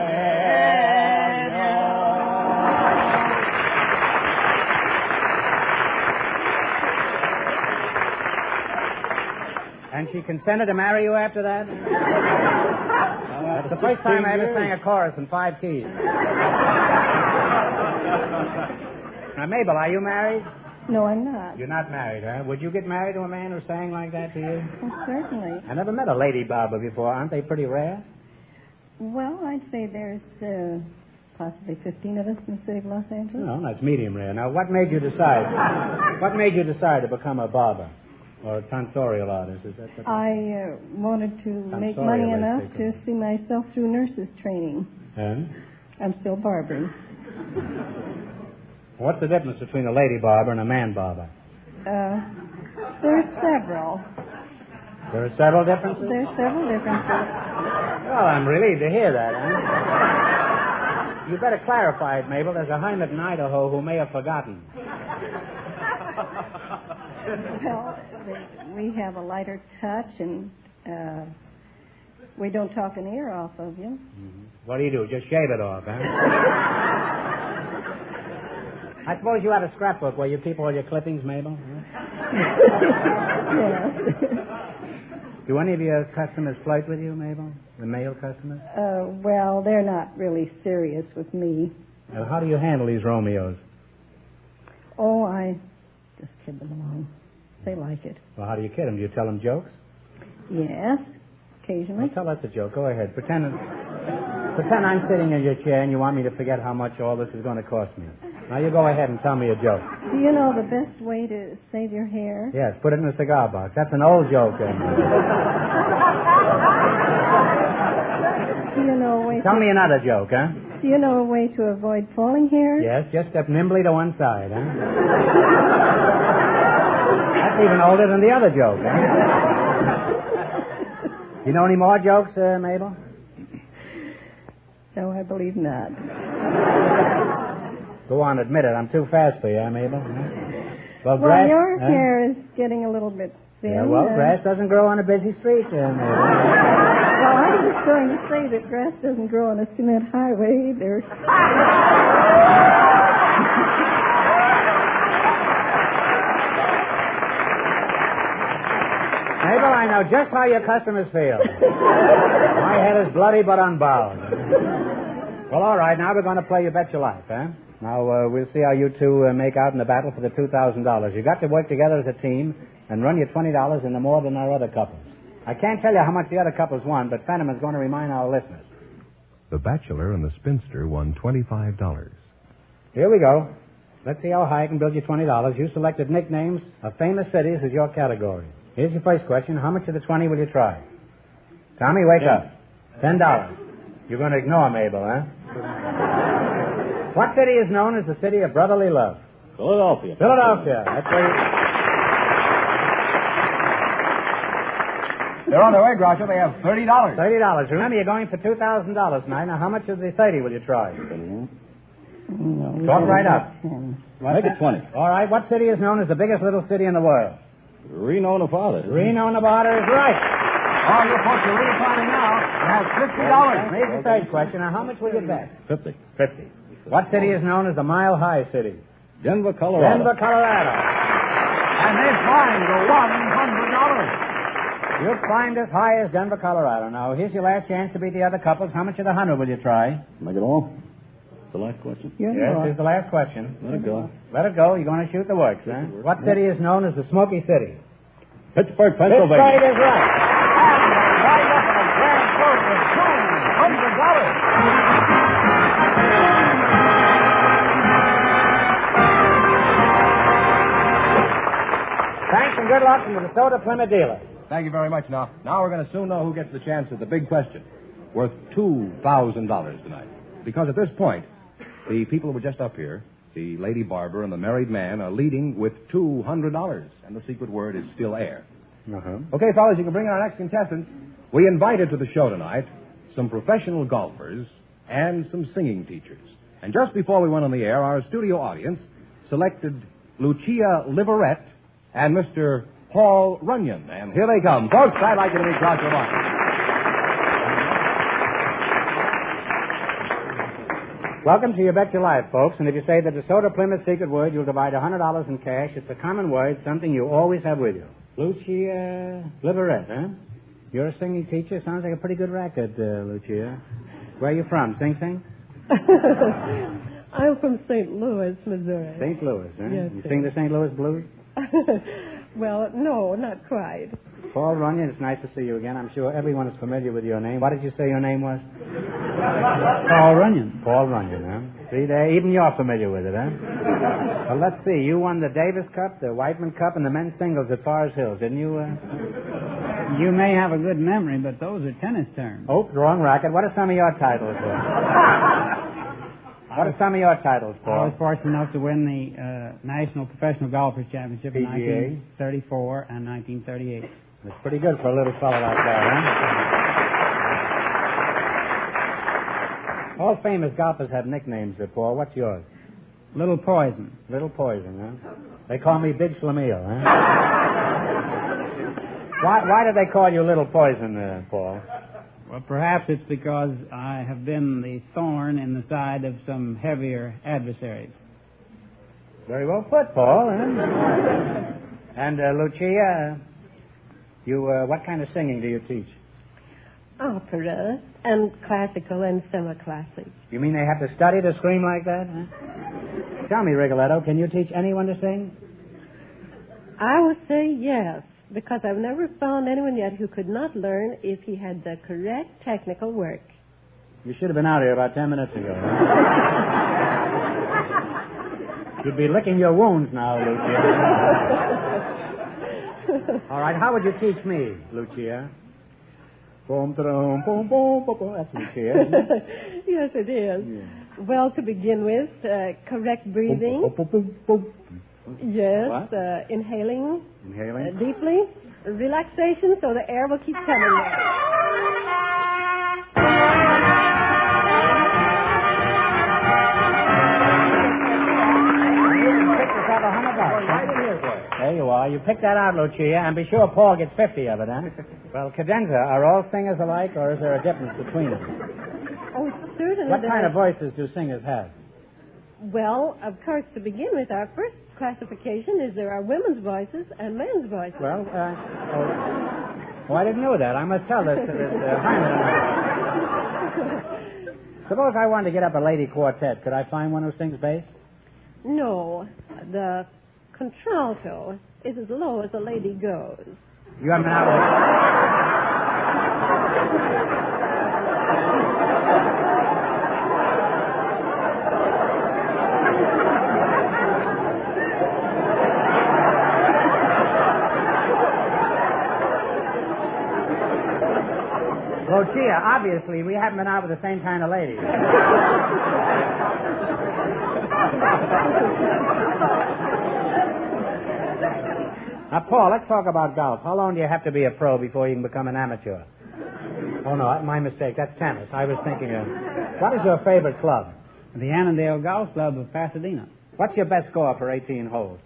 you. And she consented to marry you after that? That's the first time I ever sang a chorus in 5 keys. Now, Mabel, are you married? No, I'm not. You're not married, huh? Would you get married to a man who sang like that to you? Well, certainly. I never met a lady barber before. Aren't they pretty rare? Well, I'd say there's possibly 15 of us in the city of Los Angeles. No, that's medium rare. Now, what made you decide? What made you decide to become a barber or a tonsorial artist? Is that what I wanted to make money enough to see myself through nurses' training. And? I'm still barbering. What's the difference between a lady barber and a man barber? There's several. There are several differences? There's several differences. Well, I'm relieved to hear that, huh? You better clarify it, Mabel. There's a hermit in Idaho who may have forgotten. Well, we have a lighter touch, and we don't talk an ear off of you. Mm-hmm. What do you do? Just shave it off, huh? I suppose you had a scrapbook where you keep all your clippings, Mabel? Yes. Do any of your customers flirt with you, Mabel? The male customers? Well, they're not really serious with me. How do you handle these Romeos? Oh, I just kid them along. They like it. Well, how do you kid them? Do you tell them jokes? Yes, occasionally. Well, tell us a joke. Go ahead. Pretend I'm sitting in your chair and you want me to forget how much all this is going to cost me. Now, you go ahead and tell me a joke. Do you know the best way to save your hair? Yes, put it in a cigar box. That's an old joke. Do you know a way Tell me another joke, huh? Do you know a way to avoid falling hair? Yes, just step nimbly to one side, huh? That's even older than the other joke, huh? You know any more jokes, Mabel? No, I believe not. Go on, admit it. I'm too fast for you, huh, Mabel? Well, grass, your hair is getting a little bit thin. Yeah, well, grass doesn't grow on a busy street, Mabel. Well, I was going to say that grass doesn't grow on a cement highway either. Mabel, I know just how your customers feel. My head is bloody but unbowed. Well, all right, now we're going to play You Bet Your Life, huh? Now, we'll see how you two make out in the battle for the $2,000. You've got to work together as a team and run your $20 into more than our other couples. I can't tell you how much the other couples won, but Fenneman's going to remind our listeners. The Bachelor and the Spinster won $25. Here we go. Let's see how high I can build you $20. You selected nicknames of famous cities as your category. Here's your first question. How much of the 20 will you try? Tommy, wake up. $10. You're going to ignore Mabel, huh? What city is known as the city of brotherly love? Philadelphia. Philadelphia. That's where They're on their way, Groucho. They have $30. $30. Remember, you're going for $2,000 tonight. Now, how much of the 30 will you try? Talk right up. Make it 20. All right. What city is known as the biggest little city in the world? Reno, Nevada. Reno, Nevada is right. Oh, you folks are really finding now. You have $50. Here's the third question. Now, how much will you bet? 50. 50. What city is known as the Mile High City? Denver, Colorado. Denver, Colorado. And they've climbed to $100. You've climbed as high as Denver, Colorado. Now, here's your last chance to beat the other couples. How much of the 100 will you try? Make it all. The last question? Yes, here's the last question. Let it go. Let it go. You're going to shoot the works, huh? What city is known as the Smoky City? Pittsburgh, Pennsylvania. Pittsburgh is right. Right up in a grand total of $200. Thanks and good luck from the DeSoto Plymouth dealer. Thank you very much. Now we're going to soon know who gets the chance at the big question, worth $2,000 tonight. Because at this point, the people who were just up here, the lady barber and the married man, are leading with $200, and the secret word is still air. Okay, fellas, you can bring in our next contestants. We invited to the show tonight some professional golfers and some singing teachers. And just before we went on the air, our studio audience selected Lucia Liverette and Mr. Paul Runyon. And here they come. Folks, I'd like you to meet Groucho Marx. Welcome to You Bet Your Life, folks. And if you say the DeSoto Plymouth secret word, you'll divide $100 in cash. It's a common word, something you always have with you. Lucia Liverette, huh? You're a singing teacher. Sounds like a pretty good racket, Lucia. Where are you from? Sing? I'm from St. Louis, Missouri. St. Louis, huh? Yes, You sir. sing the St. Louis blues? Well, no, not quite. Paul Runyon, it's nice to see you again. I'm sure everyone is familiar with your name. What did you say your name was? Paul Runyon. Paul Runyon, huh? See there, even you're familiar with it, huh? Well, let's see. You won the Davis Cup, the Whiteman Cup, and the men's singles at Forest Hills, didn't you? You may have a good memory, but those are tennis terms. Oh, wrong racket. What are some of your titles, What are some of your titles, Paul? I was fortunate enough to win the National Professional Golfers Championship in PGA. 1934 and 1938. That's pretty good for a little fellow like that, huh? All famous golfers have nicknames, Paul. What's yours? Little Poison. Little Poison, huh? They call me Big Schlemiel, huh? Why do they call you Little Poison, Paul? Well, perhaps it's because I have been the thorn in the side of some heavier adversaries. Very well put, Paul. Huh? And Lucia, you what kind of singing do you teach? Opera and classical and semi-classic. You mean they have to study to scream like that? Huh? Tell me, Rigoletto, can you teach anyone to sing? I would say yes, because I've never found anyone yet who could not learn if he had the correct technical work. You should have been out here about 10 minutes ago. You'd be licking your wounds now, Lucia. All right, how would you teach me, Lucia? Boom, boom, boom, boom, boom. That's Lucia, isn't it? Yes, it is. Yeah. Well, to begin with, correct breathing. Yes, inhaling. Inhaling. Deeply. Relaxation so the air will keep coming. There you are. You picked that out, Lucia, and be sure Paul gets 50 of it, huh? Well, cadenza, are all singers alike, or is there a difference between them? Oh, certainly. What kind of voices do singers have? Well, of course, to begin with, our first classification is there are women's voices and men's voices. Well, I didn't know that. I must tell this to this Hyman. Suppose I wanted to get up a lady quartet. Could I find one who sings bass? No, the contralto is as low as a lady goes. You haven't been out Lucia, obviously, we haven't been out with the same kind of lady. Now, Paul, let's talk about golf. How long do you have to be a pro before you can become an amateur? Oh, no, my mistake. That's tennis. I was thinking of... What is your favorite club? The Annandale Golf Club of Pasadena. What's your best score for 18 holes?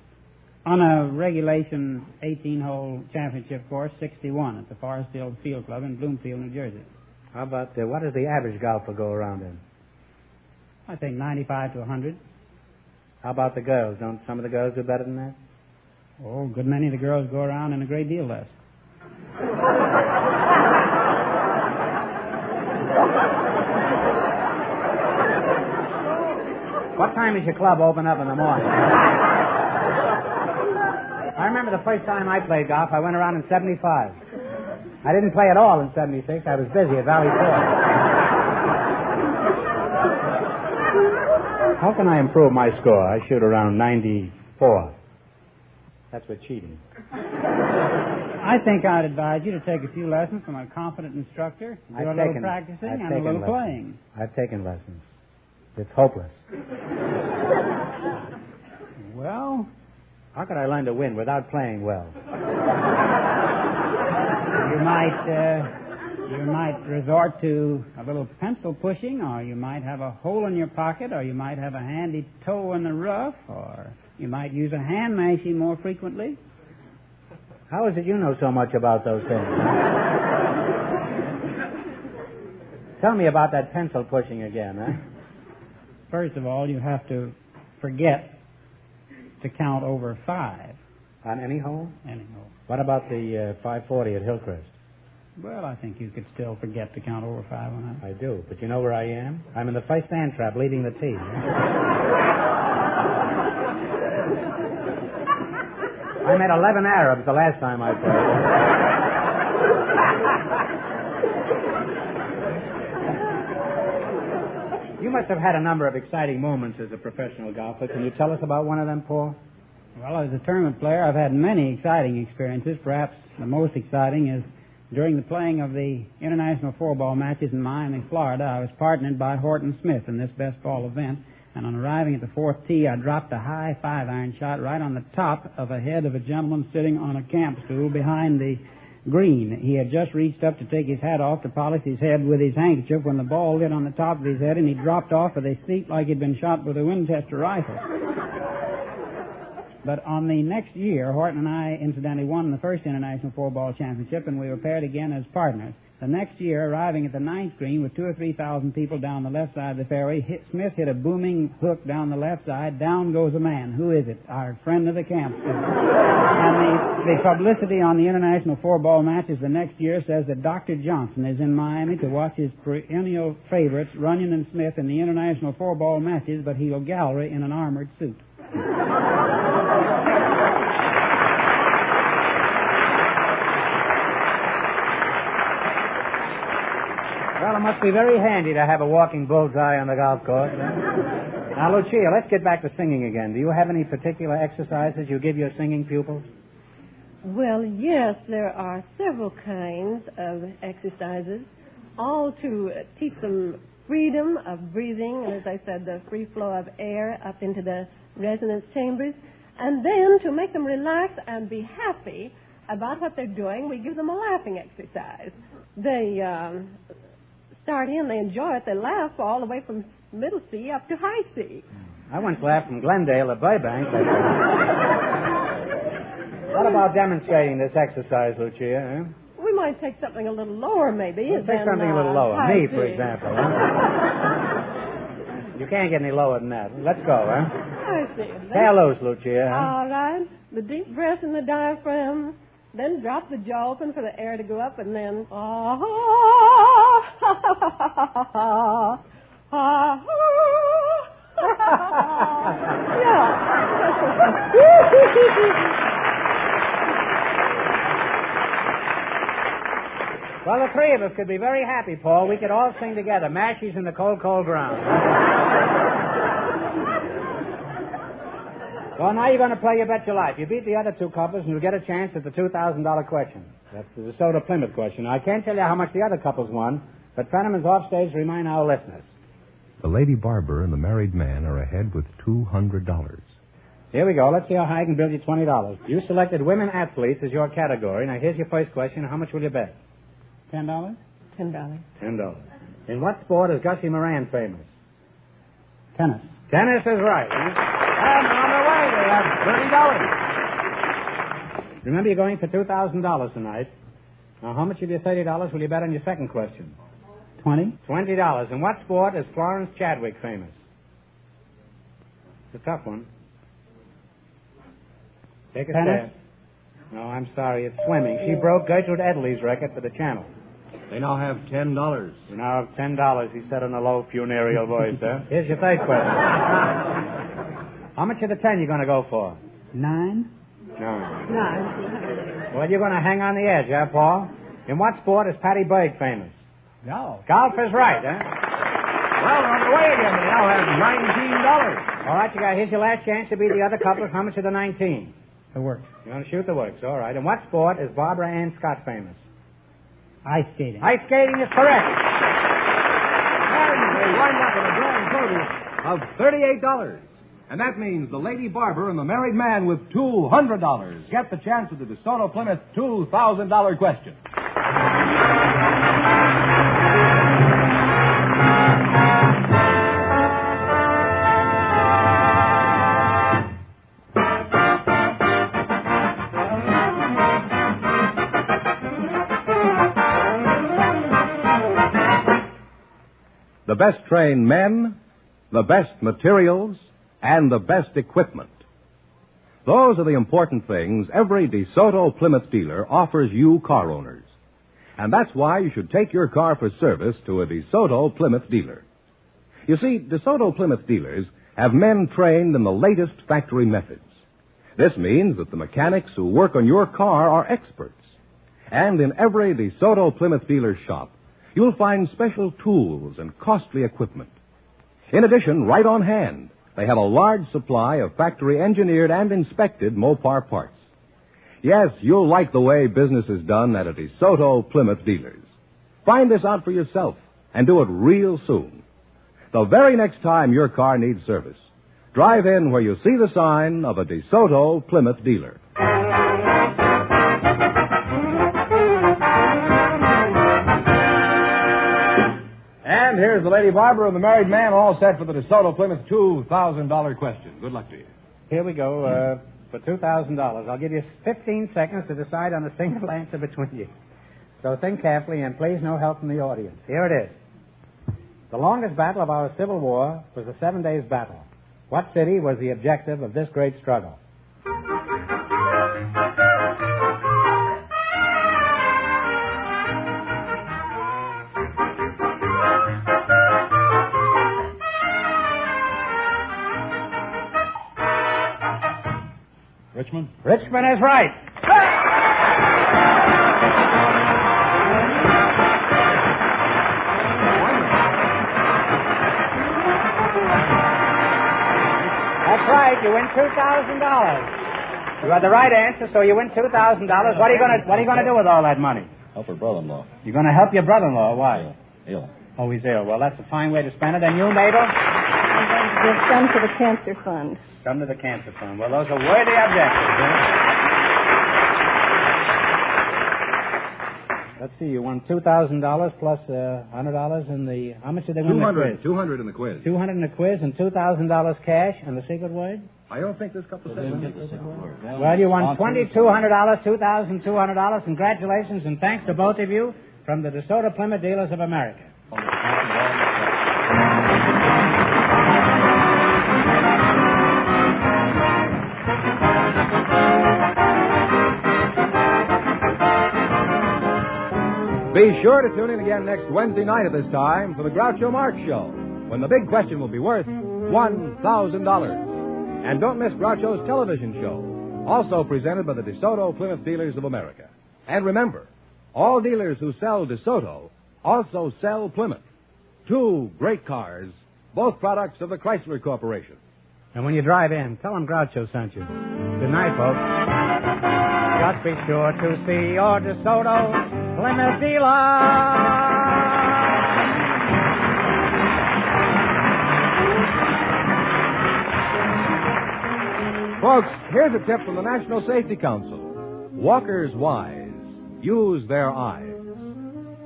On a regulation 18-hole championship course, 61 at the Forest Hill Field Club in Bloomfield, New Jersey. How about, what does the average golfer go around in? I think 95 to 100. How about the girls? Don't some of the girls do better than that? Oh, a good many of the girls go around in a great deal less. What time does your club open up in the morning? I remember the first time I played golf, I went around in 75. I didn't play at all in 76. I was busy at Valley Forge. How can I improve my score? I shoot around 94. That's with cheating. I think I'd advise you to take a few lessons from a competent instructor, do a little practicing and a little playing. I've taken lessons. It's hopeless. Well, how could I learn to win without playing well? You might resort to a little pencil pushing, or you might have a hole in your pocket, or you might have a handy toe in the rough, or you might use a hand mashie more frequently. How is it you know so much about those things? Tell me about that pencil pushing again, huh? First of all, you have to forget to count over 5. On any hole? Any hole. What about the 540 at Hillcrest? Well, I think you could still forget to count over 5 on that. I do, but you know where I am? I'm in the first sand trap leading the tee. I met 11 Arabs the last time I played. You must have had a number of exciting moments as a professional golfer. Can you tell us about one of them, Paul? Well, as a tournament player, I've had many exciting experiences. Perhaps the most exciting is during the playing of the international 4-ball matches in Miami, Florida. I was partnered by Horton Smith in this best ball event, and on arriving at the 4th tee, I dropped a high 5-iron shot right on the top of the head of a gentleman sitting on a camp stool behind the green. He had just reached up to take his hat off to polish his head with his handkerchief when the ball lit on the top of his head, and he dropped off of the seat like he'd been shot with a Winchester rifle. But on the next year, Horton and I incidentally won the first International 4-Ball Championship, and we were paired again as partners. The next year, arriving at the 9th green with 2,000 or 3,000 people down the left side of the fairway, Smith hit a booming hook down the left side. Down goes a man. Who is it? Our friend of the camp. And the publicity on the International 4-Ball matches the next year says that Dr. Johnson is in Miami to watch his perennial favorites, Runyon and Smith, in the International 4-Ball matches, but he'll gallery in an armored suit. Well, it must be very handy to have a walking bullseye on the golf course. Now, Lucia, let's get back to singing again. Do you have any particular exercises you give your singing pupils? Well, yes, there are several kinds of exercises, all to teach them freedom of breathing, and as I said, the free flow of air up into the resonance chambers, and then to make them relax and be happy about what they're doing, we give them a laughing exercise. They start in, they enjoy it, they laugh all the way from middle C up to high C. I once laughed from Glendale to Burbank. What about demonstrating this exercise, Lucia? Huh? We might take something a little lower, maybe. Take something a little lower. Me, for example. Huh? You can't get any lower than that. Let's go, huh? I see. Tear loose, Lucia. Huh? All right. The deep breath in the diaphragm. Then drop the jaw open for the air to go up, and then Well, the three of us could be very happy, Paul. We could all sing together, Mashies in the Cold, Cold Ground. Well, now you're going to play You Bet Your Life. You beat the other two couples, and you'll get a chance at the $2,000 question. That's the DeSoto Plymouth question. I can't tell you how much the other couples won, but Fenneman's offstage to remind our listeners. The lady barber and the married man are ahead with $200. Here we go. Let's see how high I can build you $20. You selected women athletes as your category. Now, here's your first question. How much will you bet? $10? $10. $10. In what sport is Gussie Moran famous? Tennis. Tennis is right. Huh? And on the way, they have $30. Remember, you're going for $2,000 tonight. Now, how much of your $30 will you bet on your second question? $20. $20. In what sport is Florence Chadwick famous? It's a tough one. Take a Tennis? stab. No, I'm sorry. It's swimming. She broke Gertrude Edley's record for the channel. They now have $10. You now have $10, he said in a low, funereal voice, sir. Here's your third question. How much of the 10 you going to go for? 9. No. Well, you're going to hang on the edge, huh, Paul? In what sport is Patty Berg famous? No. Golf is right, huh? Well, on the way again. They now have $19. All right, here's your last chance to beat the other couples. How much of the 19? The works. You're going to shoot the works, all right. In what sport is Barbara Ann Scott famous? Ice skating. Ice skating is correct. And they wind up with a grand total of $38. And that means the lady barber and the married man with $200 get the chance of the DeSoto Plymouth $2,000 question. The best trained men, the best materials, and the best equipment. Those are the important things every DeSoto Plymouth dealer offers you car owners. And that's why you should take your car for service to a DeSoto Plymouth dealer. You see, DeSoto Plymouth dealers have men trained in the latest factory methods. This means that the mechanics who work on your car are experts. And in every DeSoto Plymouth dealer shop, you'll find special tools and costly equipment. In addition, right on hand, they have a large supply of factory-engineered and inspected Mopar parts. Yes, you'll like the way business is done at a DeSoto Plymouth dealers. Find this out for yourself and do it real soon. The very next time your car needs service, drive in where you see the sign of a DeSoto Plymouth dealer. And here's the lady barber and the married man all set for the DeSoto Plymouth $2,000 question. Good luck to you. Here we go for $2,000. I'll give you 15 seconds to decide on a single answer between you. So think carefully and please no help from the audience. Here it is. The longest battle of our Civil War was the 7 Days Battle. What city was the objective of this great struggle? Richmond? Richmond is right. That's right. You win $2,000. You had the right answer, so you win $2,000. What are you going to do with all that money? Help her brother-in-law. You're going to help your brother-in-law. Why? Ill. Oh, he's ill. Well, that's a fine way to spend it. And you, Mabel? I'm going to give some to the cancer fund. Some to the cancer fund. Well, those are worthy objectives. Huh? Let's see. You won $2,000 plus $100 in the. How much did they win? $200 in the quiz. $200 in the quiz and $2,000 cash and the secret word. I don't think this couple said Well, you won $2,200, $2,200. Congratulations and thanks to both of you from the DeSoto Plymouth Dealers of America. Be sure to tune in again next Wednesday night at this time for the Groucho Marx Show, when the big question will be worth $1,000. And don't miss Groucho's television show, also presented by the DeSoto Plymouth Dealers of America. And remember, all dealers who sell DeSoto also sell Plymouth. Two great cars, both products of the Chrysler Corporation. And when you drive in, tell them Groucho sent you. Good night, folks. Just be sure to see your DeSoto Plymouth dealer. Folks, here's a tip from the National Safety Council. Walkers wise, use their eyes.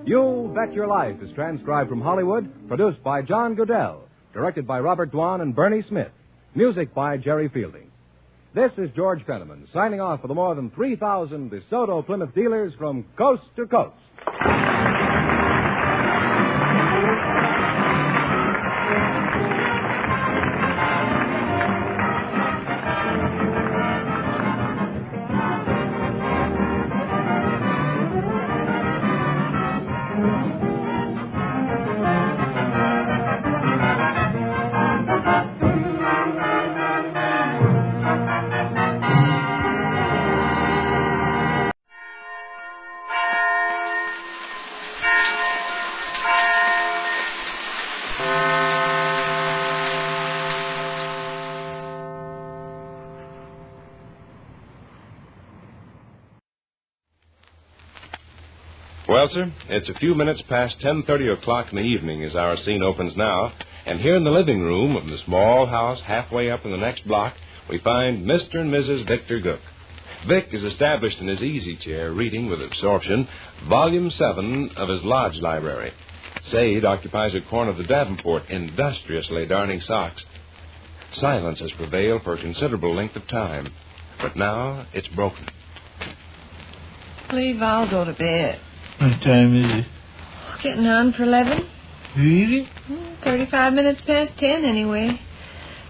You Bet Your Life is transcribed from Hollywood, produced by John Goodell, directed by Robert Dwan and Bernie Smith, music by Jerry Fielding. This is George Fenneman, signing off for the more than 3,000 DeSoto Plymouth dealers from coast to coast. Well, sir, it's a few minutes past 10:30 o'clock in the evening as our scene opens now, and here in the living room of the small house halfway up in the next block, we find Mr. and Mrs. Victor Gook. Vic is established in his easy chair, reading with absorption Volume 7 of his lodge library. Sade occupies a corner of the Davenport, industriously darning socks. Silence has prevailed for a considerable length of time, but now it's broken. I believe I'll go to bed. What time is it? Getting on for 11. Really? 35 minutes past 10, anyway.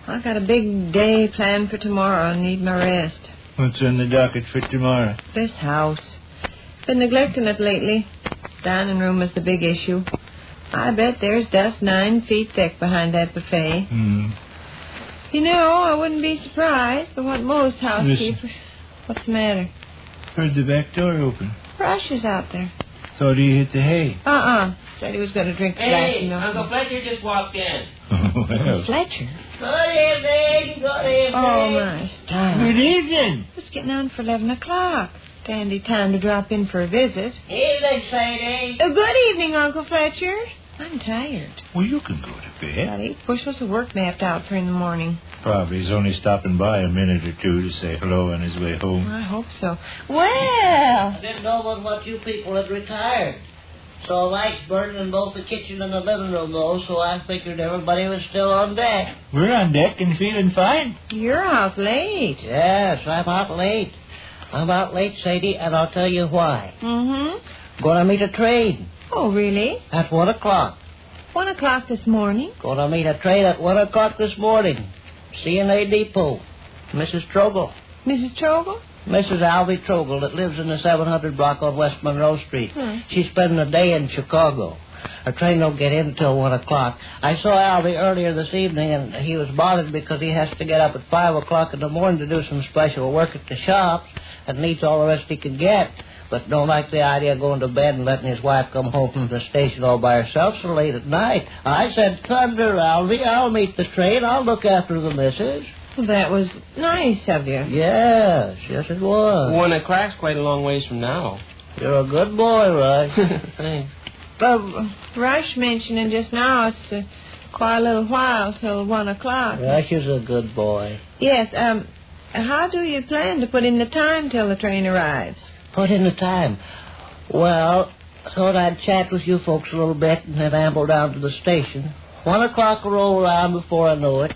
I've got a big day planned for tomorrow. I need my rest. What's on the docket for tomorrow? This house. Been neglecting it lately. Dining room is the big issue. I bet there's dust 9 feet thick behind that buffet. You know, I wouldn't be surprised by what most housekeepers... Listen. What's the matter? Heard the back door open. Rush is out there. Thought he hit the hay. Said he was going to drink a glass of milk. Uncle Fletcher just walked in. Well. Fletcher? Good evening. Good evening. Oh, my stars. Good evening. It's getting on for 11 o'clock. Dandy time to drop in for a visit. Evening, Sadie. Good evening, Uncle Fletcher. I'm tired. Well, you can go to bed. Got 8 bushels of work mapped out for in the morning. Probably he's only stopping by a minute or two to say hello on his way home. I hope so. Well... I didn't know but what you people had retired. So lights burning in both the kitchen and the living room, though, so I figured everybody was still on deck. We're on deck and feeling fine. You're out late. Yes, I'm out late. I'm out late, Sadie, and I'll tell you why. Gonna meet a train. Oh, really? At 1 o'clock. 1 o'clock this morning? Gonna meet a train at 1 o'clock this morning. CNA Depot. Mrs. Trogle. Mrs. Trogle? Mrs. Alvy Trogle that lives in the 700 block on West Monroe Street. She's spending a day in Chicago. Her train don't get in until 1 o'clock. I saw Alvy earlier this evening, and he was bothered because he has to get up at 5 o'clock in the morning to do some special work at the shops and needs all the rest he can get. But don't like the idea of going to bed and letting his wife come home from the station all by herself so late at night. I said, thunder, Alvy, I'll meet the train. I'll look after the missus. Well, that was nice of you. Yes, it was. 1 o'clock's quite a long ways from now. You're a good boy, Rush. Thanks. But Rush mentioning just now it's quite a little while till 1 o'clock. Rush is a good boy. Yes, how do you plan to put in the time till the train arrives? Put in the time? Well, I thought I'd chat with you folks a little bit and then amble down to the station. 1 o'clock will roll around before I know it.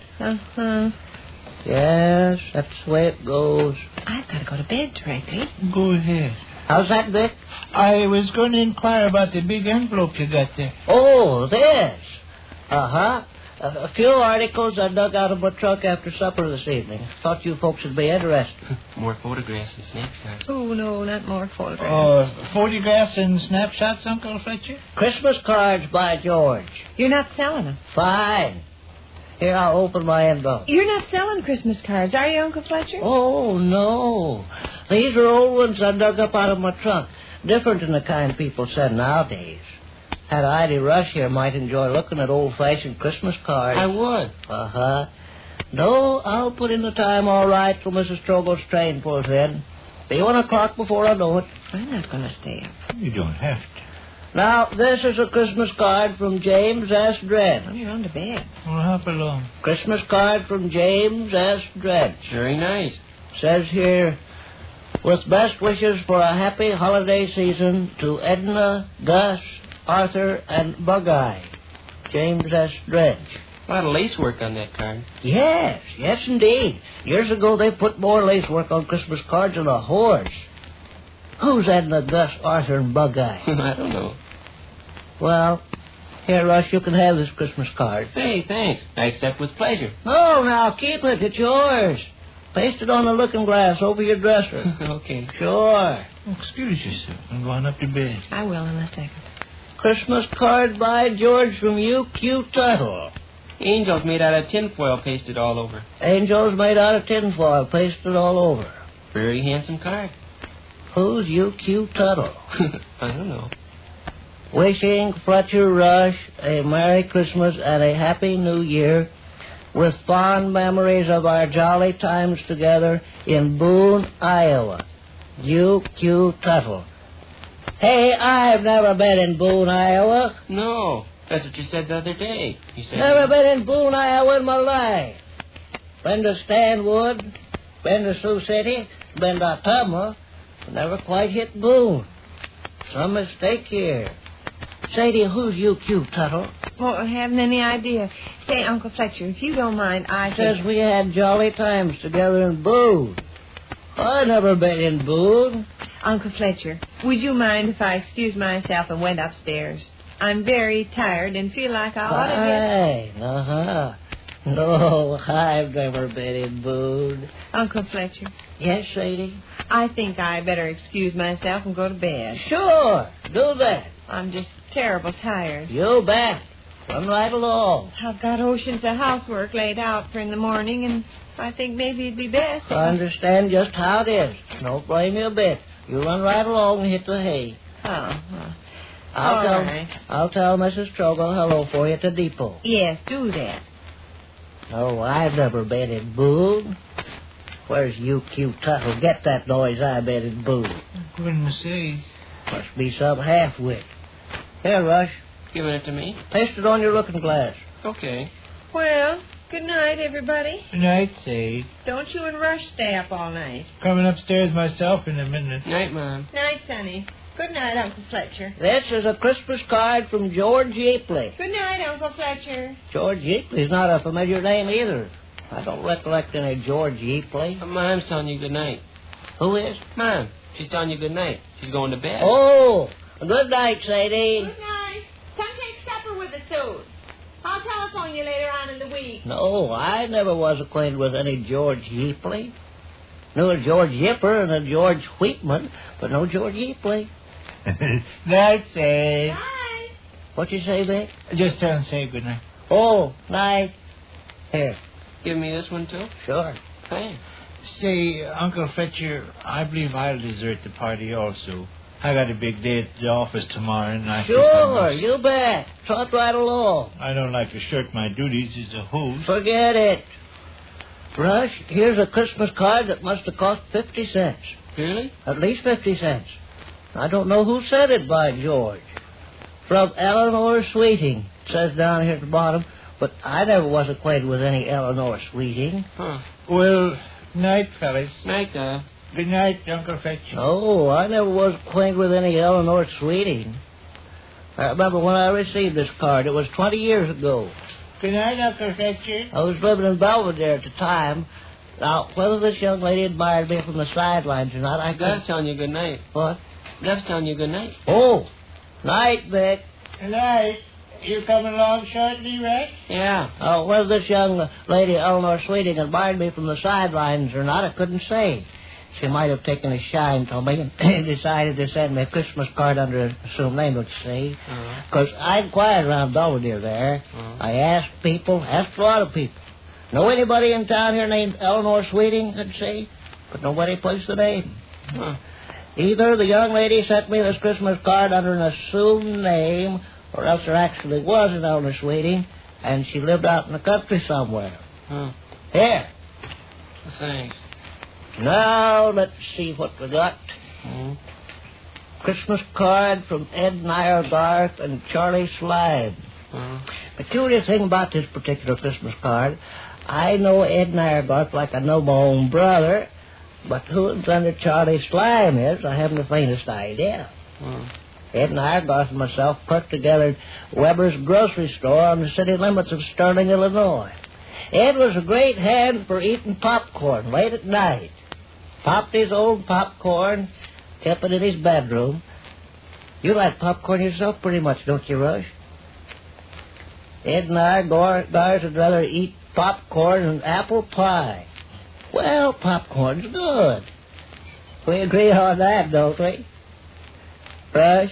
Yes, that's the way it goes. I've got to go to bed, Tracy. Go ahead. How's that, Vic? I was going to inquire about the big envelope you got there. Oh, this. A few articles I dug out of my truck after supper this evening. Thought you folks would be interested. More photographs and snapshots. Oh, no, not more photographs. Photographs and snapshots, Uncle Fletcher? Christmas cards, by George. You're not selling them? Fine. Here, I'll open my envelope. You're not selling Christmas cards, are you, Uncle Fletcher? Oh, no. These are old ones I dug up out of my trunk. Different than the kind people send nowadays. Had Ida Rush here might enjoy looking at old-fashioned Christmas cards. I would. No, I'll put in the time all right till Mrs. Trogle's train pulls in. Be 1 o'clock before I know it. I'm not going to stay up. You don't have to. Now, this is a Christmas card from James S. Dredge. You're on to bed. Well, hop along. Christmas card from James S. Dredge. Very nice. Says here, with best wishes for a happy holiday season to Edna, Gus, Arthur, and Bug-Eye. James S. Dredge. A lot of lace work on that card. Yes, indeed. Years ago, they put more lace work on Christmas cards than a horse. Who's Edna, Gus, Arthur, and Bug-Eye? I don't know. Well, here, Rush, you can have this Christmas card. Say, thanks. I accept with pleasure. Oh, now, keep it. It's yours. Paste it on the looking glass over your dresser. Okay. Sure. Excuse yourself. I'm going up to bed. I will in a second. Christmas card by George from U.Q. Tuttle. Angels made out of tinfoil pasted all over. Angels made out of tinfoil pasted all over. Very handsome card. Who's U.Q. Tuttle? I don't know. Wishing Fletcher Rush a Merry Christmas and a Happy New Year with fond memories of our jolly times together in Boone, Iowa. U.Q. Tuttle. Hey, I've never been in Boone, Iowa. No, that's what you said the other day. You said never been in Boone, Iowa in my life. Been to Stanwood, been to Sioux City, been to Ottumwa, never quite hit Boone. Some mistake here. Sadie, who's U.Q. Tuttle? Well, I haven't any idea. Say, Uncle Fletcher, if you don't mind, I says we had jolly times together in Boone. I never been in Boone. Uncle Fletcher, would you mind if I excused myself and went upstairs? I'm very tired and feel like I ought to get... Uh-huh. No, I've never been in Boone. Uncle Fletcher. Yes, Sadie? I think I better excuse myself and go to bed. Sure, do that. I'm just terrible tired. You bet. Run right along. I've got oceans of housework laid out for in the morning, and I think maybe it'd be best. I understand just how it is. Don't blame you a bit. You run right along and hit the hay. I'll tell Mrs. Trogle hello for you at the depot. Yes, do that. Oh, I've never been in Boone. Where's U.Q. Tuttle? Get that noise. I've been in Boone. I couldn't say. Must be some half-wit. Here, Rush. Giving it to me? Paste it on your looking glass. Okay. Well, good night, everybody. Good night, Sade. Don't you and Rush stay up all night. Coming upstairs myself in a minute. Night, Mom. Night, Sonny. Good night, Uncle Fletcher. This is a Christmas card from George Yeapley. Good night, Uncle Fletcher. George Yeapley's not a familiar name either. I don't recollect any George Yeapley. Mom's telling you good night. Who is? Mom. She's telling you good night. She's going to bed. Oh, good night, Sadie. Good night. Come take supper with us soon. I'll telephone you later on in the week. No, I never was acquainted with any George Yeapley. Knew a George Yipper and a George Wheatman, but no George Yeapley. Night, Sade. Night. What you say, Vic? Just tell him say good night. Oh, night. Here. Give me this one, too? Sure. Thanks. Say, Uncle Fletcher, I believe I'll desert the party also. I got a big day at the office tomorrow, and I Sure, you bet. Trot right along. I don't like to shirk my duties as a host. Forget it. Rush, here's a Christmas card that must have cost 50 cents. Really? At least 50 cents. I don't know who sent it, by George. From Eleanor Sweeting, it says down here at the bottom, but I never was acquainted with any Eleanor Sweeting. Huh. Well, night, fellas. Night, Good night, Uncle Fletcher. Oh, I never was acquainted with any Eleanor Sweeting. I remember when I received this card. It was 20 years ago. Good night, Uncle Fletcher. I was living in Belvedere at the time. Now, whether this young lady admired me from the sidelines or not, I Gov's telling you good night. What? Gov's telling you good night. Oh, night, Vic. Good night. You coming along shortly, Rex? Yeah. Oh, whether this young lady, Eleanor Sweeting, admired me from the sidelines or not, I couldn't say. She might have taken a shine to me and decided to send me a Christmas card under an assumed name, let's see. Because I inquired around Belvedere there. I asked a lot of people. Know anybody in town here named Eleanor Sweeting, let's see? But nobody placed the name. Either the young lady sent me this Christmas card under an assumed name, or else there actually was an Eleanor Sweeting, and she lived out in the country somewhere. Here. Thanks. Now, let's see what we got. Christmas card from Ed Nyergarth and Charlie Slime. The curious thing about this particular Christmas card, I know Ed Nyergarth like I know my own brother, but who under Charlie Slime is, I haven't the faintest idea. Ed Nyergarth and myself put together Weber's grocery store on the city limits of Sterling, Illinois. Ed was a great hand for eating popcorn late at night. Popped his old popcorn, kept it in his bedroom. You like popcorn yourself pretty much, don't you, Rush? Ed and I, guys, would rather eat popcorn than apple pie. Well, popcorn's good. We agree on that, don't we? Rush?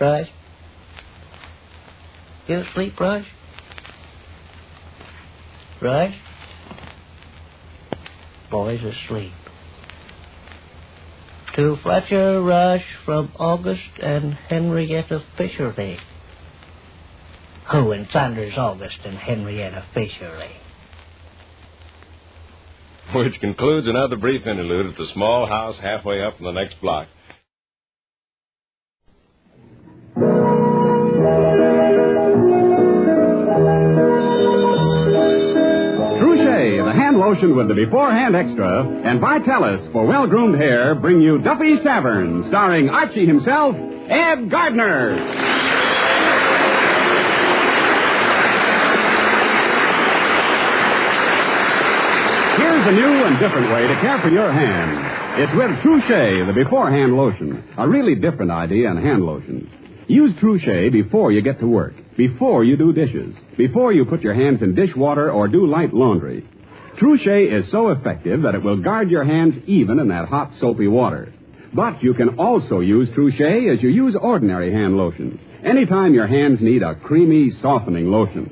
Rush? You asleep, Rush? Rush? Boy's asleep. To Fletcher, Rush, from August and Henrietta Fisherly. Who in thunder's August and Henrietta Fisherly? Which concludes another brief interlude at the small house halfway up in the next block. The hand lotion with the beforehand extra and Vitalis for well-groomed hair bring you Duffy's Tavern, starring Archie himself, Ed Gardner. Here's a new and different way to care for your hand. It's with Trouchet, the beforehand lotion, a really different idea in hand lotions. Use Trouchet before you get to work, before you do dishes, before you put your hands in dishwater or do light laundry. Trouchet is so effective that it will guard your hands even in that hot, soapy water. But you can also use Trouchet as you use ordinary hand lotions, anytime your hands need a creamy, softening lotion.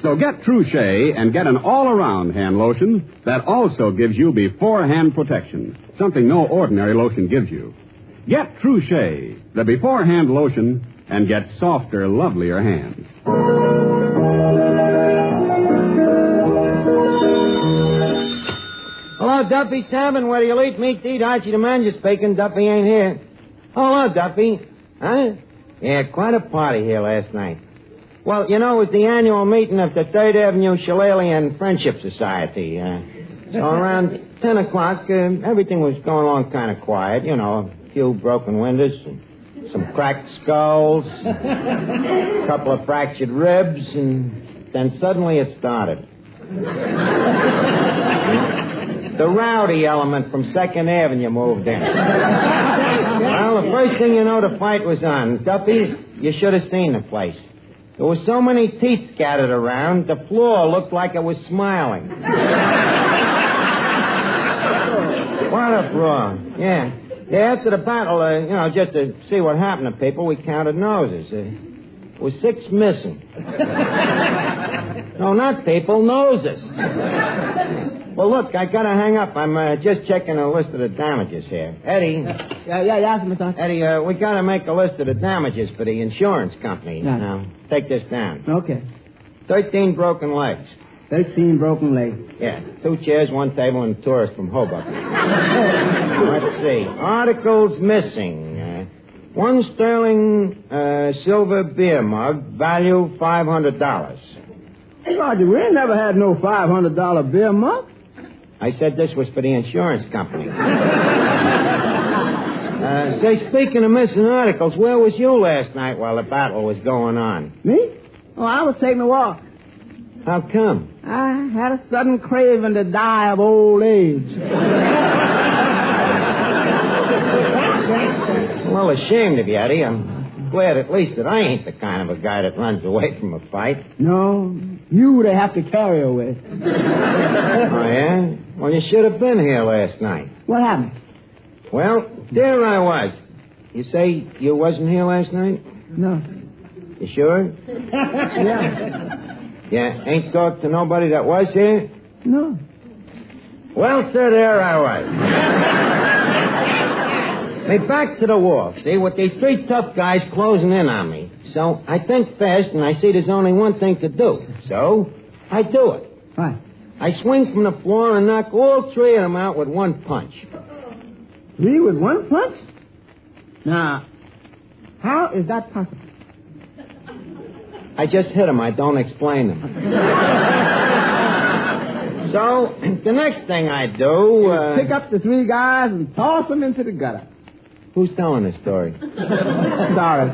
So get Trouchet and get an all-around hand lotion that also gives you beforehand protection, something no ordinary lotion gives you. Get Trouchet, the beforehand lotion, and get softer, lovelier hands. Hello, Duffy's Tavern. Where do you eat? Eat. Archie the manager speaking. Duffy ain't here. Hello, Duffy. Huh? Yeah, quite a party here last night. Well, you know, it was the annual meeting of the 3rd Avenue Shillelagh Friendship Society. So around 10 o'clock, everything was going along kind of quiet. You know, a few broken windows, some cracked skulls, a couple of fractured ribs, and then suddenly it started. The rowdy element from 2nd Avenue moved in. Well, the first thing you know, the fight was on. Duffy, you should have seen the place. There were so many teeth scattered around, the floor looked like it was smiling. What a brawl. Yeah. After the battle, just to see what happened to people, we counted noses. There was 6 missing. No, not people, noses. Well, look, I gotta hang up. I'm just checking a list of the damages here. Eddie. Yeah, Mr. Eddie, we gotta make a list of the damages for the insurance company. Yeah. Now, take this down. Okay. 13 broken legs. 13 broken legs. Yeah, 2 chairs, 1 table, and a tourist from Hoboken. Let's see. Articles missing. 1 sterling silver beer mug, value $500. Hey, Roger, we ain't never had no $500 beer mug. I said this was for the insurance company. Say, speaking of missing articles, where was you last night while the battle was going on? Me? Oh, I was taking a walk. How come? I had a sudden craving to die of old age. Well, ashamed of you, Eddie. I'm glad at least that I ain't the kind of a guy that runs away from a fight. No, you would have to carry away. Oh, yeah? Well, you should have been here last night. What happened? Well, there I was. You say you wasn't here last night? No. You sure? Yeah. Yeah, ain't talked to nobody that was here? No. Well, sir, there I was. Me back to the wall, see, with these 3 tough guys closing in on me. So I think fast, and I see there's only one thing to do. So I do it. Right. I swing from the floor and knock all 3 of them out with 1 punch. 3 with 1 punch? Now, how is that possible? I just hit him. I don't explain them. So, the next thing I do... Pick up the 3 guys and toss them into the gutter. Who's telling this story? Sorry.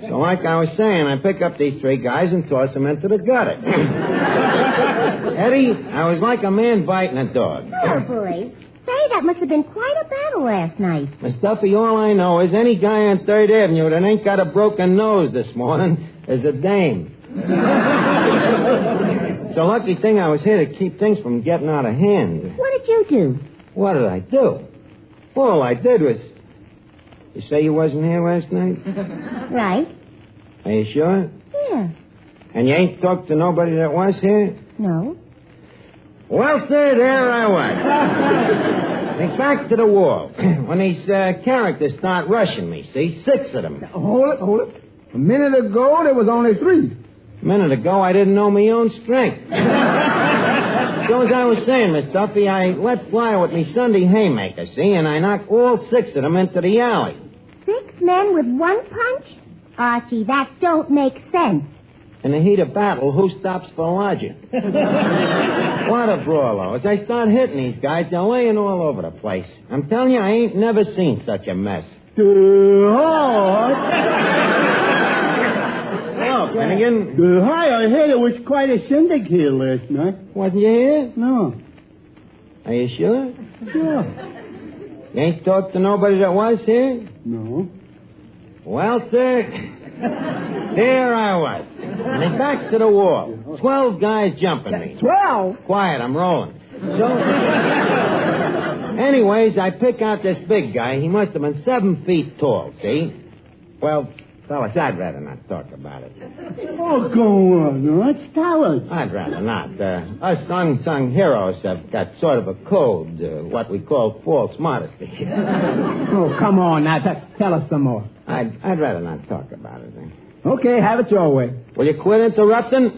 So like I was saying, I pick up these 3 guys and toss them into the gutter. Eddie, I was like a man biting a dog. Oh, boy. Say, that must have been quite a battle last night. Miss Duffy, all I know is any guy on 3rd Avenue that ain't got a broken nose this morning is a dame. It's a lucky thing I was here to keep things from getting out of hand. What did you do? What did I do? All I did was... You say you wasn't here last night? Right. Are you sure? Yeah. And you ain't talked to nobody that was here? No. Well, sir, there I was. It's back to the wall. When these characters start rushing me, see? 6 of them. Hold it. A minute ago, there was only 3. A minute ago, I didn't know my own strength. So as I was saying, Miss Duffy, I let fly with me Sunday haymaker, see? And I knocked all 6 of them into the alley. 6 men with 1 punch? Archie, that don't make sense. In the heat of battle, who stops for logic? What a brawler. As I start hitting these guys, they're laying all over the place. I'm telling you, I ain't never seen such a mess. Oh, Finnegan. Hi, I heard it was quite a shindig here last night. Wasn't you here? No. Are you sure? Sure. You ain't talked to nobody that was here? No. Well, sir, there I was. And then back to the wall. 12 guys jumping me. 12? Quiet, I'm rolling. So, anyways, I pick out this big guy. He must have been 7 feet tall, see? Well, fellas, I'd rather not talk about it. Oh, go on. Let's tell us. I'd rather not. Us unsung heroes have got sort of a code, what we call false modesty. Oh, come on now. Tell us some more. I'd rather not talk about it. Okay, have it your way. Will you quit interrupting?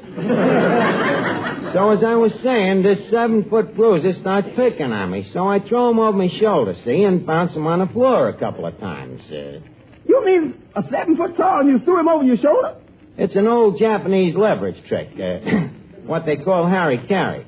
So as I was saying, this 7-foot bruiser starts picking on me. So I throw him over my shoulder, see, and bounce him on the floor a couple of times. You mean a 7-foot tall and you threw him over your shoulder? It's an old Japanese leverage trick. What they call harry-carry.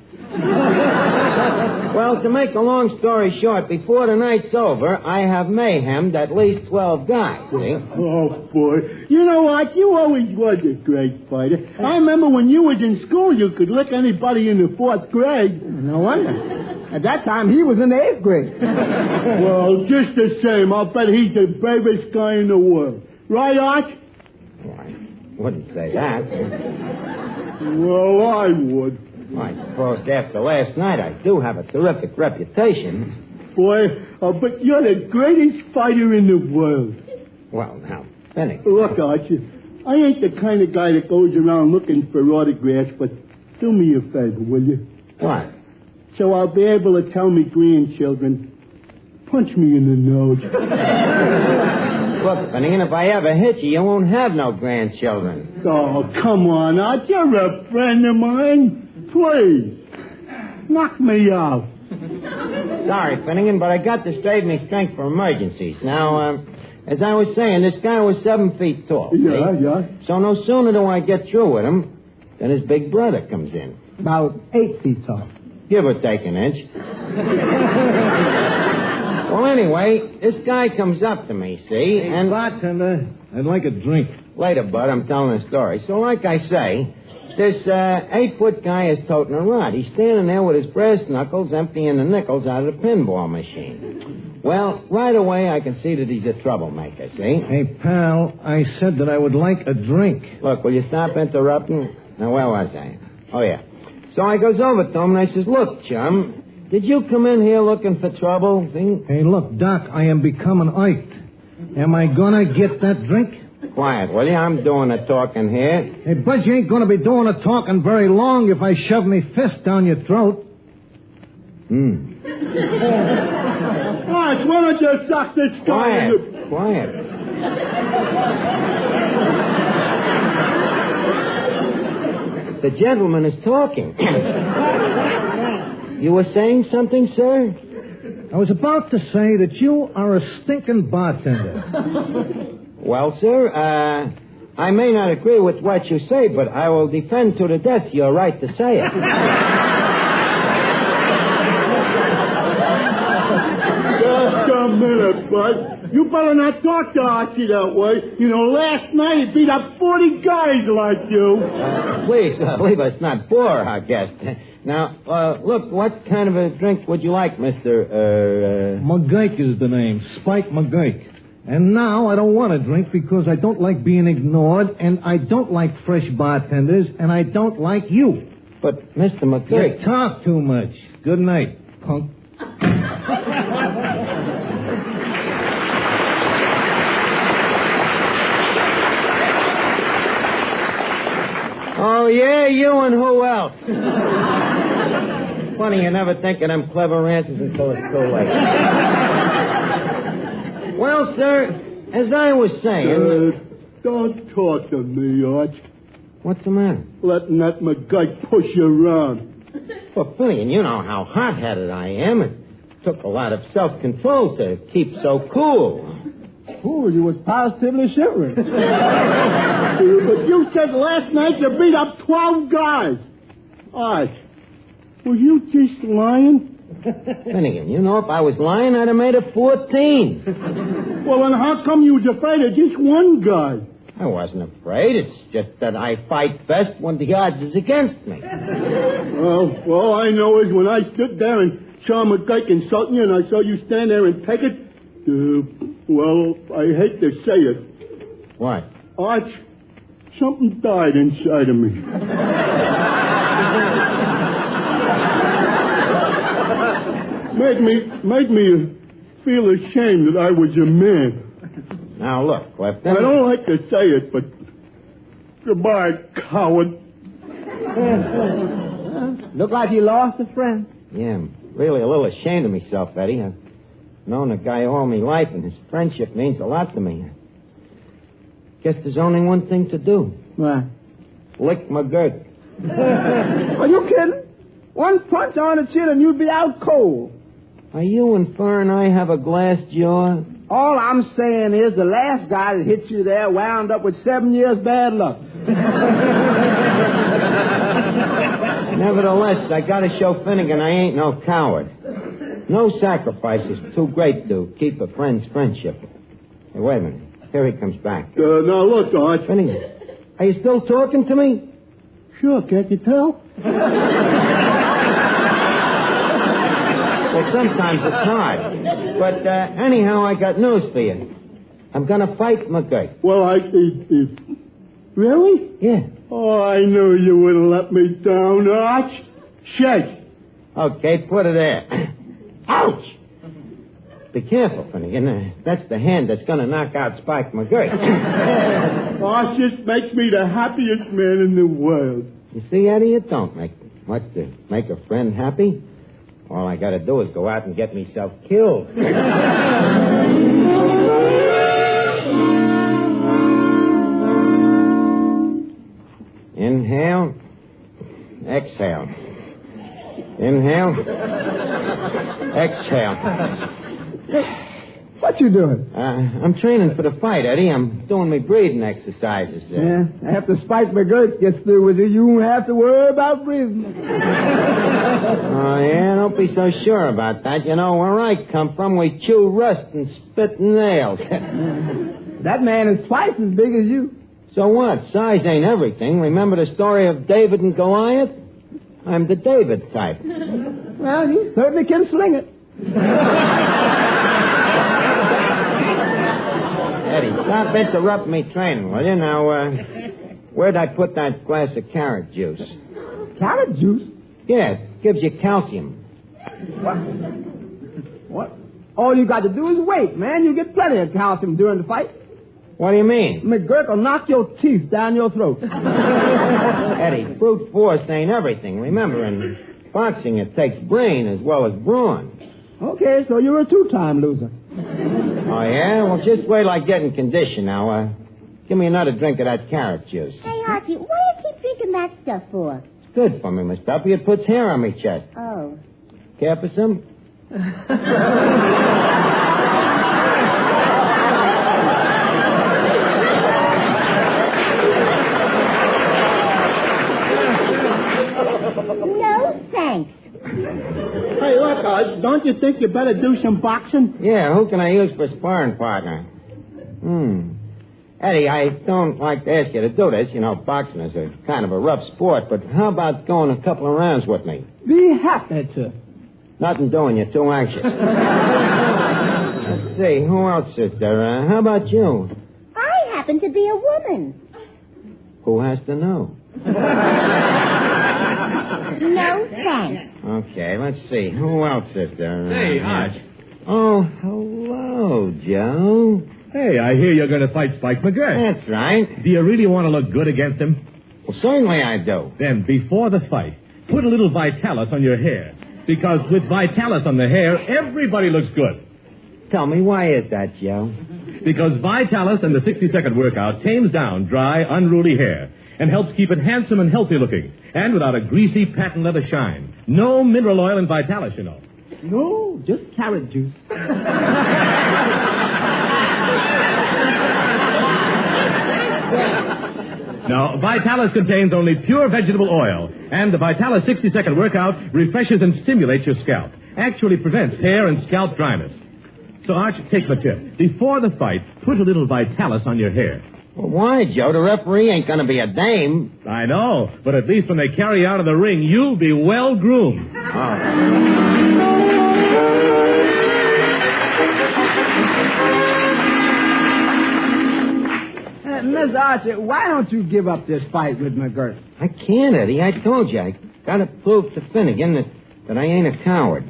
Well, to make a long story short, before the night's over, I have mayhemed at least 12 guys, see? Oh, boy. You know what? You always was a great fighter. I remember when you was in school, you could lick anybody in the 4th grade. No wonder. At that time, he was in the 8th grade. Well, just the same, I'll bet he's the bravest guy in the world. Right, Arch? Well, I wouldn't say that. Well, I would. Well, I suppose after last night, I do have a terrific reputation. Boy, I'll bet you're the greatest fighter in the world. Well, now, Benny. Look, Archie, I ain't the kind of guy that goes around looking for autographs, but do me a favor, will you? What? So I'll be able to tell me grandchildren, punch me in the nose. Look, Finnegan, if I ever hit you, you won't have no grandchildren. Oh, come on, Art. You're a friend of mine. Please, knock me out. Sorry, Finnegan, but I got to save me strength for emergencies. Now, as I was saying, this guy was 7 feet tall. Yeah, see? yeah. So no sooner do I get through with him than his big brother comes in. About 8 feet tall. Give or take an inch. Well, anyway, this guy comes up to me, see, and... Bartender, I'd like a drink. Later, bud, I'm telling a story. So like I say, this 8-foot guy is toting a rod. He's standing there with his brass knuckles emptying the nickels out of the pinball machine. Well, right away I can see that he's a troublemaker, see? Hey, pal, I said that I would like a drink. Look, will you stop interrupting? Now, where was I? Oh, yeah. So I goes over to him and I says, look, chum, did you come in here looking for trouble? See? Hey, look, Doc, I am becoming iked. Am I gonna get that drink? Quiet, will you? I'm doing the talking here. Hey, Bud, you ain't gonna be doing the talking very long if I shove me fist down your throat. Gosh, why don't you suck this guy? Quiet. The gentleman is talking. You were saying something, sir? I was about to say that you are a stinking bartender. Well, sir, I may not agree with what you say, but I will defend to the death your right to say it. Just a minute, Bud. You better not talk to Archie that way. You know, last night he beat up 40 guys like you. Please, leave us not bore our guest. Now, look, what kind of a drink would you like, Mr. McGurk is the name. Spike McGurk. And now I don't want to drink because I don't like being ignored, and I don't like fresh bartenders, and I don't like you. But, Mr. McGurk... You talk too much. Good night, punk. Oh, yeah, you and who else? Funny, you never think of them clever answers until it's too late. Well, sir, as I was saying... Don't talk to me, Arch. What's the matter? Letting that McGurk push you around. Well, Billion, you know how hot-headed I am. It took a lot of self-control to keep so cool. Oh, you was positively shivering. But you said last night you beat up 12 guys. Arch, were you just lying? Finnegan, you know, if I was lying, I'd have made it 14. Well, then how come you was afraid of just one guy? I wasn't afraid. It's just that I fight best when the odds is against me. Well, all I know is when I stood there and saw McGurk insulting you and I saw you stand there and take it, well, I hate to say it. What? Arch, something died inside of me. Made me feel ashamed that I was a man. Now, look, Clifton. I don't like to say it, but goodbye, coward. Look like you lost a friend. Yeah, I'm really a little ashamed of myself, Eddie. I've known a guy all my life, and his friendship means a lot to me. Guess there's only one thing to do. What? Lick McGurk. Are you kidding? One punch on the chin and you'd be out cold. Are you inferring I have a glass jaw? All I'm saying is the last guy that hit you there wound up with 7 years bad luck. Nevertheless, I gotta show Finnegan I ain't no coward. No sacrifice is too great to keep a friend's friendship. Hey, wait a minute. Here he comes back. Now look, Arch. Finnegan, are you still talking to me? Sure, can't you tell? Well, sometimes it's hard. But anyhow, I got news for you. I'm gonna fight McGurk. Well, really? Yeah. Oh, I knew you wouldn't let me down, Arch. Shake. Okay, put it there. Ouch! Be careful, Finnegan. That's the hand that's going to knock out Spike McGurk. Arch just makes me the happiest man in the world. You see, Eddie, it don't make much to make a friend happy. All I got to do is go out and get myself killed. Inhale. Exhale. Inhale. Exhale. What you doing? I'm training for the fight, Eddie. I'm doing my breathing exercises. Yeah, after Spike McGurk gets through with you, you won't have to worry about breathing. Oh, yeah? Don't be so sure about that. You know, where I come from, we chew rust and spit nails. That man is twice as big as you. So what? Size ain't everything. Remember the story of David and Goliath? I'm the David type. Well, he certainly can sling it. Eddie, stop interrupting me training, will you? Now, where'd I put that glass of carrot juice? Carrot juice? Yeah, it gives you calcium. What? All you got to do is wait, man. You get plenty of calcium during the fight. What do you mean? McGurk will knock your teeth down your throat. Eddie, brute force ain't everything. Remember, in boxing, it takes brain as well as brawn. Okay, so you're a two-time loser. Oh, yeah? Well, just wait till I get in condition now. Give me another drink of that carrot juice. Hey, Archie, what do you keep drinking that stuff for? It's good for me, Miss Duffy. It puts hair on me chest. Oh. Care for some? No, thanks. Hey, look, don't you think you better do some boxing? Yeah, who can I use for sparring partner? Eddie, I don't like to ask you to do this. You know, boxing is a kind of a rough sport, but how about going a couple of rounds with me? Be happy to. Nothing doing, you're too anxious. Let's see, who else is there? How about you? I happen to be a woman. Who has to know? No, thanks. Okay, let's see, who else is there? Hey, Arch. Oh, hello, Joe. Hey, I hear you're going to fight Spike McGurk. That's right. Do you really want to look good against him? Well, certainly I do. Then, before the fight, put a little Vitalis on your hair. Because with Vitalis on the hair, everybody looks good. Tell me, why is that, Joe? Because Vitalis and the 60-second workout tames down dry, unruly hair and helps keep it handsome and healthy looking, and without a greasy patent leather shine. No mineral oil in Vitalis, you know. No, just carrot juice. Now, Vitalis contains only pure vegetable oil, and the Vitalis 60-second workout refreshes and stimulates your scalp. Actually prevents hair and scalp dryness. So, Arch, take my tip. Before the fight, put a little Vitalis on your hair. Well, why, Joe? The referee ain't going to be a dame. I know, but at least when they carry you out of the ring, you'll be well-groomed. Miss Archer, why don't you give up this fight with McGurk? I can't, Eddie. I told you. I got to prove to Finnegan that I ain't a coward.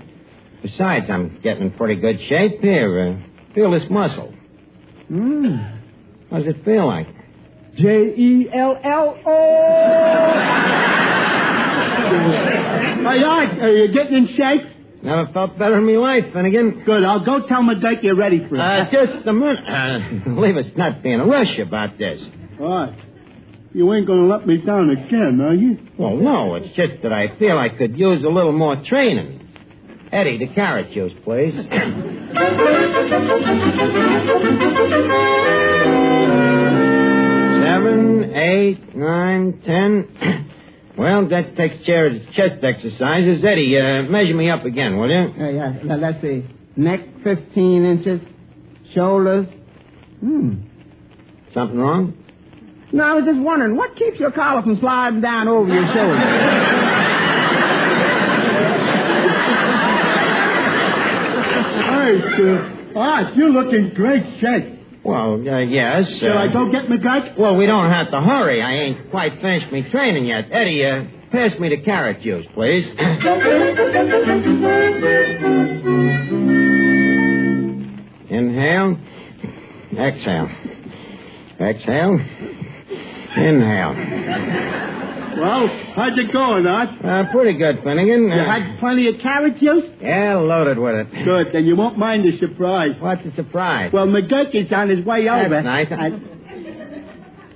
Besides, I'm getting in pretty good shape. Here, feel this muscle. How's it feel like? Jello. Hey, Arch, are you getting in shape? Never felt better in my life, Finnegan. Good. I'll go tell McGurk you're ready for it. Just a minute. Believe us not being a rush about this. All right. You ain't going to let me down again, are you? Well, no. It's just that I feel I could use a little more training. Eddie, the carrot juice, please. 7, 8, 9, 10. Well, that takes care of the chest exercises. Eddie, measure me up again, will you? Yeah. Now, let's see. Neck, 15 inches. Shoulders. Something wrong? No, I was just wondering, what keeps your collar from sliding down over your shoulder? Hey, sir. Arch, you look in great shape. Well, yes. Shall I go get McGurk? Well, we don't have to hurry. I ain't quite finished me training yet. Eddie, pass me the carrot juice, please. Inhale. Exhale. Exhale. Inhale. Well, how's it going, Arch? Pretty good, Finnegan. You had plenty of carrot juice? Yeah, loaded with it. Good, then you won't mind the surprise. What's the surprise? Well, McGurk is on his way over. That's nice.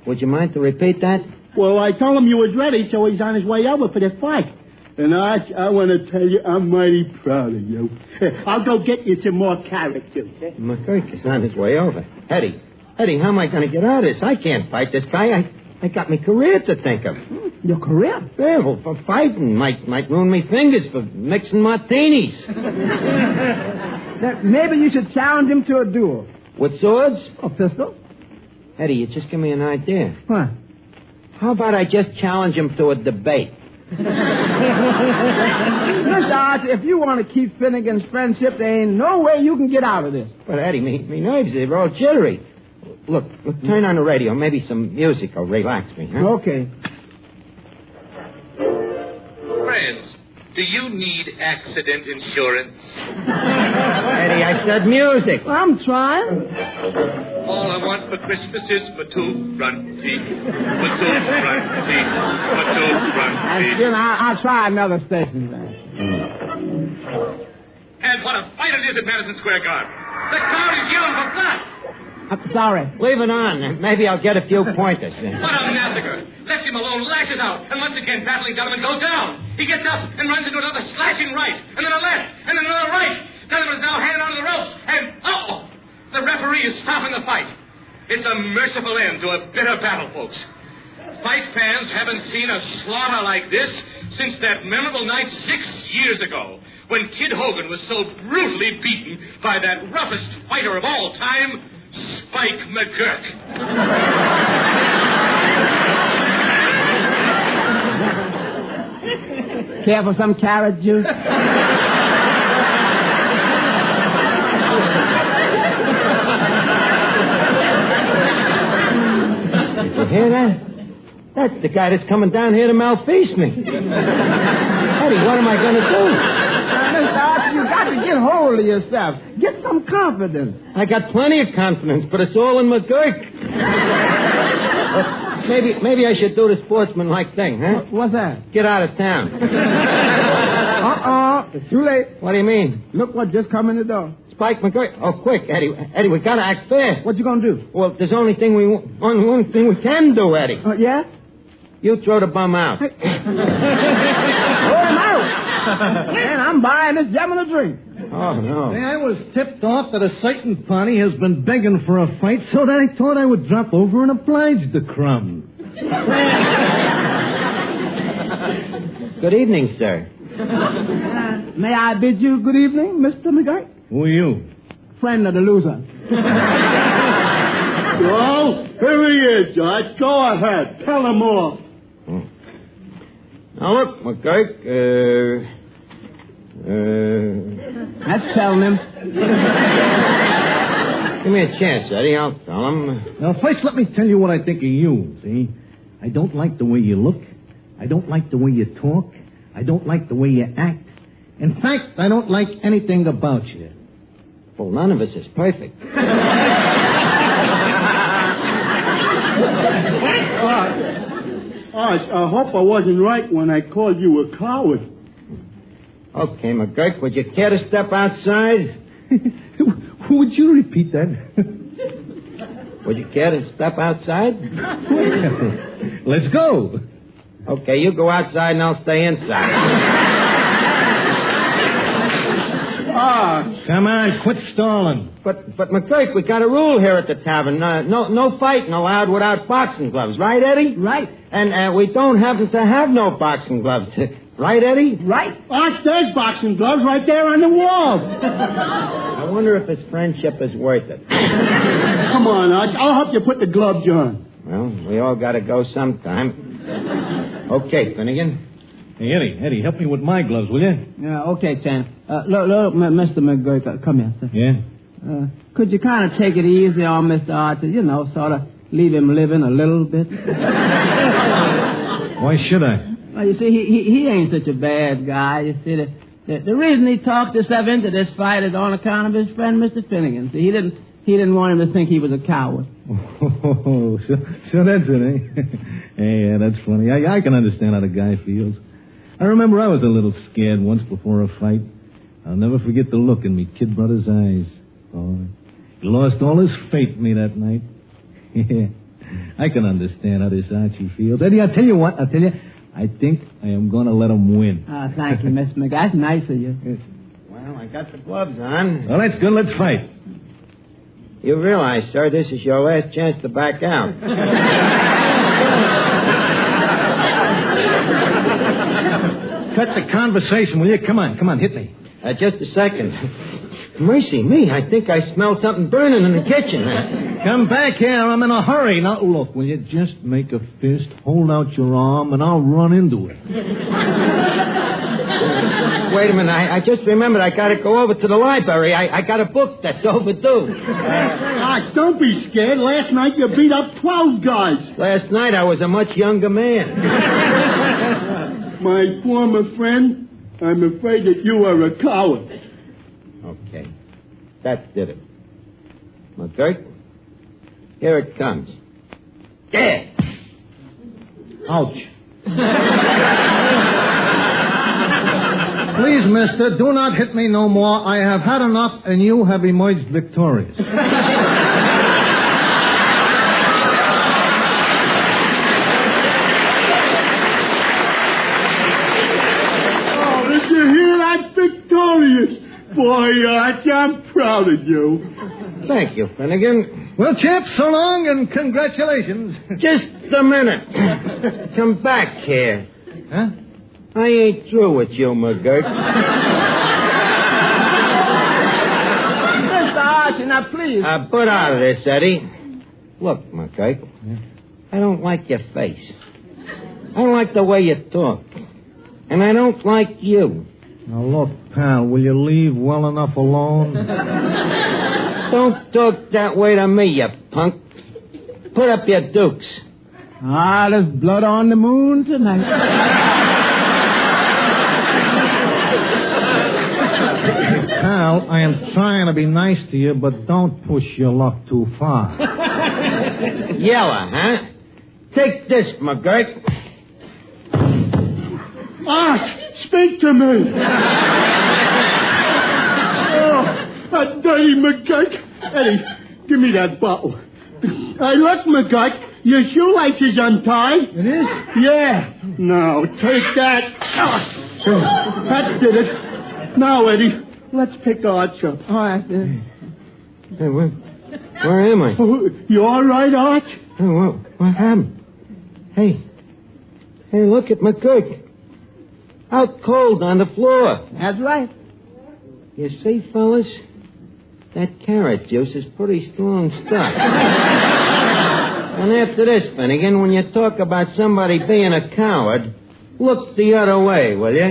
Would you mind to repeat that? Well, I told him you was ready, so he's on his way over for the fight. And, Arch, I want to tell you, I'm mighty proud of you. I'll go get you some more carrot juice. McGurk is on his way over. Eddie, how am I going to get out of this? I can't fight this guy. I got my career to think of. Your career? Yeah, well, for fighting. Might ruin me fingers for mixing martinis. Maybe you should challenge him to a duel. With swords? Or pistol. Eddie, you just give me an idea. What? How about I just challenge him to a debate? Mr. Arch, if you want to keep Finnegan's friendship, there ain't no way you can get out of this. But, Eddie, me nerves are all jittery. Look, turn on the radio. Maybe some music will relax me, huh? Okay. Friends, do you need accident insurance? Eddie, I said music. I'm trying. All I want for Christmas is for 2 front teeth. For 2 front teeth. For 2 front teeth. Then I'll try another station, then. And what a fight it is at Madison Square Garden. The crowd is yelling for blood. I'm sorry. Leave it on. Maybe I'll get a few pointers. What a massacre. Left him alone, lashes out, and once again, battling Donovan goes down. He gets up and runs into another slashing right, and then a left, and then another right. Gentleman is now hanging onto the ropes, and, the referee is stopping the fight. It's a merciful end to a bitter battle, folks. Fight fans haven't seen a slaughter like this since that memorable night 6 years ago, when Kid Hogan was so brutally beaten by that roughest fighter of all time, Spike McGurk. Care for some carrot juice? Did you hear that? That's the guy that's coming down here to malfeast me. Eddie, what am I going to do? Mr. Archie, you got to get hold of yourself. Get some confidence. I got plenty of confidence, but it's all in McGurk. Maybe I should do the sportsman-like thing, huh? What's that? Get out of town. It's too late. What do you mean? Look what just come in the door. Spike McGurk. Oh, quick, Eddie. Eddie, we got to act fast. What you going to do? Well, there's only one thing we can do, Eddie. Yeah? You throw the bum out. Throw him out. Man, I'm buying this gentleman a drink. Oh, no. Hey, I was tipped off that a certain party has been begging for a fight, so that I thought I would drop over and oblige the crumb. Good evening, sir. May I bid you good evening, Mr. McGurk? Who are you? Friend of the loser. Well, here he is, Judge. Go ahead. Tell him off. Now, look, McGurk, That's telling him. Give me a chance, Eddie. I'll tell him. Now, first, let me tell you what I think of you, see? I don't like the way you look. I don't like the way you talk. I don't like the way you act. In fact, I don't like anything about you. Well, none of us is perfect. I hope I wasn't right when I called you a coward. Okay, McGurk, would you care to step outside? Would you repeat that? Would you care to step outside? Let's go. Okay, you go outside and I'll stay inside. Come on, quit stalling. But McGurk, we got a rule here at the tavern. No fighting allowed without boxing gloves. Right, Eddie? Right. And we don't happen to have no boxing gloves. Right, Eddie? Right. Arch, there's boxing gloves right there on the wall. I wonder if his friendship is worth it. Come on, Arch. I'll help you put the gloves on. Well, we all got to go sometime. Okay, Finnegan. Hey, Eddie, help me with my gloves, will you? Yeah, okay, Sam. Look, Mr. McGurk, come here, sir. Yeah? Could you kind of take it easy on Mr. Archer? You know, sort of leave him living a little bit. Why should I? Well, you see, he ain't such a bad guy. You see, the reason he talked himself into this fight is on account of his friend, Mr. Finnegan. See, he didn't want him to think he was a coward. Oh, so that's it, eh? Yeah, that's funny. I can understand how the guy feels. I remember I was a little scared once before a fight. I'll never forget the look in me kid brother's eyes. Oh, he lost all his faith in me that night. Yeah, I can understand how this Archie feels. Eddie, I'll tell you what. I think I am going to let him win. Thank you, Mr. McGurk. That's nice of you. Well, I got the gloves on. Well, that's good. Let's fight. You realize, sir, this is your last chance to back out. Cut the conversation, will you? Come on, hit me. Just a second. Mercy me, I think I smell something burning in the kitchen. Come back here, I'm in a hurry. Now, look, will you just make a fist, hold out your arm, and I'll run into it. Wait a minute, I just remembered I got to go over to the library. I got a book that's overdue. Don't be scared. Last night you beat up 12 guys. Last night I was a much younger man. My former friend, I'm afraid that you are a coward. Okay. That did it. McGurk, here it comes. There! Ouch. Please, mister, do not hit me no more. I have had enough, and you have emerged victorious. Victorious. Boy, Arch, I'm proud of you. Thank you, Finnegan. Well, Chip, so long and congratulations. Just a minute. Come back here. Huh? I ain't through with you, McGurk. Mr. Archie, now please. Put out of this, Eddie. Look, McGurk, I don't like your face. I don't like the way you talk. And I don't like you. Now, look, pal, will you leave well enough alone? Don't talk that way to me, you punk. Put up your dukes. There's blood on the moon tonight. Pal, I am trying to be nice to you, but don't push your luck too far. Yeller, huh? Take this, McGurk. Arch, speak to me. That dirty McGurk. Eddie, give me that bottle. Hey, look, McGurk, your shoelace is untied. It is? Yeah. Now, take that. That did it. Now, Eddie, let's pick Arch up. All right. Hey, where am I? Oh, you all right, Arch? Oh, what happened? Hey, look at McGurk. Out cold on the floor. That's right. You see, fellas? That carrot juice is pretty strong stuff. And after this, Finnegan, when you talk about somebody being a coward, look the other way, will you?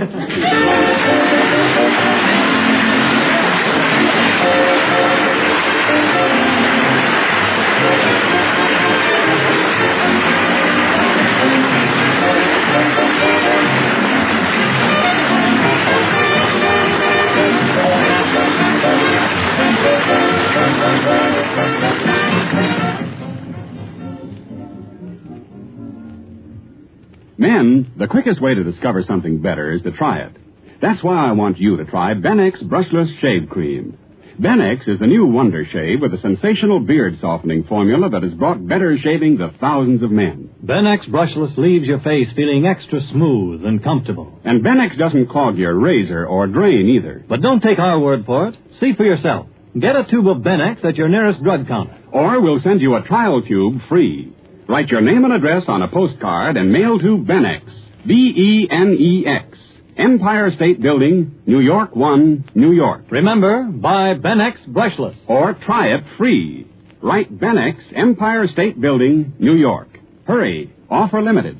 Men, the quickest way to discover something better is to try it. That's why I want you to try Benex Brushless Shave Cream. Benex is the new wonder shave with a sensational beard softening formula that has brought better shaving to thousands of men. Benex Brushless leaves your face feeling extra smooth and comfortable. And Benex doesn't clog your razor or drain either. But don't take our word for it. See for yourself. Get a tube of Benex at your nearest drug counter. Or we'll send you a trial tube free. Write your name and address on a postcard and mail to Benex, B-E-N-E-X, Empire State Building, New York 1, New York. Remember, buy Benex Brushless. Or try it free. Write Benex, Empire State Building, New York. Hurry, offer limited.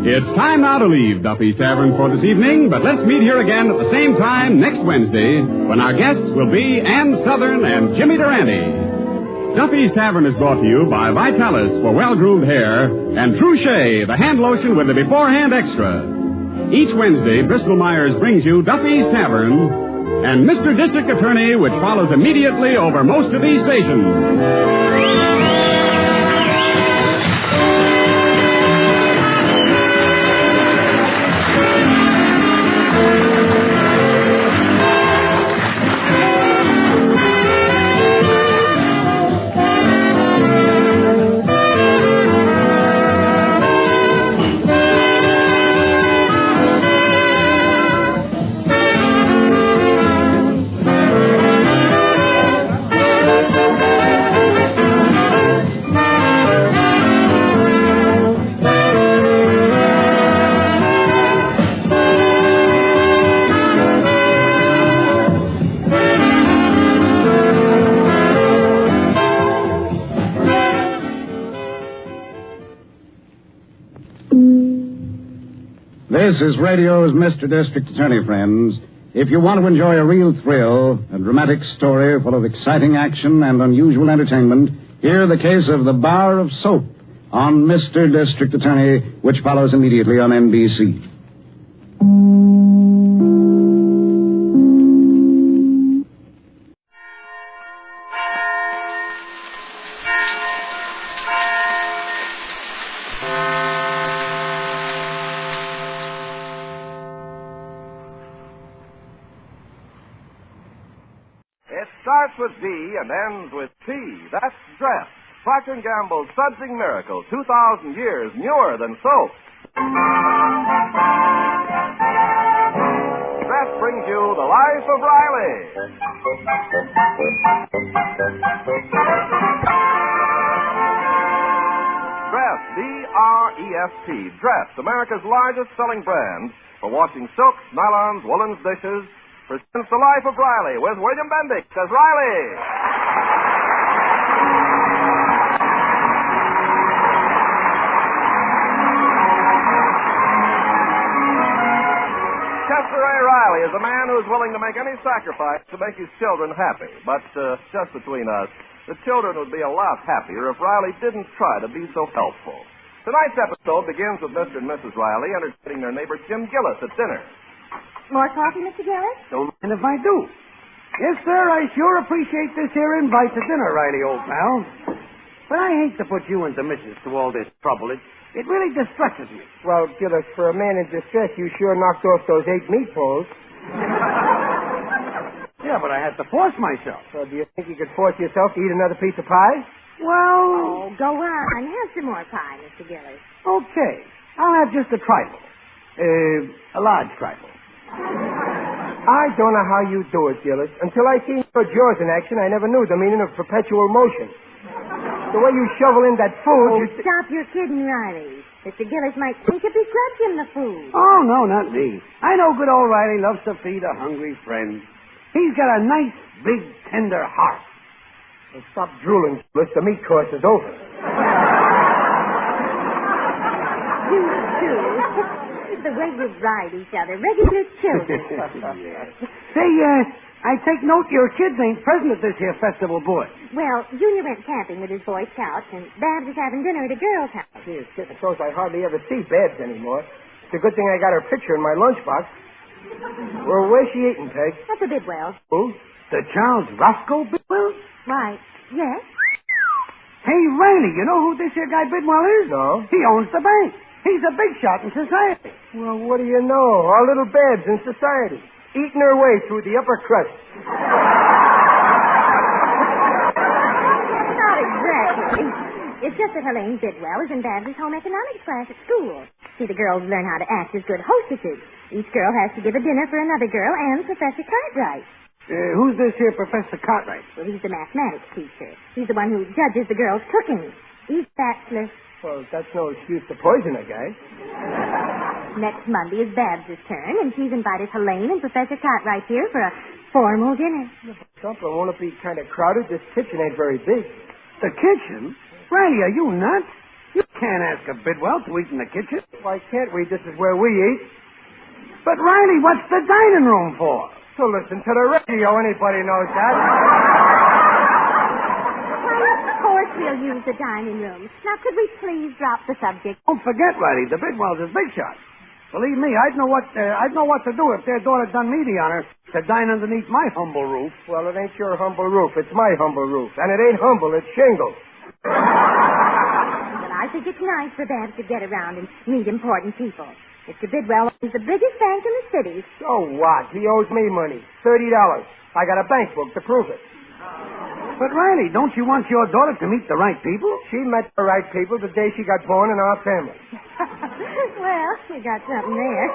It's time now to leave Duffy's Tavern for this evening, but let's meet here again at the same time next Wednesday when our guests will be Ann Southern and Jimmy Durante. Duffy's Tavern is brought to you by Vitalis for well-groomed hair and Trouche, the hand lotion with the beforehand extra. Each Wednesday, Bristol Myers brings you Duffy's Tavern and Mr. District Attorney, which follows immediately over most of these stations. This is radio's Mr. District Attorney, friends. If you want to enjoy a real thrill, a dramatic story full of exciting action and unusual entertainment, hear the case of the Bar of Soap on Mr. District Attorney, which follows immediately on NBC. Starts with D and ends with T. That's Dress. Procter & Gamble's sudsing miracle, 2,000 years newer than soap. Dress brings you The Life of Riley. Dress, D-R-E-S-T, Dress, America's largest selling brand for washing silks, nylons, woolens, dishes, presents The Life of Riley with William Bendix as Riley. Chester A. Riley is a man who is willing to make any sacrifice to make his children happy. But just between us, the children would be a lot happier if Riley didn't try to be so helpful. Tonight's episode begins with Mr. and Mrs. Riley entertaining their neighbor Jim Gillis at dinner. More coffee, Mr. Gillis? Don't mind if I do. Yes, sir, I sure appreciate this here invite to dinner, Riley, old pal. But I hate to put you and the missus to all this trouble. It really distresses me. Well, Gillis, for a man in distress, you sure knocked off those 8 meatballs. Yeah, but I had to force myself. So do you think you could force yourself to eat another piece of pie? Well... Oh, go on. Have some more pie, Mr. Gillis. Okay. I'll have just a trifle. A large trifle. I don't know how you do it, Gillis. Until I seen your jaws in action, I never knew the meaning of perpetual motion. The way you shovel in that food... Oh, stop your kidding, Riley. Mr. Gillis might think if he grudged him the food. Oh, no, not me. I know good old Riley loves to feed a hungry friend. He's got a nice, big, tender heart. Well, stop drooling, Gillis. The meat course is over. You two. The way you ride each other. Regular children. Say, I take note your kids ain't present at this here festival, boy. Well, Junior went camping with his Boy Scouts, and Babs is having dinner at a girl's house. Gee, it's getting close. I hardly ever see Babs anymore. It's a good thing I got her picture in my lunchbox. Well, where's she eating, Peg? That's a Bidwell. Who? The Charles Roscoe Bidwell? Right. Yes? Hey, Riley, you know who this here guy Bidwell is? No. He owns the bank. He's a big shot in society. Well, what do you know? Our little Babs in society. Eating her way through the upper crust. Not exactly. It's just that Helene Bidwell is in Babs' home economics class at school. See, the girls learn how to act as good hostesses. Each girl has to give a dinner for another girl and Professor Cartwright. Who's this here Professor Cartwright? Well, he's the mathematics teacher. He's the one who judges the girls' cooking. He's bachelor. Well, that's no excuse to poison a guy. Next Monday is Babs' turn, and she's invited Helene and Professor Cartwright here for a formal dinner. Something won't it be kind of crowded? This kitchen ain't very big. The kitchen? Riley, are you nuts? You can't ask a Bidwell to eat in the kitchen. Why can't we? This is where we eat. But, Riley, what's the dining room for? To listen to the radio. Anybody knows that. We'll use the dining room. Now, could we please drop the subject? Don't forget, Riley, the Bidwells is big shot. Believe me, I'd know what to do if their daughter done me the honor to dine underneath my humble roof. Well, it ain't your humble roof. It's my humble roof. And it ain't humble. It's shingle. Well, I think it's nice for Babs to get around and meet important people. Mr. Bidwell is the biggest bank in the city. So what? He owes me money. $30. I got a bank book to prove it. But, Riley, don't you want your daughter to meet the right people? She met the right people the day she got born in our family. Well, you got something there.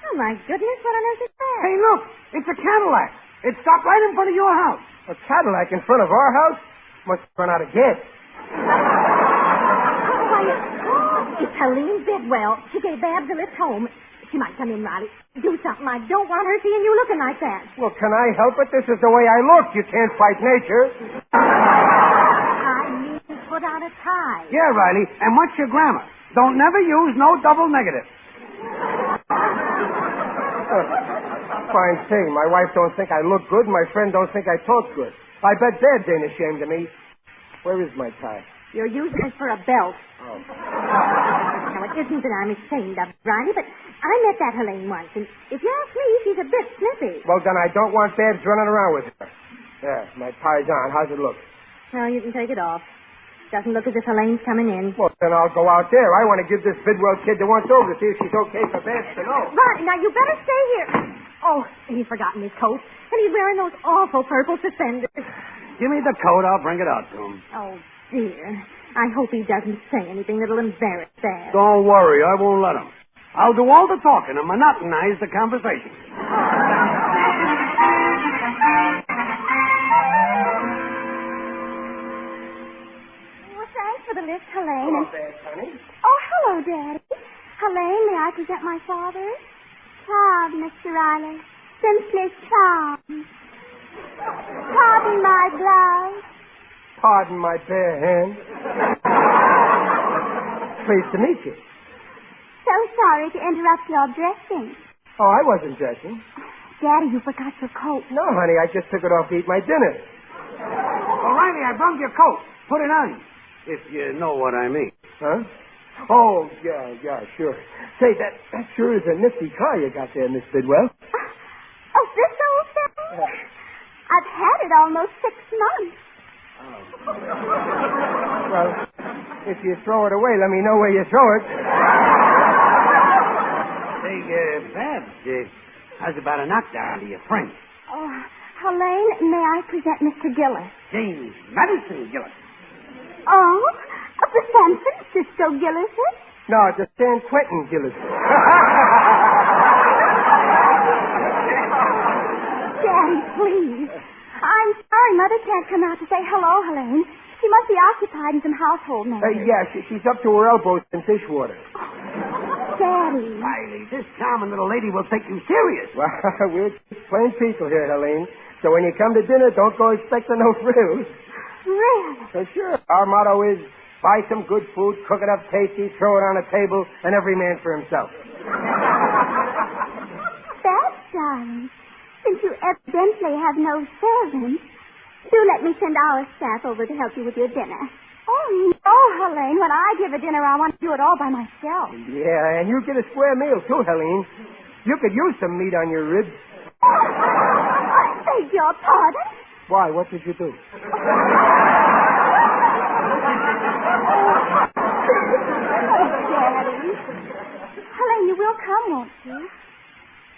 Oh, my goodness, what on earth is that? Hey, look, it's a Cadillac. It stopped right in front of your house. A Cadillac in front of our house? Must run out of gas. It's Helene Bidwell. She gave Babs a lift home. She might come in, Riley. Do something. I don't want her seeing you looking like that. Well, can I help it? This is the way I look. You can't fight nature. I need to put on a tie. Yeah, Riley. And what's your grammar? Don't never use no double negative. fine thing. My wife don't think I look good, and my friend don't think I talk good. I bet Dad's ain't ashamed of me. Where is my tie? You're using it for a belt. Oh. Now, it isn't that I'm ashamed of it, Riley, but I met that Helene once, and if you ask me, she's a bit snippy. Well, then I don't want Babs running around with her. There, my tie's on. How's it look? Well, you can take it off. Doesn't look as if Helene's coming in. Well, then I'll go out there. I want to give this Bidwell kid the once over to see if she's okay for Babs to know. Riley, now you better stay here. Oh, he's forgotten his coat, and he's wearing those awful purple suspenders. Give me the coat. I'll bring it out to him. Oh, dear. I hope he doesn't say anything that'll embarrass Dad. Don't worry. I won't let him. I'll do all the talking and monotonize the conversation. Well, thanks for the lift, Helene. Hello, Babs, honey. Oh, hello, Daddy. Helene, may I present my father? Charmed, Mr. Riley. Simply charmed. Pardon my glove. Pardon my bare hand. Pleased to meet you. So sorry to interrupt your dressing. Oh, I wasn't dressing. Daddy, you forgot your coat. No, honey, I just took it off to eat my dinner. Riley, I brung your coat. Put it on. If you know what I mean. Huh? Oh, yeah, sure. Say, that sure is a nifty car you got there, Miss Bidwell. Oh, this old thing? I've had it almost 6 months. Well, if you throw it away, let me know where you throw it. Say, Babs, how's about a knockdown to your friend? Oh, Helene, may I present Mr. Gillis? James Madison Gillis. Oh, of the San Francisco Gillises? No, it's a San Quentin Gillis. Daddy, please. I'm sorry Mother can't come out to say hello, Helene. She must be occupied in some household matters. Yeah, she's up to her elbows in fish water. Daddy. Riley, this charming little lady will take you serious. Well, we're just plain people here, Helene. So when you come to dinner, don't go expecting no frills. Really? Sure. Our motto is buy some good food, cook it up tasty, throw it on a table, and every man for himself. That's darling. Since you evidently have no servants, do let me send our staff over to help you with your dinner. Oh, no, Helene. When I give a dinner, I want to do it all by myself. Yeah, and you get a square meal, too, Helene. You could use some meat on your ribs. I beg your pardon? Why? What did you do? Daddy. Helene, you will come, won't you?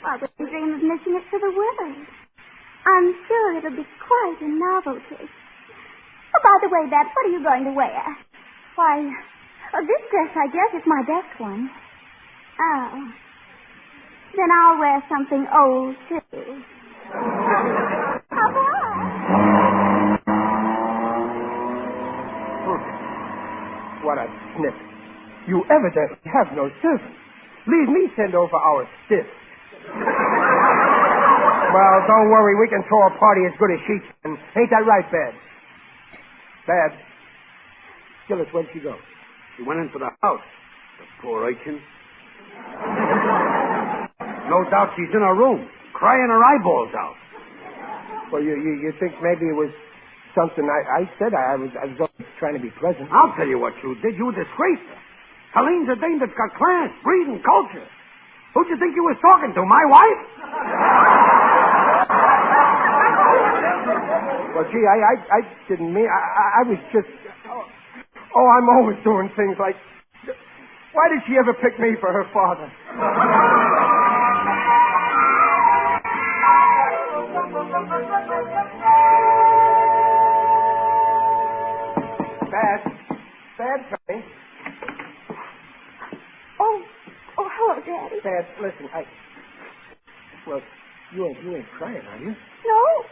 I wouldn't dream of missing it for the world. I'm sure it'll be quite a novelty. Oh, by the way, Babs, what are you going to wear? Why, this dress, I guess, is my best one. Oh. Then I'll wear something old, too. How about? What a snip. You evidently have no servants. Leave me send over our stiff. Well, don't worry. We can throw a party as good as she can. Ain't that right, Babs? Babs. Gillis, where'd she go? She went into the house. The poor urchin. No doubt she's in her room, crying her eyeballs out. Well, you think maybe it was something I said? I was only trying to be pleasant. I'll tell you what you did. You disgraced her. Helene's a dame that's got class, breed, and culture. Who'd you think you was talking to, my wife? Well, gee, I didn't mean... I was just... Oh, I'm always doing things like... Why did she ever pick me for her father? Babs, honey. Oh, hello, Daddy. Babs, listen, Well, you ain't crying, are you? No.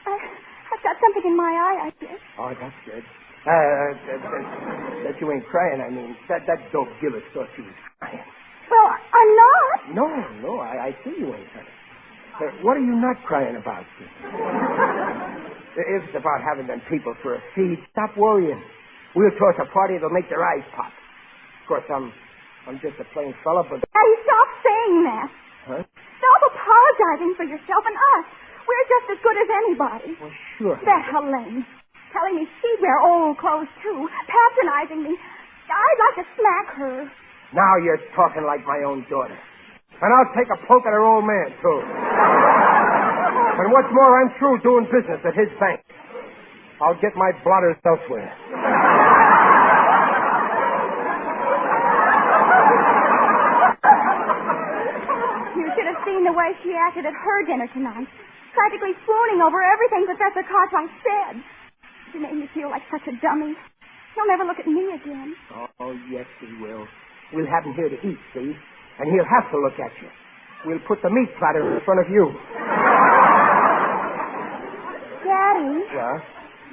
I've got something in my eye, I guess. Oh, that's good. That you ain't crying, I mean. That dope Gillis thought you was crying. Well, I'm not. No, I see you ain't, honey. What are you not crying about? If it's about having them people for a feed, stop worrying. We'll toss a party that'll make their eyes pop. Of course, I'm just a plain fella, but... Now, you stop saying that. Huh? Stop apologizing for yourself and us. We're just as good as anybody. Well, sure. That Helene. Telling me she'd wear old clothes, too. Patronizing me. I'd like to smack her. Now you're talking like my own daughter. And I'll take a poke at her old man, too. And what's more, I'm through doing business at his bank. I'll get my blotters elsewhere. You should have seen the way she acted at her dinner tonight. Practically swooning over everything Professor Cartwright said. She made me feel like such a dummy. He'll never look at me again. Oh, yes, he will. We'll have him here to eat, see? And he'll have to look at you. We'll put the meat platter in front of you. Daddy? Yeah?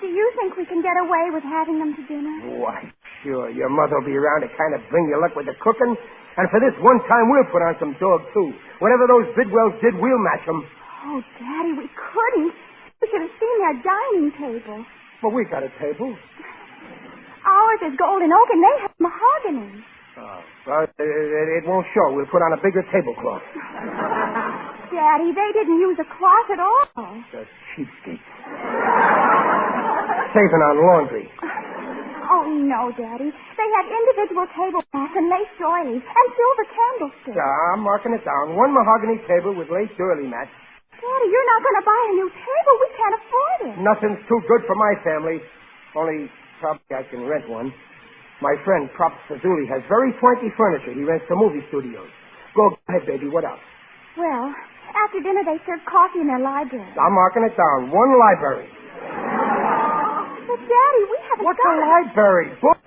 Do you think we can get away with having them to dinner? Why, sure. Your mother will be around to kind of bring you luck with the cooking. And for this one time, we'll put on some dog, too. Whatever those Bidwells did, we'll match them. Oh, Daddy, we couldn't. We should have seen their dining table. Well, we got a table. Ours is golden oak, and they have mahogany. Well, it won't show. We'll put on a bigger tablecloth. Daddy, they didn't use a cloth at all. The cheapskates. Saving on laundry. Oh, no, Daddy. They had individual table mats and lace doilies and silver candlesticks. Yeah, I'm marking it down. One mahogany table with lace doily mats. Daddy, you're not going to buy a new table. We can't afford it. Nothing's too good for my family. Only probably I can rent one. My friend, Prop Fazuli, has very swanky furniture. He rents to movie studios. Go ahead, baby. What else? Well, after dinner they serve coffee in their library. I'm marking it down. One library. But, Daddy, we haven't What's a library? Books.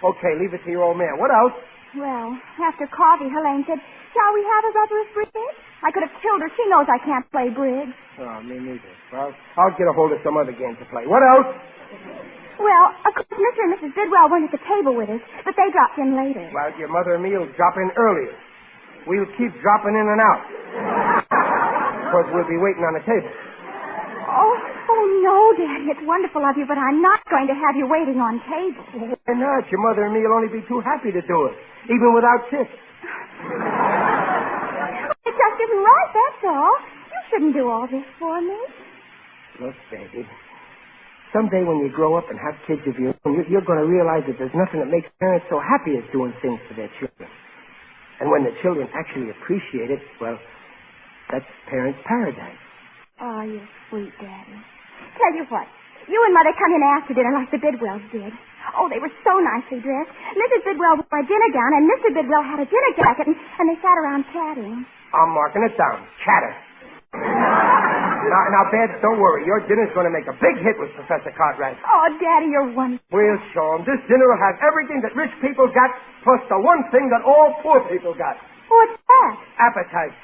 Okay, leave it to your old man. What else? Well, after coffee, Helene said, shall we have a rubber of bridge? I could have killed her. She knows I can't play bridge. Oh, me neither. Well, I'll get a hold of some other game to play. What else? Well, of course, Mr. and Mrs. Bidwell weren't at the table with us, but they dropped in later. Well, your mother and me will drop in earlier. We'll keep dropping in and out. Of course, we'll be waiting on the table. Oh, no, Daddy. It's wonderful of you, but I'm not going to have you waiting on table. Why not? Your mother and me will only be too happy to do it, even without tips. It just isn't right, that's all. You shouldn't do all this for me. Look, baby, someday when you grow up and have kids of your own, you're going to realize that there's nothing that makes parents so happy as doing things for their children. And when the children actually appreciate it, well, that's parents' paradise. Oh, you're sweet, Daddy. Tell you what, you and Mother come in after dinner like the Bidwells did. Oh, they were so nicely dressed. Mrs. Bidwell wore a dinner gown, and Mr. Bidwell had a dinner jacket, and they sat around chatting. I'm marking it down. Chatter. Now, Babs, don't worry. Your dinner's going to make a big hit with Professor Cartwright. Oh, Daddy, you're wonderful. We'll show him. This dinner will have everything that rich people got, plus the one thing that all poor people got. What's that? Appetite.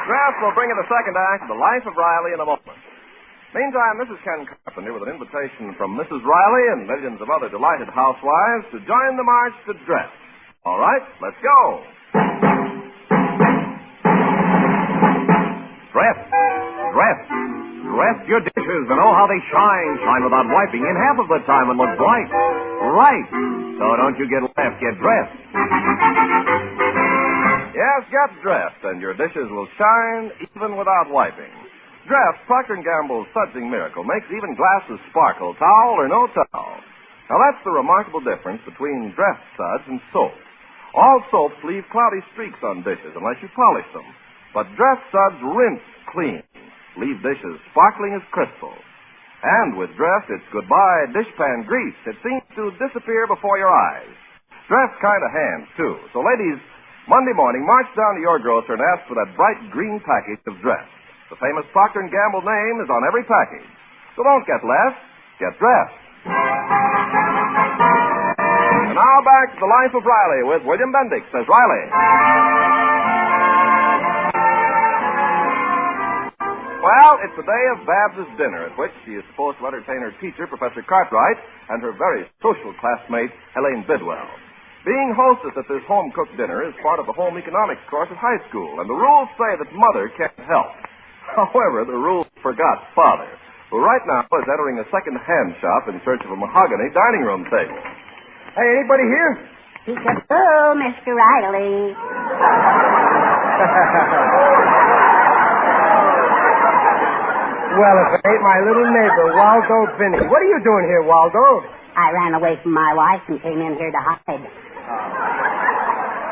Draft will bring you the second act of The Life of Riley in a moment. Meantime, this is Ken Carpenter with an invitation from Mrs. Riley and millions of other delighted housewives to join the march to dress. All right, let's go. Dress. Dress. Dress your dishes and oh, how they shine. Shine without wiping in half of the time and look bright. Right. So don't you get left, get dressed. Yes, get dressed, and your dishes will shine even without wiping. Dress, Procter & Gamble's sudsing miracle, makes even glasses sparkle, towel or no towel. Now, that's the remarkable difference between Dress suds and soap. All soaps leave cloudy streaks on dishes unless you polish them. But Dress suds rinse clean, leave dishes sparkling as crystal. And with Dress, it's goodbye dishpan grease. It seems to disappear before your eyes. Dress kind of hands, too. So, ladies, Monday morning, march down to your grocer and ask for that bright green package of Dress. The famous Procter & Gamble name is on every package. So don't get left, get dressed. And now back to The Life of Riley with William Bendix as Riley. Well, it's the day of Babs' dinner, at which she is supposed to entertain her teacher, Professor Cartwright, and her very social classmate, Helene Bidwell. Being hostess at this home-cooked dinner is part of the home economics course at high school, and the rules say that mother can't help. However, the rules forgot father. who right now is entering a second-hand shop in search of a mahogany dining room table. Hey, anybody here? Peekaboo, Mr. Riley. Well, if it ain't my little neighbor, Waldo Binney. What are you doing here, Waldo? I ran away from my wife and came in here to hide.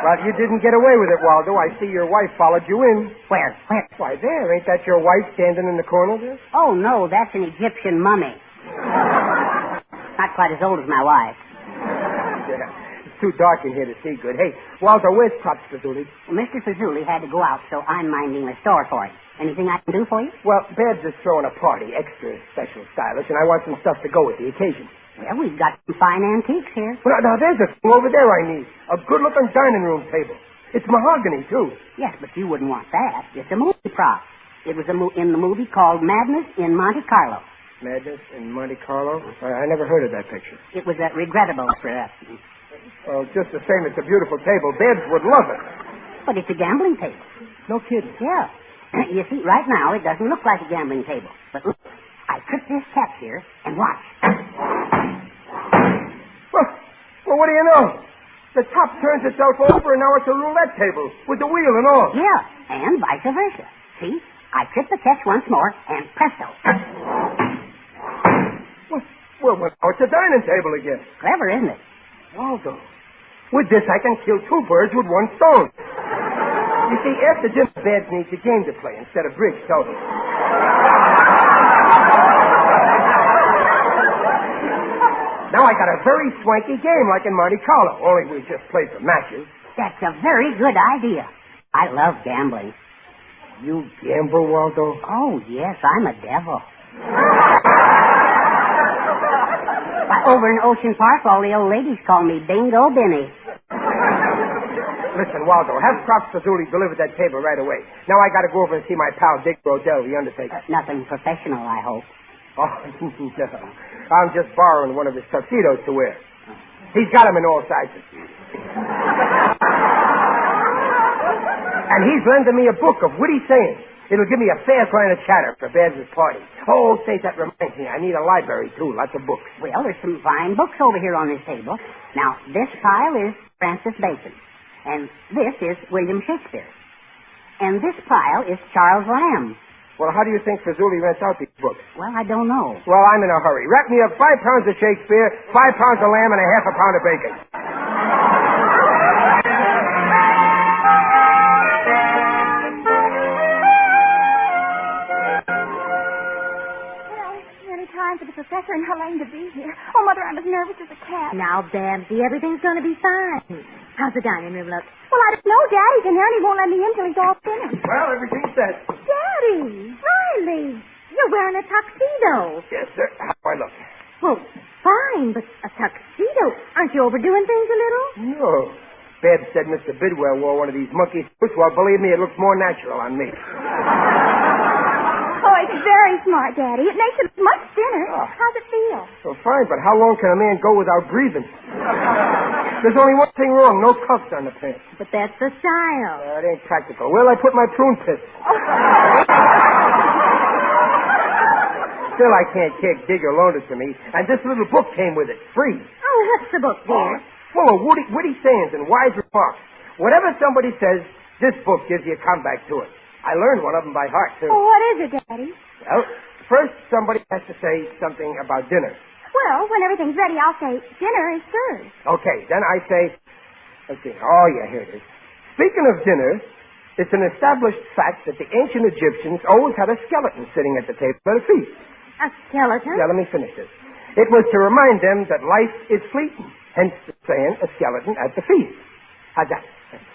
Well, you didn't get away with it, Waldo. I see your wife followed you in. Where? Why, there. Ain't that your wife standing in the corner there? Oh, no, that's an Egyptian mummy. Not quite as old as my wife. Yeah. It's too dark in here to see good. Hey, Waldo, where's Pops Fazuli? Well, Mr. Fazuli had to go out, so I'm minding the store for him. Anything I can do for you? Well, Babs is throwing a party, extra special stylish, and I want some stuff to go with the occasion. Well, we've got some fine antiques here. Well, now, there's a thing over there I need. A good-looking dining room table. It's mahogany, too. Yes, but you wouldn't want that. It's a movie prop. It was in the movie called Madness in Monte Carlo. Madness in Monte Carlo? I never heard of that picture. It was regrettable for us. Well, just the same, it's a beautiful table. Babs would love it. But it's a gambling table. No kidding. Yeah. You see, right now, it doesn't look like a gambling table. But look, I tripped this catch here, and watch. Well, what do you know? The top turns itself over, and now it's a roulette table with the wheel and all. Yeah, and vice versa. See, I tripped the catch once more, and presto. Well, now it's a dining table again. Clever, isn't it? Waldo, with this I can kill two birds with one stone. You see, after dinner, Babs needs a game to play instead of bridge, so... Now I got a very swanky game like in Monte Carlo, only we just play for matches. That's a very good idea. I love gambling. You gamble, Waldo? Oh, yes, I'm a devil. Over in Ocean Park, all the old ladies call me Bingo Benny. Listen, Waldo, have Props Fazuli deliver that table right away. Now I got to go over and see my pal Dick Brodell, the undertaker. Nothing professional, I hope. Oh, no. I'm just borrowing one of his tuxedos to wear. He's got them in all sizes. And he's lending me a book of witty sayings. It'll give me a fair kind of chatter for Babs' party. Oh, say, that reminds me. I need a library, too. Lots of books. Well, there's some fine books over here on this table. Now, this pile is Francis Bacon. And this is William Shakespeare. And this pile is Charles Lamb. Well, how do you think Fazuli rents out these books? Well, I don't know. Well, I'm in a hurry. Wrap me up 5 pounds of Shakespeare, 5 pounds of lamb, and a half a pound of bacon. Time for the professor and Helene to be here. Oh, Mother, I'm as nervous as a cat. Now, Babsy, everything's going to be fine. How's the dining room look? Well, I don't know. Daddy's in here and he won't let me in till he's all finished. Well, everything's set. Daddy! Riley! You're wearing a tuxedo. Yes, sir. How do I look? Well, fine, but a tuxedo. Aren't you overdoing things a little? No. Babs said Mr. Bidwell wore one of these monkey suits. Well, believe me, it looks more natural on me. Oh, it's very smart, Daddy. It makes it much thinner. Oh. How's it feel? Well, fine, but how long can a man go without breathing? There's only one thing wrong. No cuffs on the pants. But that's the style. It ain't practical. Where'll I put my prune pits? Still, I can't kick, dig, or loan it to me. And this little book came with it, free. Oh, what's the book, dear? Full of witty sayings and wise remarks. Whatever somebody says, this book gives you a comeback to it. I learned one of them by heart, too. Oh, what is it, Daddy? Well, first somebody has to say something about dinner. Well, when everything's ready, I'll say, dinner is served. Okay, then I say, let's see. Oh, yeah, here it is. Speaking of dinner, it's an established fact that the ancient Egyptians always had a skeleton sitting at the table at a feast. A skeleton? Yeah, let me finish this. It was to remind them that life is fleeting, hence the saying, a skeleton at the feast. How's that?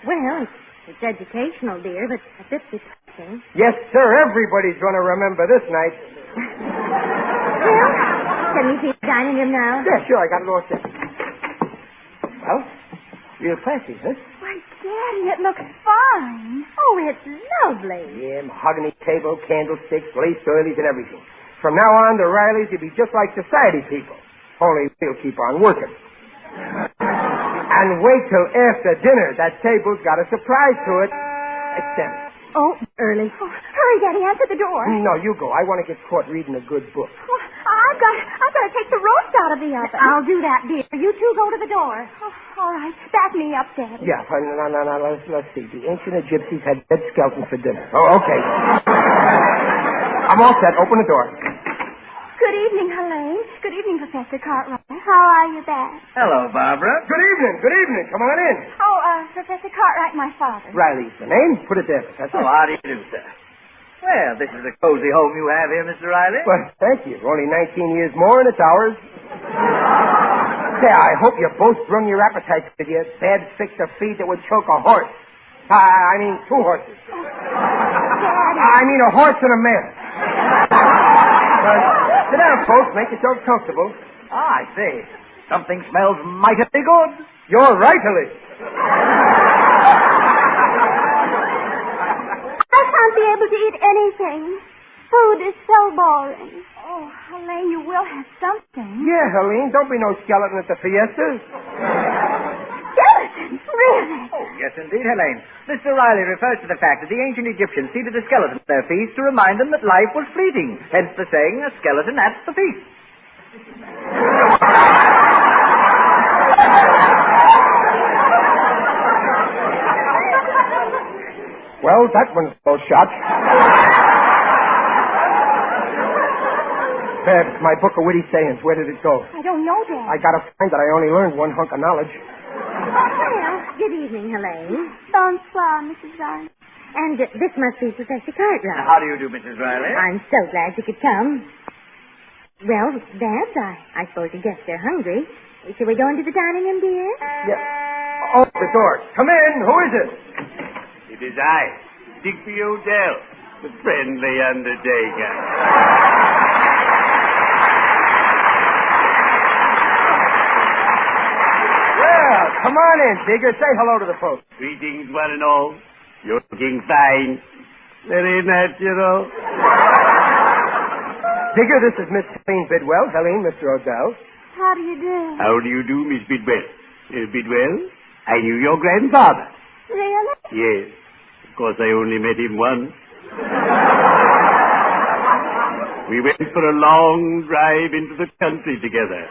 Well, it's educational, dear, but a bit depressing. Yes, sir. Everybody's going to remember this night. Well, can we see the dining room now? Yeah, sure. I got it all set. Well, real classy, huh? Why, Daddy, it looks fine. Oh, it's lovely. Yeah, mahogany table, candlesticks, lace doilies, and everything. From now on, the Rileys will be just like society people. Only we'll keep on working. And wait till after dinner. That table's got a surprise to it. Except Oh, early. Oh, hurry, Daddy, answer the door. No, you go. I want to get caught reading a good book. Oh, I've got to take the roast out of the oven. I'll do that, dear. You two go to the door. Oh, all right. Back me up, Daddy. Yeah, no. Let's see. The ancient Egyptians had dead Skelton for dinner. Oh, okay. I'm all set. Open the door. Good evening, Helene. Good evening, Professor Cartwright. How are you, Dad? Hello, Barbara. Good evening. Good evening. Come on in. Oh, Professor Cartwright, my father. Riley's the name. Put it there, Professor. Oh, how do you do, sir? Well, this is a cozy home you have here, Mr. Riley. Well, thank you. Only 19 years more and it's ours. Say, I hope you both brung your appetites with you. Bad fix of feed that would choke a horse. I mean, two horses. Daddy. I mean, a horse and a man. Sit down, folks. Make yourselves comfortable. Ah, I see. Something smells mightily good. You're right, Helene. I can't be able to eat anything. Food is so boring. Oh, Helene, you will have something. Yeah, Helene. Don't be no skeleton at the fiestas. Skeletons? Really? Oh, yes, indeed, Helene. Mr. Riley refers to the fact that the ancient Egyptians seated a skeleton at their feast to remind them that life was fleeting. Hence the saying, a skeleton at the feast. Well, that one's no shot. Babs, my book of witty sayings, where did it go? I don't know, Dad. I gotta find that I only learned one hunk of knowledge. Well, good evening, Helene. Bonsoir, Mrs. Riley. And this must be Professor Cartwright. How do you do, Mrs. Riley? I'm so glad you could come. Well, Babs, I suppose you guess they're hungry. Shall we go into the dining room, dear? Yeah. Oh, the door. Come in. Who is it? It is I, Digby Odell, the friendly undertaker. Well, come on in, Digger. Say hello to the folks. Greetings, one and all. You're looking fine. Very natural. Digger, this is Miss Helene Bidwell. Helene, Mr. Odell. How do you do? How do you do, Miss Bidwell? Bidwell, I knew your grandfather. Really? Yes. Of course, I only met him once. We went for a long drive into the country together.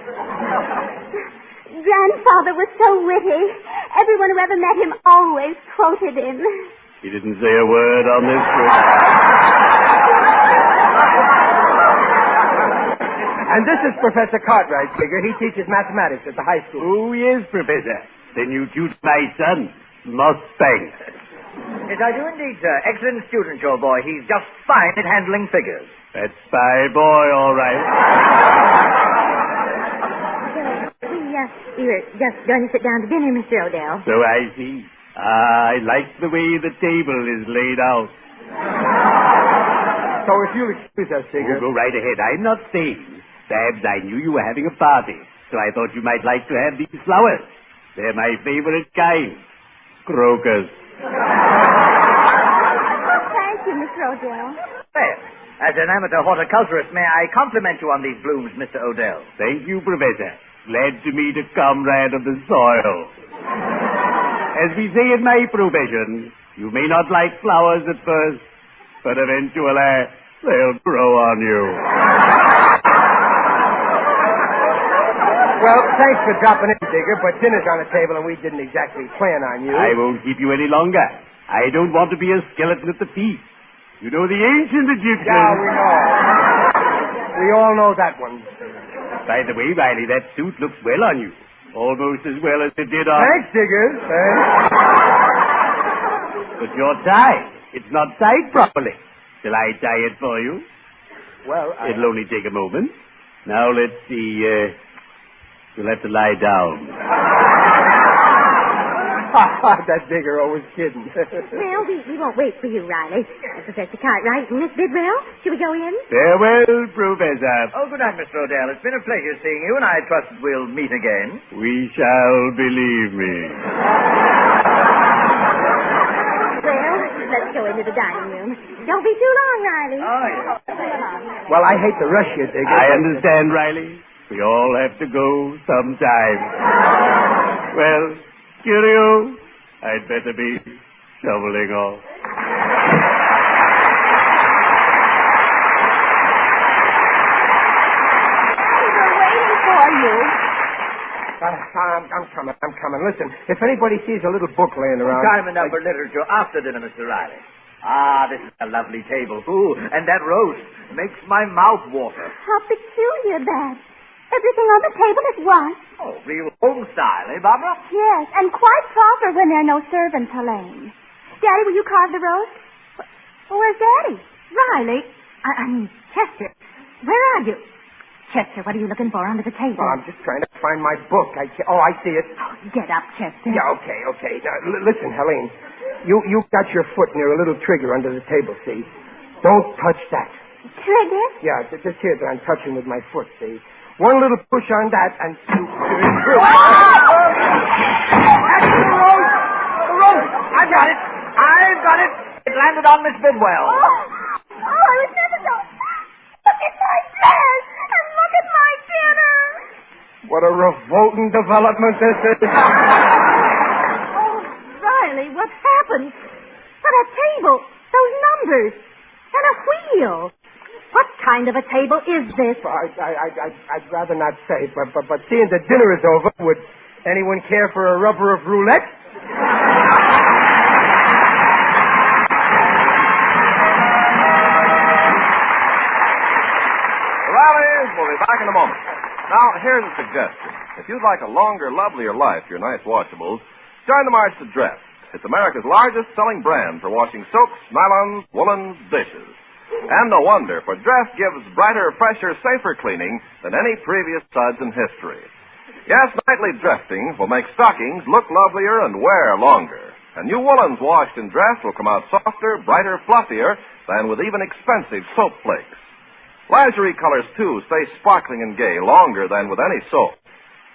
Grandfather was so witty. Everyone who ever met him always quoted him. He didn't say a word on this trip. And this is Professor Cartwright, Digger. He teaches mathematics at the high school. Oh, yes, Professor. Then you tutor my son, Mustang. Yes, I do indeed, sir. Excellent student, your boy. He's just fine at handling figures. That's my boy, all right. We were just going to sit down to dinner, Mr. Odell. So I see. I like the way the table is laid out. So if you'll excuse us, Digger. Oh, go right ahead. I'm not staying. Babs, I knew you were having a party, so I thought you might like to have these flowers. They're my favorite kind. Crocus. Thank you, Mr. Odell. Well, as an amateur horticulturist, may I compliment you on these blooms, Mr. Odell? Thank you, Professor. Glad to meet a comrade of the soil. As we say in my profession, you may not like flowers at first, but eventually they'll grow on you. Well, thanks for dropping in, Digger, but dinner's on the table and we didn't exactly plan on you. I won't keep you any longer. I don't want to be a skeleton at the feast. You know the ancient Egyptians. Yeah, we know. We all know that one. By the way, Riley, that suit looks well on you. Almost as well as it did on... Thanks, Digger. Thanks. But your tie, it's not tied properly. Shall I tie it for you? Well, It'll only take a moment. Now, let's see. You'll have to lie down. That Digger always kidding. Well, we won't wait for you, Riley. Professor Cartwright and Miss Bidwell, shall we go in? Farewell, Professor. Oh, good night, Mr. Odell. It's been a pleasure seeing you, and I trust we'll meet again. We shall, believe me. Well, let's go into the dining room. Don't be too long, Riley. Oh, yes. Well, I hate to rush you, Digger. I understand, Riley. We all have to go sometime. Well, cheerio. I'd better be shoveling off. I'm coming. Listen, if anybody sees a little book laying around... Diamond Upper Literature after dinner, Mr. Riley. Ah, this is a lovely table. Ooh, and that roast makes my mouth water. How peculiar, Dad. Everything on the table is white. Oh, real home style, eh, Barbara? Yes, and quite proper when there are no servants, Helene. Daddy, will you carve the roast? Well, where's Daddy? Riley. I mean, Chester. Where are you? Chester, what are you looking for under the table? Oh, I'm just trying to find my book. I see it. Oh, get up, Chester. Yeah, okay. Now, listen, Helene. You got your foot near a little trigger under the table, see? Don't touch that. Trigger? Yeah, just here that I'm touching with my foot, see? One little push on that, and you... That's the roast! The roast! I've got it! It landed on Miss Bidwell. Oh, I was never so... Look at my dress! And look at my dinner! What a revolting development this is. Oh, Riley, what happened? But a table, those numbers, and a wheel. What kind of a table is this? I'd rather not say, but seeing the dinner is over, would anyone care for a rubber of roulette? Riley's will be back in a moment. Now, here's a suggestion. If you'd like a longer, lovelier life for your nice washables, join the march to Dress. It's America's largest selling brand for washing soaps, nylons, woolens, dishes. And no wonder, for Dress gives brighter, fresher, safer cleaning than any previous suds in history. Yes, nightly dressing will make stockings look lovelier and wear longer. And new woolens washed in Dress will come out softer, brighter, fluffier than with even expensive soap flakes. Lingerie colors, too, stay sparkling and gay longer than with any soap.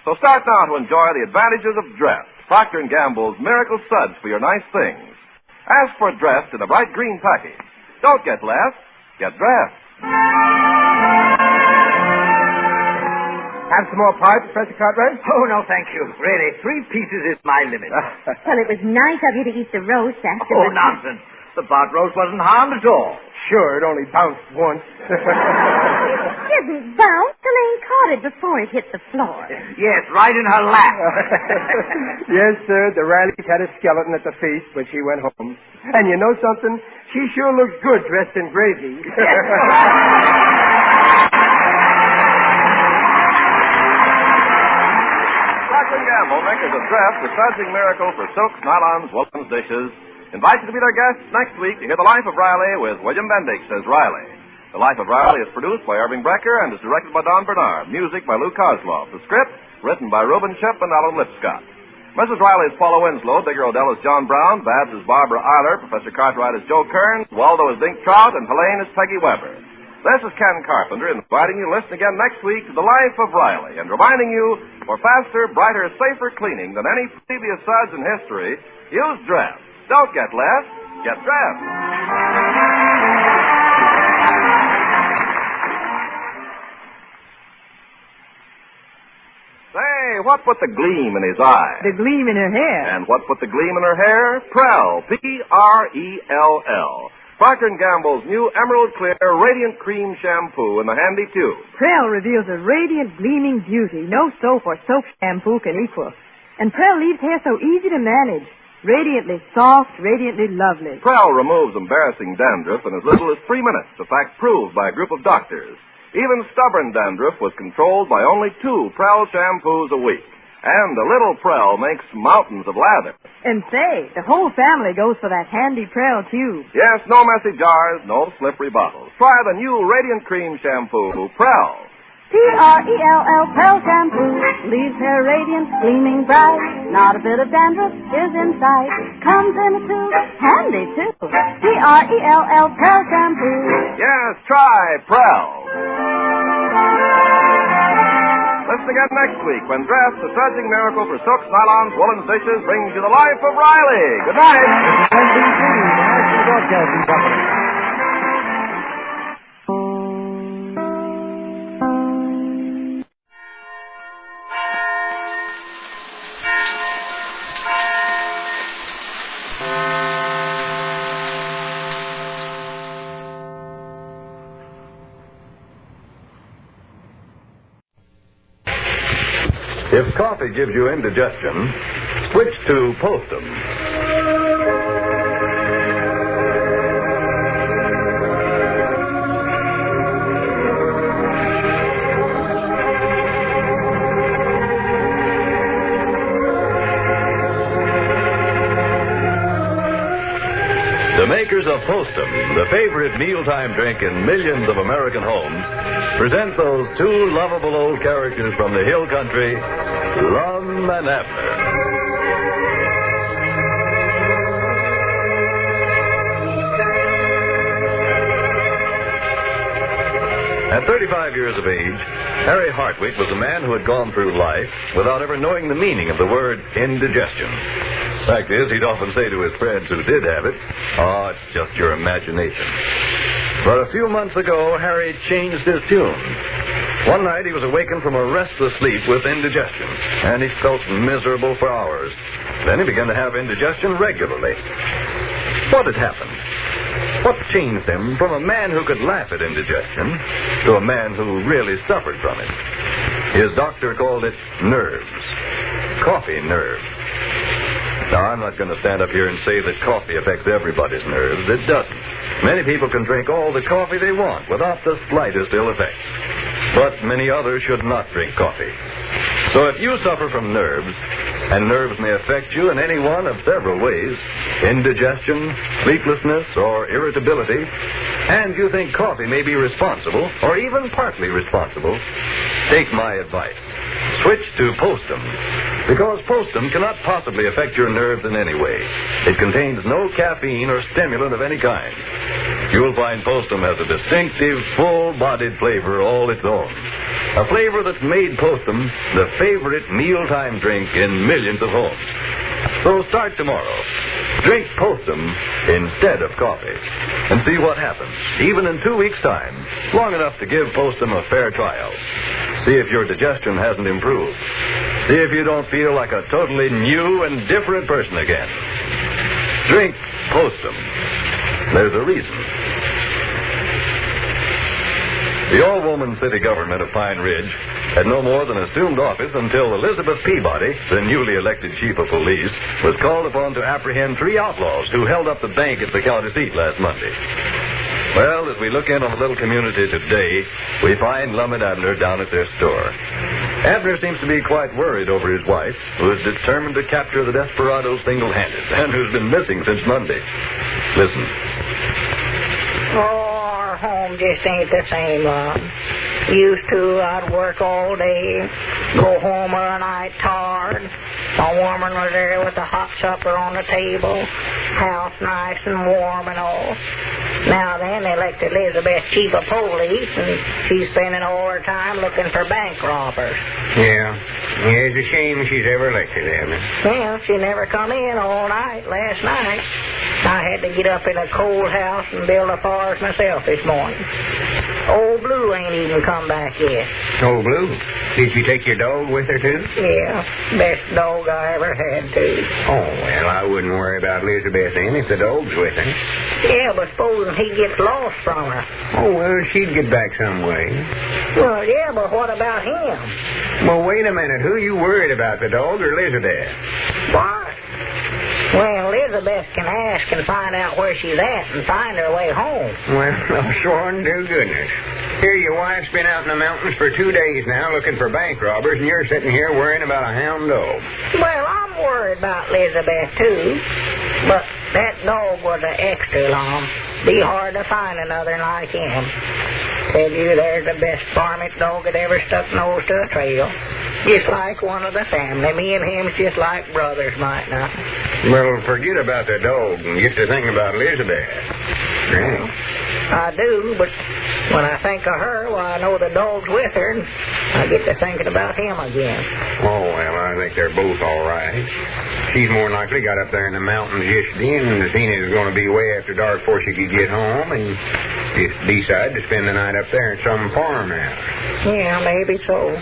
So start now to enjoy the advantages of Dress, Procter & Gamble's miracle suds for your nice things. Ask for Dress in a bright green package. Don't get less, get Dress. Have some more pipe, Professor Cartwright? Oh, no, thank you. Really, 3 pieces is my limit. Well, it was nice of you to eat the roast after... Oh, nonsense. The pot roast wasn't harmed at all. Sure, it only bounced once. It didn't bounce. Helene caught it before it hit the floor. Yes, right in her lap. Yes, sir. The Rileys had a skeleton at the feast when she went home. And you know something? She sure looks good dressed in gravy. Procter & Gamble, makers of Dress, the sudsing miracle for soaps, nylons, woolens, dishes, invite you to be their guests next week to hear The Life of Riley with William Bendix as Riley. The Life of Riley is produced by Irving Brecker and is directed by Don Bernard. Music by Lou Kozlov. The script written by Reuben Ship and Alan Lipscott. Mrs. Riley is Paula Winslow. Digger Odell is John Brown. Babs is Barbara Eiler. Professor Cartwright is Joe Kearns. Waldo is Dink Trout. And Helene is Peggy Weber. This is Ken Carpenter inviting you to listen again next week to The Life of Riley and reminding you, for faster, brighter, safer cleaning than any previous suds in history, use Dress. Don't get less, get Dress. Say, what put the gleam in his eye? The gleam in her hair. And what put the gleam in her hair? Prell. P-R-E-L-L. Procter & Gamble's new Emerald Clear Radiant Cream Shampoo in the handy tube. Prell reveals a radiant, gleaming beauty no soap or soap shampoo can equal. And Prell leaves hair so easy to manage. Radiantly soft, radiantly lovely. Prell removes embarrassing dandruff in as little as 3 minutes, a fact proved by a group of doctors. Even stubborn dandruff was controlled by only 2 Prell shampoos a week. And a little Prell makes mountains of lather. And say, the whole family goes for that handy Prell tube. Yes, no messy jars, no slippery bottles. Try the new Radiant Cream Shampoo, Prell. P-R-E-L-L, Prell Shampoo. Leaves hair radiant, gleaming bright. Not a bit of dandruff is in sight. Comes in a tube, handy too. P-R-E-L-L, Prell Shampoo. Yes, try Prell. Listen again next week when Dress, the sudsing miracle for soaps, nylons, woolens, dishes, brings you The Life of Riley. Good night. NBC, the National Broadcasting Company. If coffee gives you indigestion, switch to Postum. The makers of Postum, the favorite mealtime drink in millions of American homes, present those two lovable old characters from the hill country, Lum and Abner. At 35 years of age, Harry Hartwick was a man who had gone through life without ever knowing the meaning of the word indigestion. Fact is, he'd often say to his friends who did have it, "Oh, it's just your imagination." But a few months ago, Harry changed his tune. One night, he was awakened from a restless sleep with indigestion, and he felt miserable for hours. Then he began to have indigestion regularly. What had happened? What changed him from a man who could laugh at indigestion to a man who really suffered from it? His doctor called it nerves. Coffee nerves. Now, I'm not going to stand up here and say that coffee affects everybody's nerves. It doesn't. Many people can drink all the coffee they want without the slightest ill effect. But many others should not drink coffee. So if you suffer from nerves, and nerves may affect you in any one of several ways, indigestion, sleeplessness, or irritability, and you think coffee may be responsible, or even partly responsible, take my advice. Switch to Postum, because Postum cannot possibly affect your nerves in any way. It contains no caffeine or stimulant of any kind. You'll find Postum has a distinctive, full-bodied flavor all its own. A flavor that's made Postum the favorite mealtime drink in millions of homes. So start tomorrow. Drink Postum instead of coffee. And see what happens, even in 2 weeks' time, long enough to give Postum a fair trial. See if your digestion hasn't improved. See if you don't feel like a totally new and different person again. Drink Postum. There's a reason. The all-woman city government of Pine Ridge had no more than assumed office until Elizabeth Peabody, the newly elected chief of police, was called upon to apprehend 3 outlaws who held up the bank at the county seat last Monday. Well, as we look in on the little community today, we find Lum and Abner down at their store. Abner seems to be quite worried over his wife, who is determined to capture the desperados single-handed, and who's been missing since Monday. Listen. Oh, our home just ain't the same, Lum. Used to, I'd work all day, go home of the night tired. My woman was there with a hot supper on the table, house nice and warm and all. Now then, they elected Elizabeth chief of police, and she's spending all her time looking for bank robbers. Yeah, it's a shame she's ever elected, Abner. Well, she never come in all night last night. I had to get up in a cold house and build a fire myself this morning. Old Blue ain't even come back yet. Old Blue? Did she take your dog with her, too? Yeah, best dog I ever had, too. Oh, well, I wouldn't worry about Elizabeth then if the dog's with her. Yeah, but supposing he gets lost from her. Oh, well, she'd get back some way. Well, yeah, but what about him? Well, wait a minute. Who you worried about, the dog or Elizabeth? What? Well, Elizabeth can ask and find out where she's at and find her way home. Well, sworn to goodness. Here, your wife's been out in the mountains for 2 days now looking for bank robbers, and you're sitting here worrying about a hound dog. Well, I'm worried about Elizabeth, too. But that dog was an extra, Lum. Be hard to find another like him. Tell you, there's the best varmint dog that ever stuck nose to a trail. Just like one of the family. Me and him's just like brothers, might not. Well, forget about the dog and get to thinking about Elizabeth. Well, I do, but when I think of her, well, I know the dog's with her, and I get to thinking about him again. Oh, well, I think they're both all right. She's more than likely got up there in the mountains just then and seen it was going to be way after dark before she could get home, and just decided to spend the night up there in some farmhouse. Yeah, maybe so,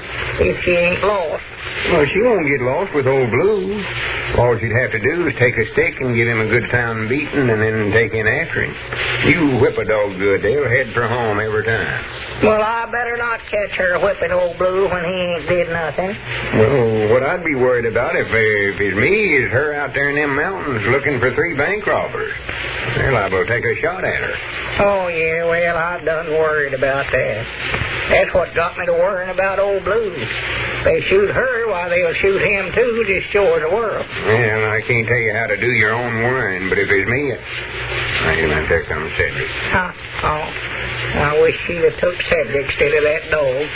if she ain't lost. Well, she won't get lost with old Blue. All she'd have to do is take a stick and give him a good sound beating and then take in after him. You whip a dog good, they'll head for home every time. Well, I better not catch her whipping old Blue when he ain't did nothing. Well, what I'd be worried about if it's me is her out there in them mountains looking for 3 bank robbers. They're liable to take a shot at her. Oh, yeah, well, I done worried about that. That's what got me to worrying about old Blue. If they shoot her, why, they'll shoot him, too, just show her the world. Well, I can't tell you how to do your own worrying, but if it's me, there comes Cedric. I wish she'd have took Cedric instead of that dog.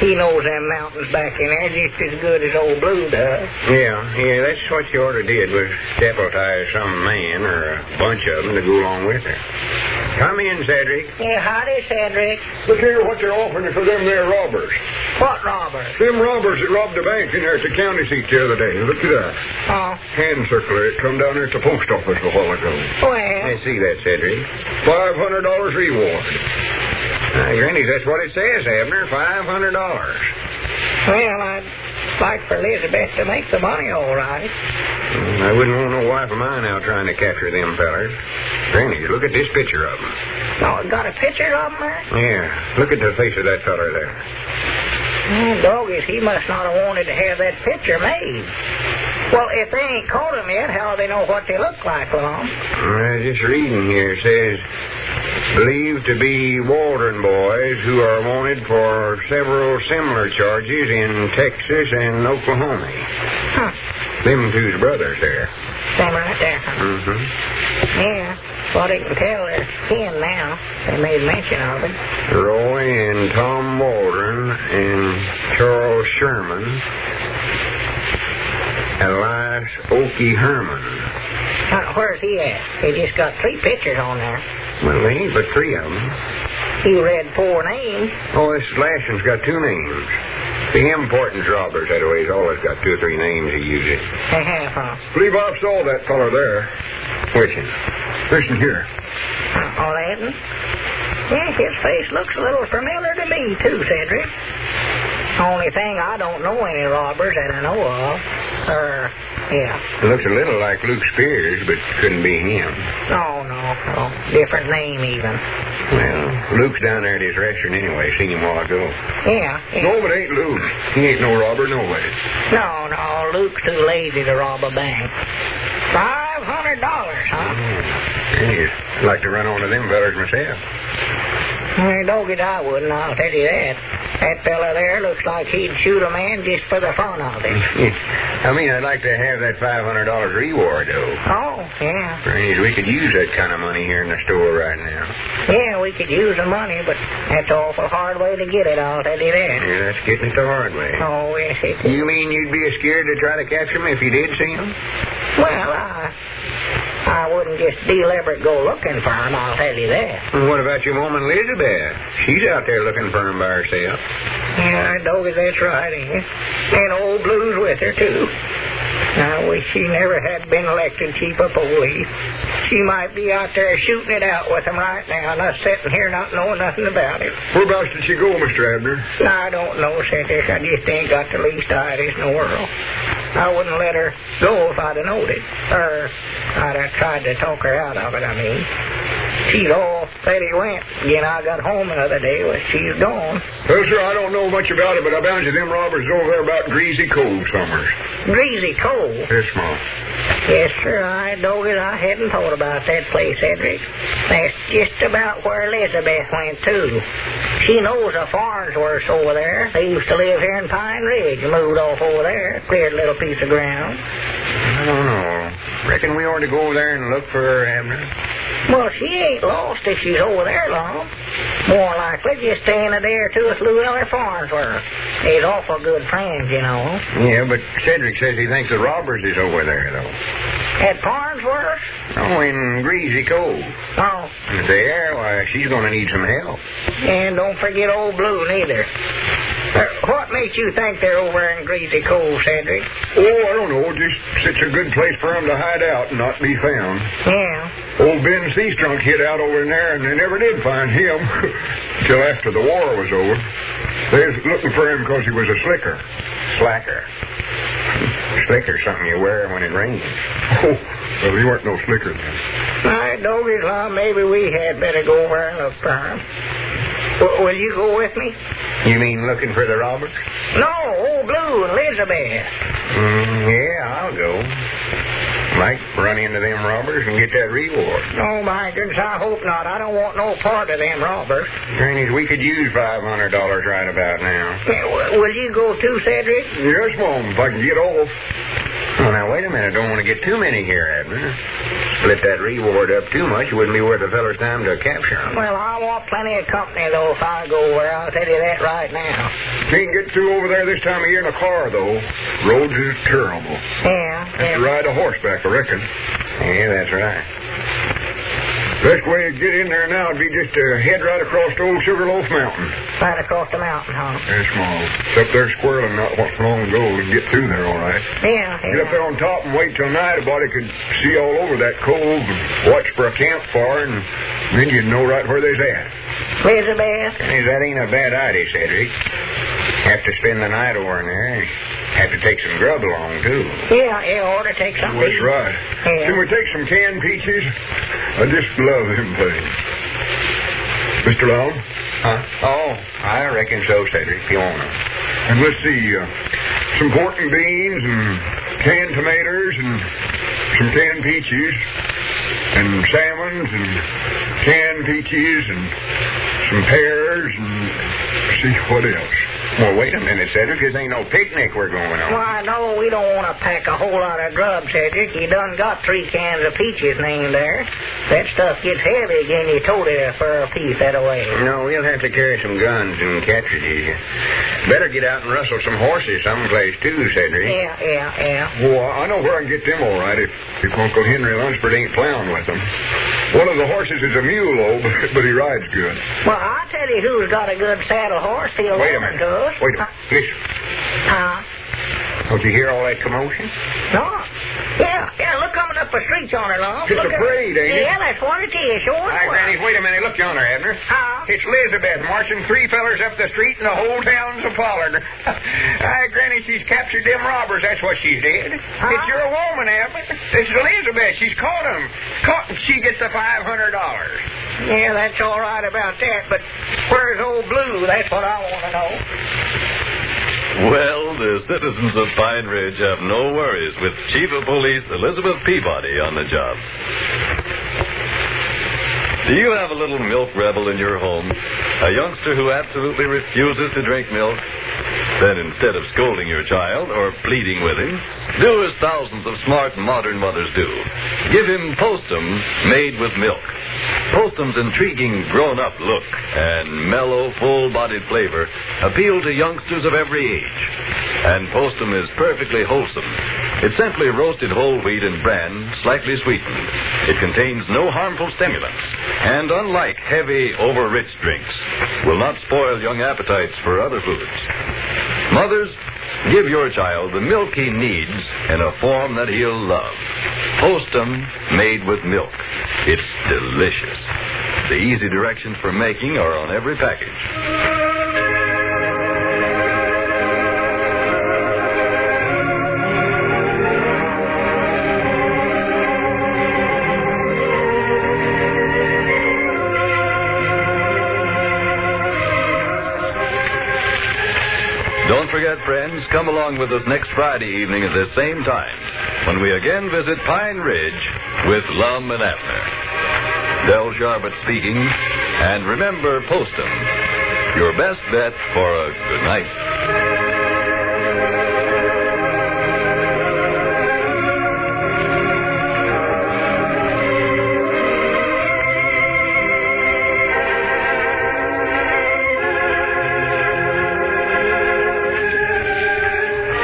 He knows them mountains back in there just as good as old Blue does. Yeah, that's what you ought to did was deputize some man or a bunch of them to go along with her. Come in, Cedric. Yeah, howdy, Cedric. Look here what they're offering for them there robbers. What robbers? Them robbers that robbed the bank in there at the county seat the other day. Look at that. Oh. Hand circular. It come down there at the post office a while ago. Well. I see that, Cedric. $500 reward. Granny, that's what it says, Abner. $500. Well, I'd like for Elizabeth to make the money all right. I wouldn't want no wife of mine out trying to capture them fellers. Granny, look at this picture of them. Oh, got a picture of them there? Yeah, look at the face of that feller there. Doggies, he must not have wanted to have that picture made. Well, if they ain't caught him yet, how do they know what they look like, Lum? Just reading here, it says, believed to be Waldron boys who are wanted for several similar charges in Texas and Oklahoma. Huh. Them two's brothers there. Them right there, huh? Mm-hmm. Yeah. Well, they can tell they're kin now. They made mention of it. Roy and Tom Waldron and Charles Sherman. Elias Okie Herman. Where's he at? He just got 3 pictures on there. Well, there ain't but 3 of them. He read 4 names. Oh, this last one's got 2 names. The important robbers, that way, always got 2 or 3 names he uses. They have, huh? Believe I saw that feller there. Which one? Listen here. Oh, that one? Yeah, his face looks a little familiar to me, too, Cedric. Only thing, I don't know any robbers that I know of. Yeah. It looks a little like Luke Spears, but couldn't be him. No. Different name, even. Well, Luke's down there at his restaurant anyway. Seen him a while ago. Yeah. No, but ain't Luke. He ain't no robber, no way. No, Luke's too lazy to rob a bank. $500, huh? I'd like to run onto them fellers myself. Doggies, I wouldn't, I'll tell you that. That fella there looks like he'd shoot a man just for the fun of it. I'd like to have that $500 reward, though. Oh, yeah. We could use that kind of money here in the store right now. Yeah, we could use the money, but that's an awful hard way to get it, I'll tell you that. Yeah, that's getting it the hard way. Oh, yes, it is. You mean you'd be scared to try to capture him if you did see him? Well, I wouldn't just deliberate go looking for him, I'll tell you that. Well, what about your woman Elizabeth? She's out there looking for him by herself. Yeah, Doggy, that's right, ain't it? And old Blue's with her, too. I wish she never had been elected chief of police. She might be out there shooting it out with him right now, and us sitting here not knowing nothing about it. Whereabouts did she go, Mr. Abner? I don't know, Cedric. I just ain't got the least idea in the world. I wouldn't let her go if I'd have knowed it. Or I'd have tried to talk her out of it, I mean. She's all steady went. Again, I got home the other day, but she's gone. Well, sir, I don't know much about it, but I bound you them robbers over there about Greasy Cove somewhere. Greasy Cove? Yes, Mom. Yes, sir. I hadn't thought about that place, Cedric. That's just about where Elizabeth went, too. She knows the Farnsworths over there. They used to live here in Pine Ridge and moved off over there. Cleared a little piece of ground. I don't know. Reckon we ought to go over there and look for her, Abner. Well, she ain't lost if she's over there long. More likely just staying a day or two with Louis Farnsworth. He's awful good friends, you know. Yeah, but Cedric says he thinks the robbers is over there, though. At Farnsworth? Oh, in Greasy Cove. Oh. There, why, she's going to need some help. And don't forget old Blue, neither. What makes you think they're over in Greasy Cove, Cedric? Oh, I don't know. Just such a good place for them to hide out and not be found. Yeah. Old Ben Seastrunk hid out over in there, and they never did find him till after the war was over. They was looking for him because he was a slicker. Slacker. Slicker's something you wear when it rains. Oh, well, he weren't no slicker then. All right, Doggies, maybe we had better go over and look for him. Will you go with me? You mean looking for the robbers? No, Old Blue and Elizabeth. Yeah, I'll go. Might run into them robbers and get that reward. Oh, my goodness, I hope not. I don't want no part of them robbers. Granny, we could use $500 right about now. Will you go too, Cedric? Yes, Mom, if I can get off. Well, now, wait a minute. Don't want to get too many here, Abner. Split that reward up too much. It wouldn't be worth a feller's time to capture them. Well, I want plenty of company, though, if I go where I'll tell you that right now. Can't get through over there this time of year in a car, though. Roads is terrible. Yeah. Have to ride a horseback, I reckon. Yeah, that's right. Best way to get in there now would be just to head right across to old Sugarloaf Mountain. Right across the mountain, huh? Yes, Mom. It's up there squirreling not long ago. We can get through there all right. Yeah. Get up there on top and wait till night. A body could see all over that cove and watch for a campfire, and then you'd know right where they's at. Elizabeth? That ain't a bad idea, Cedric. Have to spend the night over in there. Have to take some grub along, too. Yeah, ought to take something. That's right. Yeah. Can we take some canned peaches? I just love them things. Mr. Lum? Huh? Oh, I reckon so, Cedric, if you want them. And let's see, some pork and beans and canned tomatoes and some canned peaches and salmons and canned peaches and some pears and see what else. Well, wait a minute, Cedric. This ain't no picnic we're going on. Why, no, we don't want to pack a whole lot of grub, Cedric. You done got 3 cans of peaches named there. That stuff gets heavy again. You told it for a piece that away. No, we'll have to carry some guns and cartridges. Better get out and rustle some horses someplace, too, Cedric. Yeah. Well, I know where I can get them all right if Uncle Henry Lunsford ain't plowing with them. One of the horses is a mule, though, but he rides good. Well, I'll tell you who's got a good saddle horse. He'll Wait a loan minute. to us. Wait a minute. Listen. Don't you hear all that commotion? No. Yeah, look coming up the street yonder, Lum. It's a parade, ain't it? Yeah, that's what it is. Sure. Hi, Granny, wait a minute. Look yonder, Abner. It's Elizabeth marching 3 fellers up the street and the whole town's a-following her. Hi, Granny, she's captured them robbers. That's what she's did. It's your woman, Abner. This is Elizabeth. She's caught them. She gets the $500. Yeah, that's all right about that, but where's Old Blue? That's what I want to know. Well, the citizens of Pine Ridge have no worries with Chief of Police Elizabeth Peabody on the job. Do you have a little milk rebel in your home? A youngster who absolutely refuses to drink milk? Then instead of scolding your child or pleading with him, do as thousands of smart modern mothers do. Give him Postum made with milk. Postum's intriguing grown-up look and mellow, full-bodied flavor appeal to youngsters of every age. And Postum is perfectly wholesome. It's simply roasted whole wheat and bran, slightly sweetened. It contains no harmful stimulants, and unlike heavy, over-rich drinks, will not spoil young appetites for other foods. Mothers, give your child the milk he needs in a form that he'll love. Postum made with milk. It's delicious. The easy directions for making are on every package. Don't forget, friends, come along with us next Friday evening at the same time when we again visit Pine Ridge with Lum and Abner. Del Sharbutt speaking, and remember Postum, your best bet for a good night.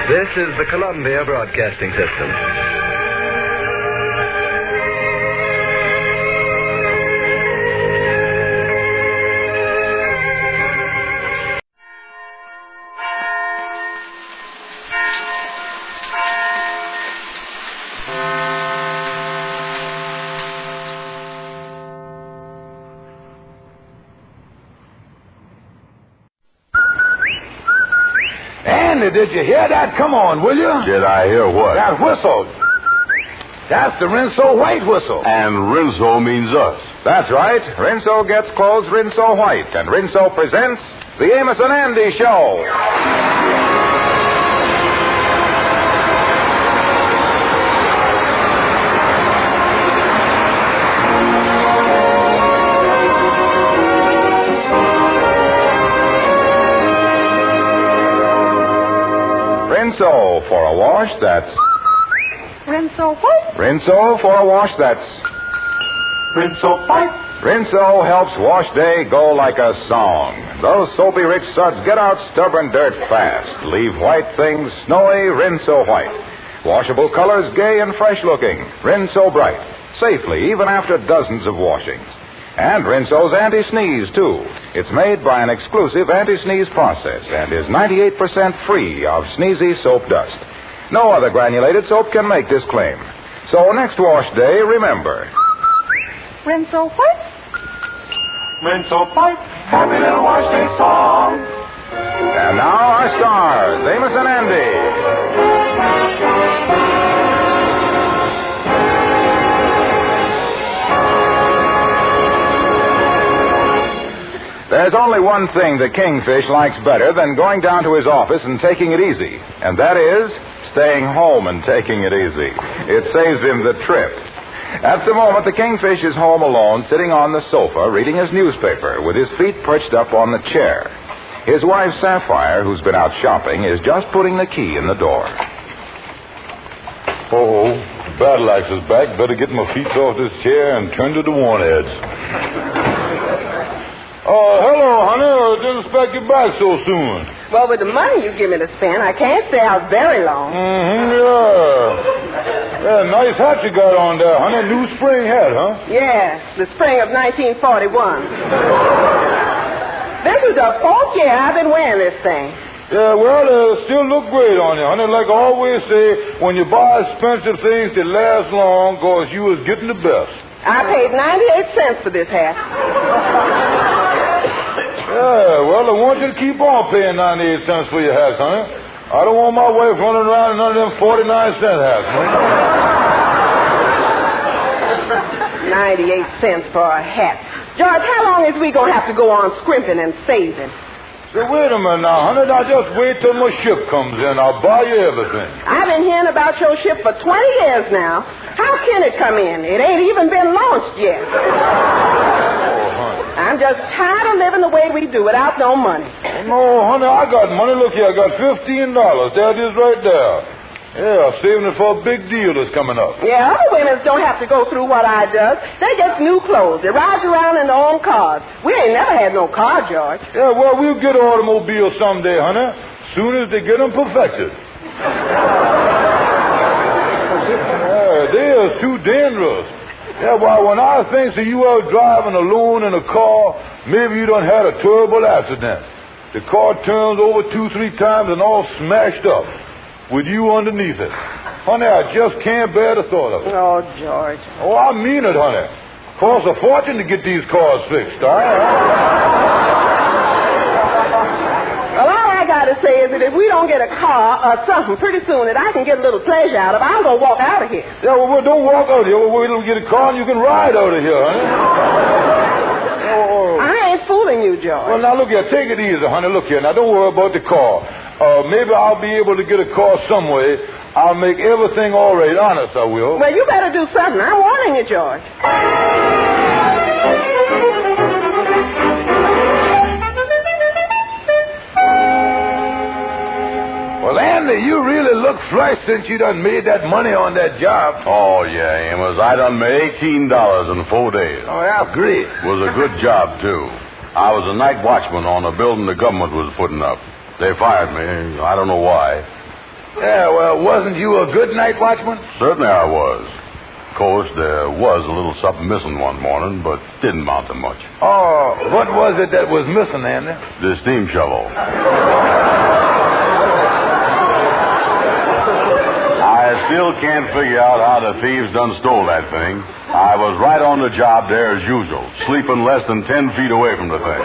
This is the Columbia Broadcasting System. Did you hear that? Come on, will you? Did I hear what? That whistle. That's the Rinso White whistle. And Rinso means us. That's right. Rinso gets clothes Rinso white, and Rinso presents the Amos and Andy Show. Rinso for a wash that's... Rinso what? Rinso for a wash that's... Rinso fight. Rinso helps wash day go like a song. Those soapy rich suds get out stubborn dirt fast. Leave white things snowy, Rinso white. Washable colors gay and fresh looking, Rinso bright. Safely, even after dozens of washings. And Rinso's anti-sneeze, too. It's made by an exclusive anti-sneeze process and is 98% free of sneezy soap dust. No other granulated soap can make this claim. So next wash day, remember... Rinso what? Rinso fight. Happy little wash day song. And now our stars, Amos and Andy. There's only one thing the Kingfish likes better than going down to his office and taking it easy, and that is staying home and taking it easy. It saves him the trip. At the moment, the Kingfish is home alone, sitting on the sofa, reading his newspaper, with his feet perched up on the chair. His wife, Sapphire, who's been out shopping, is just putting the key in the door. Oh, battle axe is back. Better get my feet off this chair and turn to the warheads. Hello, honey. I didn't expect you back so soon. Well, with the money you give me to spend, I can't stay out very long. Yeah, nice hat you got on there, honey. New spring hat, huh? Yeah, the spring of 1941. This is the 4th year I've been wearing this thing. Yeah, well, it still look great on you, honey. Like I always say, when you buy expensive things, they last long because you was getting the best. I paid 98 cents for this hat. Yeah, well, I want you to keep on paying 98 cents for your hats, honey. I don't want my wife running around in none of them 49-cent hats, honey. 98 cents for a hat. George, how long is we going to have to go on scrimping and saving? So wait a minute now, honey. Now just wait till my ship comes in. I'll buy you everything. I've been hearing about your ship for 20 years now. How can it come in? It ain't even been launched yet. I'm just tired of living the way we do without no money. No, honey, I got money. Look here, I got $15. There it is right there. Yeah, saving it for a big deal that's coming up. Yeah, other women don't have to go through what I does. They get new clothes. They ride around in their own cars. We ain't never had no car, George. Yeah, well, we'll get automobiles someday, honey. Soon as they get them perfected. Yeah, they are too dangerous. Yeah, well, when I think that you are driving alone in a car, maybe you done had a terrible accident. The car turns over 2-3 times and all smashed up with you underneath it. Honey, I just can't bear the thought of it. Oh, George. Oh, I mean it, honey. Costs a fortune to get these cars fixed, all right? Well, all I got to say is that if we don't get a car or something pretty soon that I can get a little pleasure out of, I'm going to walk out of here. Yeah, well, don't walk out of here. We'll wait till we get a car and you can ride out of here, honey. I ain't fooling you, George. Well, now, look here. Take it easy, honey. Look here. Now, don't worry about the car. Maybe I'll be able to get a car some way. I'll make everything all right. Honest, I will. Well, you better do something. I'm warning you, George. Well, Andy, you really look fresh since you done made that money on that job. Oh, yeah, Amos. I done made $18 in 4 days. Oh, yeah, great. Was a good job, too. I was a night watchman on a building the government was putting up. They fired me. I don't know why. Yeah, well, wasn't you a good night watchman? Certainly I was. Of course, there was a little something missing one morning, but didn't amount to much. Oh, what was it that was missing, Andy? The steam shovel. I still can't figure out how the thieves done stole that thing. I was right on the job there as usual, sleeping less than 10 feet away from the thing.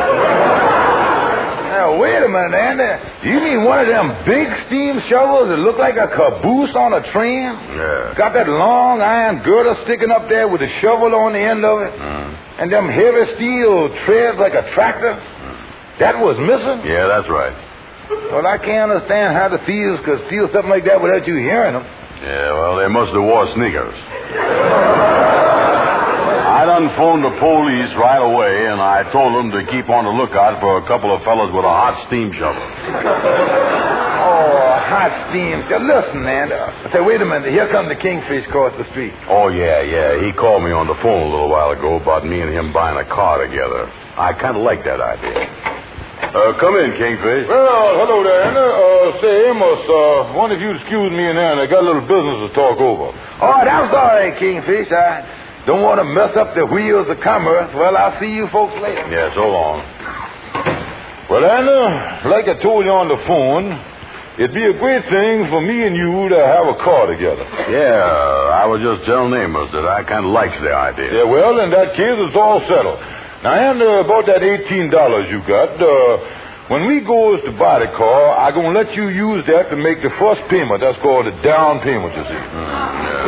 Now, wait a a minute, Andy. Do you mean one of them big steam shovels that look like a caboose on a train? Yeah. Got that long iron girder sticking up there with a shovel on the end of it? And them heavy steel treads like a tractor? That was missing? Yeah, that's right. Well, I can't understand how the thieves could steal something like that without you hearing them. Yeah, well, they must have wore sneakers. I done phoned the police right away, and I told them to keep on the lookout for a couple of fellas with a hot steam shovel. Oh, hot steam. Now, listen, man. Say, wait a minute. Here come the Kingfish across the street. Oh, yeah. He called me on the phone a little while ago about me and him buying a car together. I kind of like that idea. Come in, Kingfish. Well, hello there, Andy. Say, Amos, one of you excuse me and Andy. I got a little business to talk over. Oh, that's all right, Kingfish. I don't want to mess up the wheels of commerce. Well, I'll see you folks later. Yeah, so long. Well, Andy, like I told you on the phone, it'd be a great thing for me and you to have a car together. Yeah, I was just telling Amos that I kind of likes the idea. Yeah, well, in that case, it's all settled. Now, Andy, about that $18 you got, when we goes to buy the car, I'm going to let you use that to make the first payment. That's called the down payment, you see.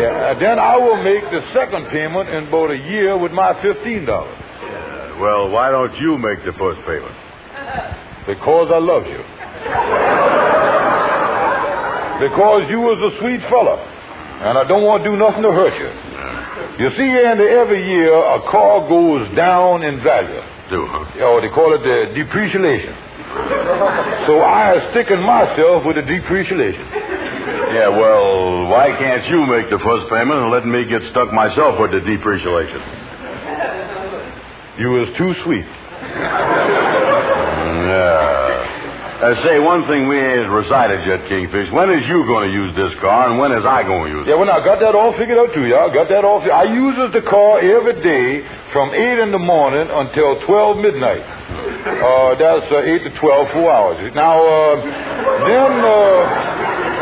Yeah, and then I will make the second payment in about a year with my $15. Yeah, well, why don't you make the first payment? Because I love you. Because you was a sweet fella, and I don't want to do nothing to hurt you. You see, Andy, every year a car goes down in value. Oh, they call it the depreciation. So I am sticking myself with the depreciation. Yeah, well, why can't you make the first payment and let me get stuck myself with the depreciation? You was too sweet. Yeah. Say, one thing we ain't recited yet, Kingfish. When is you going to use this car, and when is I going to use it? Yeah, well, I got that all figured out, too, y'all. Got that all figured out. I uses the car every day from 8 in the morning until 12 midnight. That's 8 to 12, 4 hours. Now,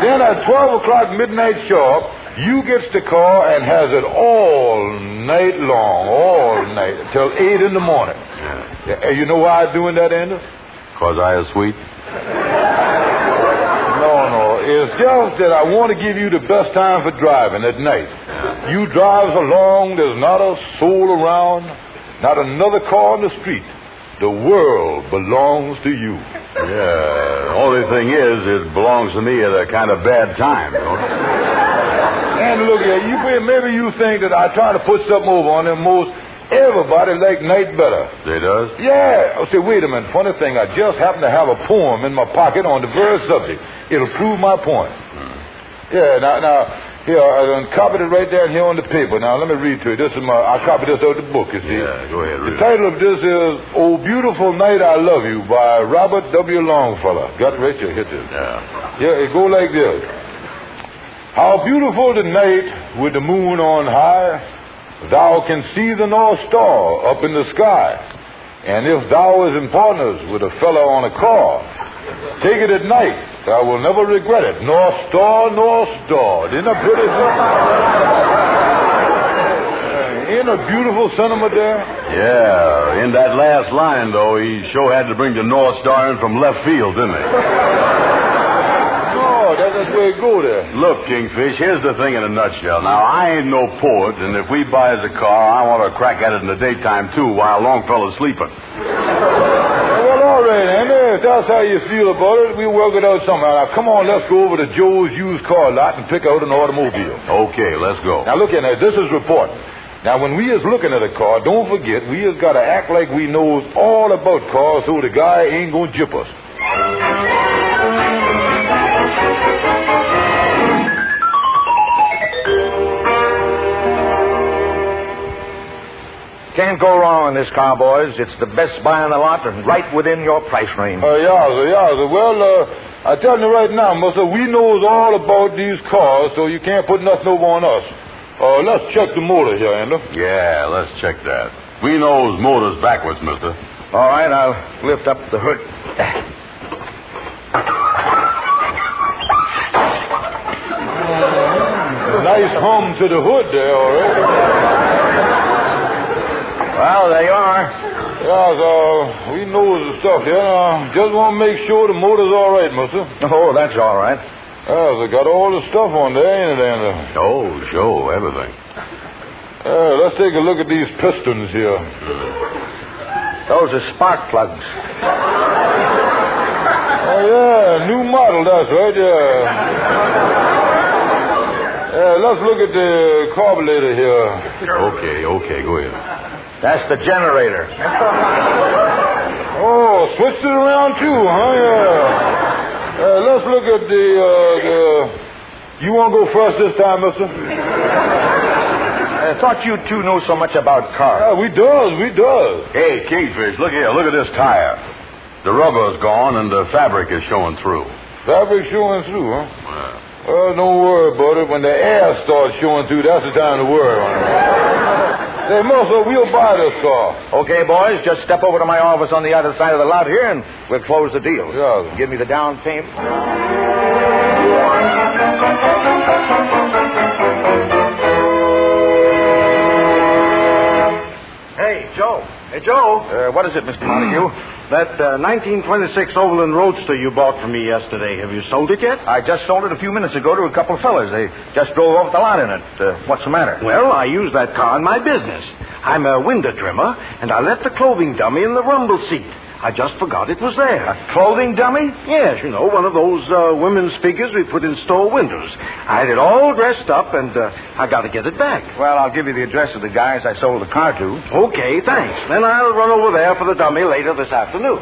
then at 12 o'clock midnight sharp, you gets the car and has it all night long, till 8 in the morning. Yeah. You know why I'm doing that, Andy? Because I is sweet? No. It's just that I want to give you the best time for driving at night. You drives along, there's not a soul around, not another car on the street. The world belongs to you. Yeah, the only thing is, it belongs to me at a kind of bad time, don't it? And look here, maybe you think that I try to put something over on them most. Everybody like night better. They does? Yeah. Oh, say, wait a minute. Funny thing, I just happen to have a poem in my pocket on the very subject. It'll prove my point. Yeah, now, here, I copied it right down here on the paper. Now, let me read to you. I copied this out of the book, you see. Yeah, go ahead, read. The title of this is, Oh Beautiful Night I Love You by Robert W. Longfellow. Got it right here. Hit this. Yeah, it go like this. How beautiful the night with the moon on high, thou can see the North Star up in the sky. And if thou is in partners with a fellow on a car, take it at night. Thou will never regret it. North Star, North Star. Isn't that pretty? Ain't a beautiful sentiment there? Yeah. In that last line, though, he sure had to bring the North Star in from left field, didn't he? That's where it go there. Look, Kingfish, here's the thing in a nutshell. Now, I ain't no poet, and if we buys a car, I want to crack at it in the daytime, too, while Longfellow's sleeping. Well, all right, Andy. If that's how you feel about it, we'll work it out somehow. Now, come on, let's go over to Joe's used car lot and pick out an automobile. Okay, let's go. Now, look here, this is report. Now, when we is looking at a car, don't forget, we has got to act like we knows all about cars so the guy ain't going to jip us. Can't go wrong in this car, boys. It's the best buy on the lot and right within your price range. Yeah. Well, I tell you right now, mister, we knows all about these cars, so you can't put nothing over on us. Let's check the motor here, Andy. Yeah, let's check that. We knows motors backwards, mister. All right, I'll lift up the hood. Nice hum to the hood there, all right. Well, there you are. Yeah, so we looking over the stuff here. I just want to make sure the motor's all right, mister. Oh, that's all right. They got all the stuff on there, ain't it, Andrew? Oh, sure, everything. Let's take a look at these pistons here. Those are spark plugs. Oh, yeah, new model, that's right, let's look at the carburetor here. Okay, go ahead. That's the generator. Oh, switched it around too, huh? Yeah. Let's look at the... You want to go first this time, mister? I thought you two know so much about cars. We does. Hey, Kingfish, look here. Look at this tire. The rubber's gone and the fabric is showing through. Fabric showing through, huh? Don't worry about it. When the air starts showing through, that's the time to worry. Hey, Martha, we'll buy this car. Okay, boys, just step over to my office on the other side of the lot here, and we'll close the deal. Yeah. Give me the down payment. Hey, Joe. What is it, Mr. Montague? That 1926 Overland Roadster you bought from me yesterday, have you sold it yet? I just sold it a few minutes ago to a couple of fellas. They just drove off the lot in it. What's the matter? Well, I use that car in my business. I'm a window trimmer, and I left the clothing dummy in the rumble seat. I just forgot it was there. A clothing dummy? Yes, one of those women's figures we put in store windows. I had it all dressed up, and I got to get it back. Well, I'll give you the address of the guys I sold the car to. Okay, thanks. Then I'll run over there for the dummy later this afternoon.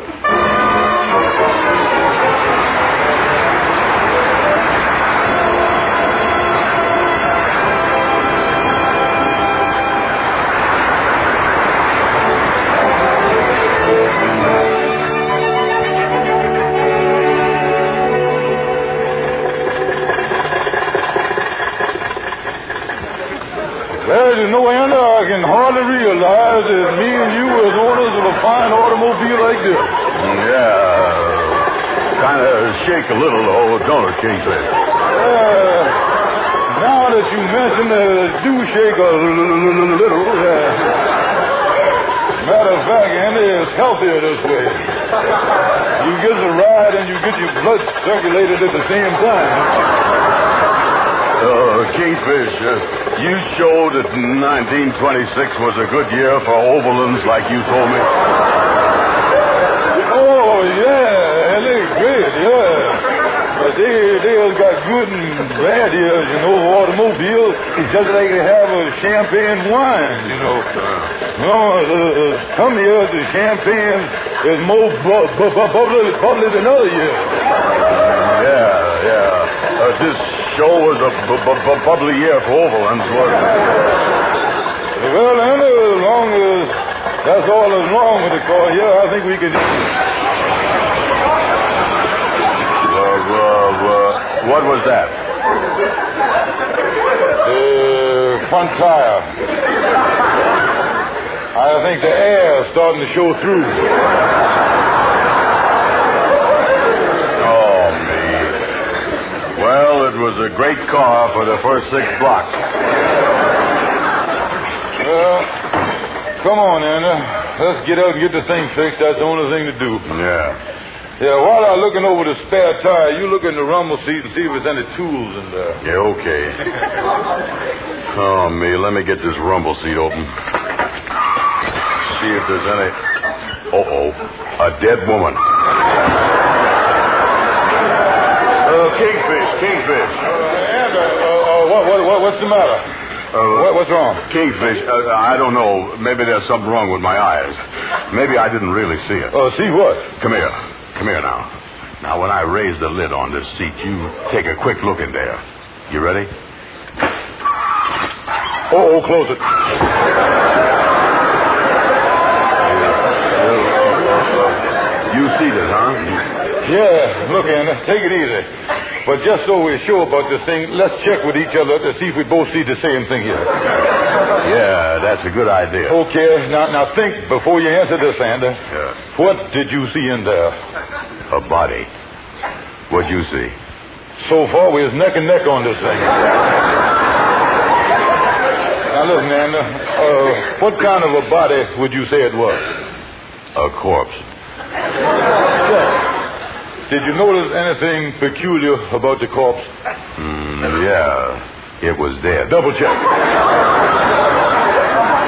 I can hardly realize that me and you as owners of a fine automobile like this. Yeah, kind of shake a little, though, don't it, Kingfish? Now that you mention it, do shake a little. Matter of fact, Andy, it's healthier this way. You get the ride and you get your blood circulated at the same time. Kingfish, you showed that 1926 was a good year for Overlands like you told me. Oh, yeah, they're great, yeah. But they have got good and bad years, automobiles. It's just like they have a champagne wine, some years the champagne is more bubbly than other years. Yeah. This show was a bubbly year for Overlands, wasn't it? Well, Andy, as long as that's all that's wrong with the car here, I think we can... What was that? Front tire. I think the air is starting to show through. Well, it was a great car for the first 6 blocks. Well, come on, Anna. Let's get up and get the thing fixed. That's the only thing to do. Yeah, while I'm looking over the spare tire, you look in the rumble seat and see if there's any tools in there. Yeah, okay. Oh, let me get this rumble seat open. See if there's any... a dead woman. Kingfish. What's the matter? What's wrong? Kingfish, I don't know. Maybe there's something wrong with my eyes. Maybe I didn't really see it. See what? Come here now. Now, when I raise the lid on this seat, you take a quick look in there. You ready? Close it. You see this, huh? Yeah, look, Anna, take it easy. But just so we're sure about this thing, let's check with each other to see if we both see the same thing here. Yeah, that's a good idea. Okay, now think before you answer this, Andy. Yeah. What did you see in there? A body. What'd you see? So far, we're neck and neck on this thing. Now, listen, Andy, what kind of a body would you say it was? A corpse. Did you notice anything peculiar about the corpse? Yeah. It was dead. Double check.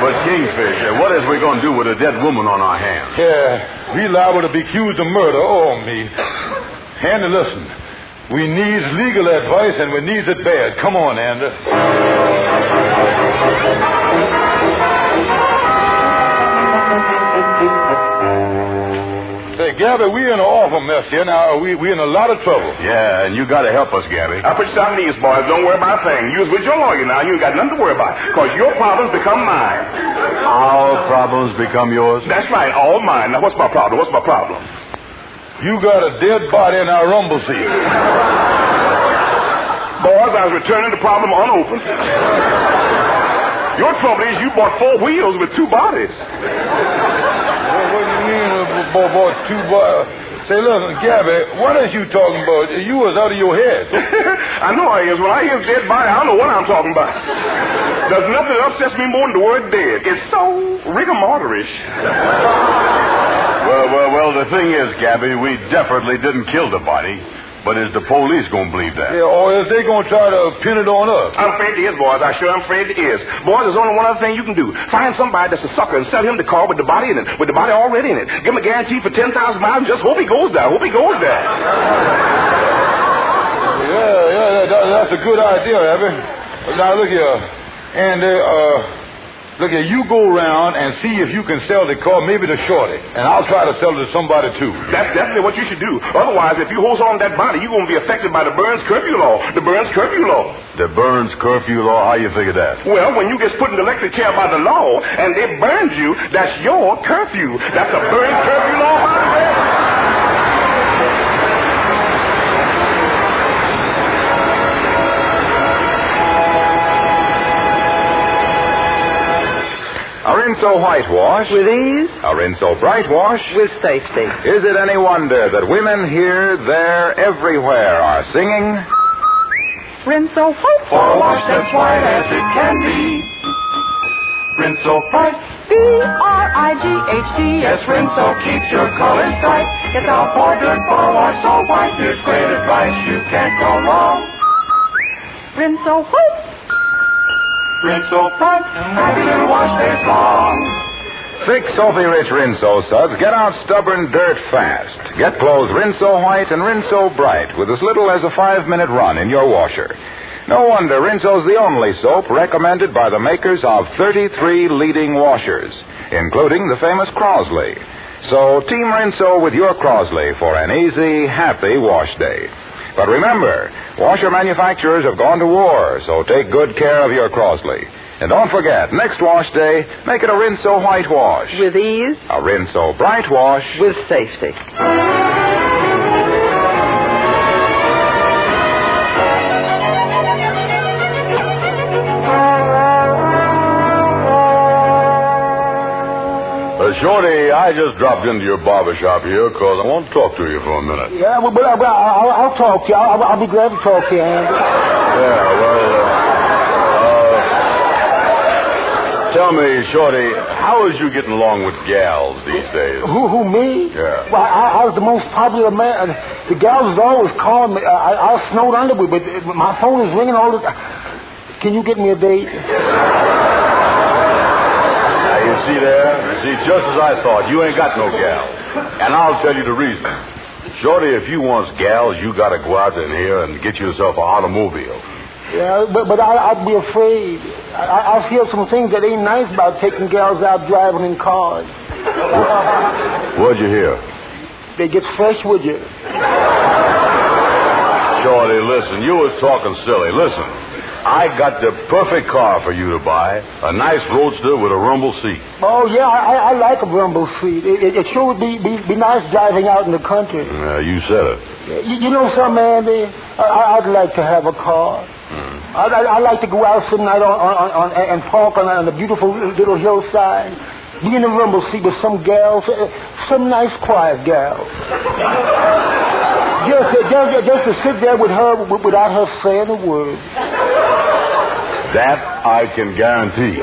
But, Kingfish, what is we going to do with a dead woman on our hands? Yeah, we liable to be accused of murder. Oh, me. Andy, listen. We needs legal advice, and we needs it bad. Come on, Andy. Say, Gabby, we're in an awful mess here. Now, we're in a lot of trouble. Yeah, and you got to help us, Gabby. I'll put you on these, boys. Don't worry about a thing. You was with your lawyer now. You ain't got nothing to worry about. Because your problems become mine. Our problems become yours? That's right. All mine. Now, what's my problem? You got a dead body in our rumble seat. Boys, I was returning the problem unopened. Your trouble is you bought 4 wheels with 2 bodies. What do you mean, bought 2 bodies? Say, listen, Gabby, what is you talking about? You was out of your head. I know I is. When I hear dead body, I don't know what I'm talking about. There's nothing that upsets me more than the word dead. It's so rigor-mortis-ish. Well, the thing is, Gabby, we definitely didn't kill the body. But is the police going to believe that? Yeah, or is they going to try to pin it on us? I'm afraid it is, boys. I'm afraid it is. Boys, there's only one other thing you can do. Find somebody that's a sucker and sell him the car with the body in it, with the body already in it. Give him a guarantee for 10,000 miles and just hope he goes there. Yeah, that's a good idea, Abby. Now, look here. Andy, look here, you go around and see if you can sell the car, maybe to Shorty. And I'll try to sell it to somebody, too. That's definitely what you should do. Otherwise, if you hold on to that body, you're going to be affected by the Burns curfew law. The Burns curfew law. The Burns curfew law? How you figure that? Well, when you get put in the electric chair by the law and they burned you, that's your curfew. That's the Burns curfew law, by the way. A Rinso whitewash. With ease. A Rinso bright wash. With safety. Is it any wonder that women here, there, everywhere are singing? Rinso white. For a wash that's white as it can be. Rinso bright. B-R-I-G-H-T. Yes, Rinso keeps your colors bright. It's our for good for a wash so white. Here's great advice. You can't go wrong. Rinso white. Rinso bright. Happy little wash days long. Thick, soapy-rich Rinso suds get out stubborn dirt fast. Get clothes Rinso white and Rinso bright with as little as a 5-minute run in your washer. No wonder Rinso's the only soap recommended by the makers of 33 leading washers, including the famous Crosley. So Team Rinso with your Crosley for an easy, happy wash day. But remember, washer manufacturers have gone to war, so take good care of your Crosley. And don't forget, next wash day, make it a Rinso white wash. With ease. A Rinso bright wash. With safety. Shorty, I just dropped into your barber shop here because I want to talk to you for a minute. Yeah, but I'll talk to you. I'll be glad to talk to you, Andy. Yeah, well, tell me, Shorty, how is you getting along with gals these days? Who, me? Yeah. Well, I was the most popular man. The gals is always calling me. I was snowed under, but my phone is ringing all the time. Can you get me a date? You see there? See, just as I thought, you ain't got no gal. And I'll tell you the reason. Shorty, if you want gals, you got to go out in here and get yourself an automobile. Yeah, but I'd be afraid. I'll hear some things that ain't nice about taking gals out driving in cars. What'd you hear? They get fresh with you. Shorty, listen, you was talking silly. Listen. I got the perfect car for you to buy. A nice roadster with a rumble seat. Oh, yeah, I like a rumble seat. It sure would be nice driving out in the country. You said it. You know something, Andy? I'd like to have a car. I'd like to go out some night and park on a beautiful little hillside. Be in a rumble seat with some gals, some nice quiet gals. Just to sit there with her without her saying a word. That I can guarantee.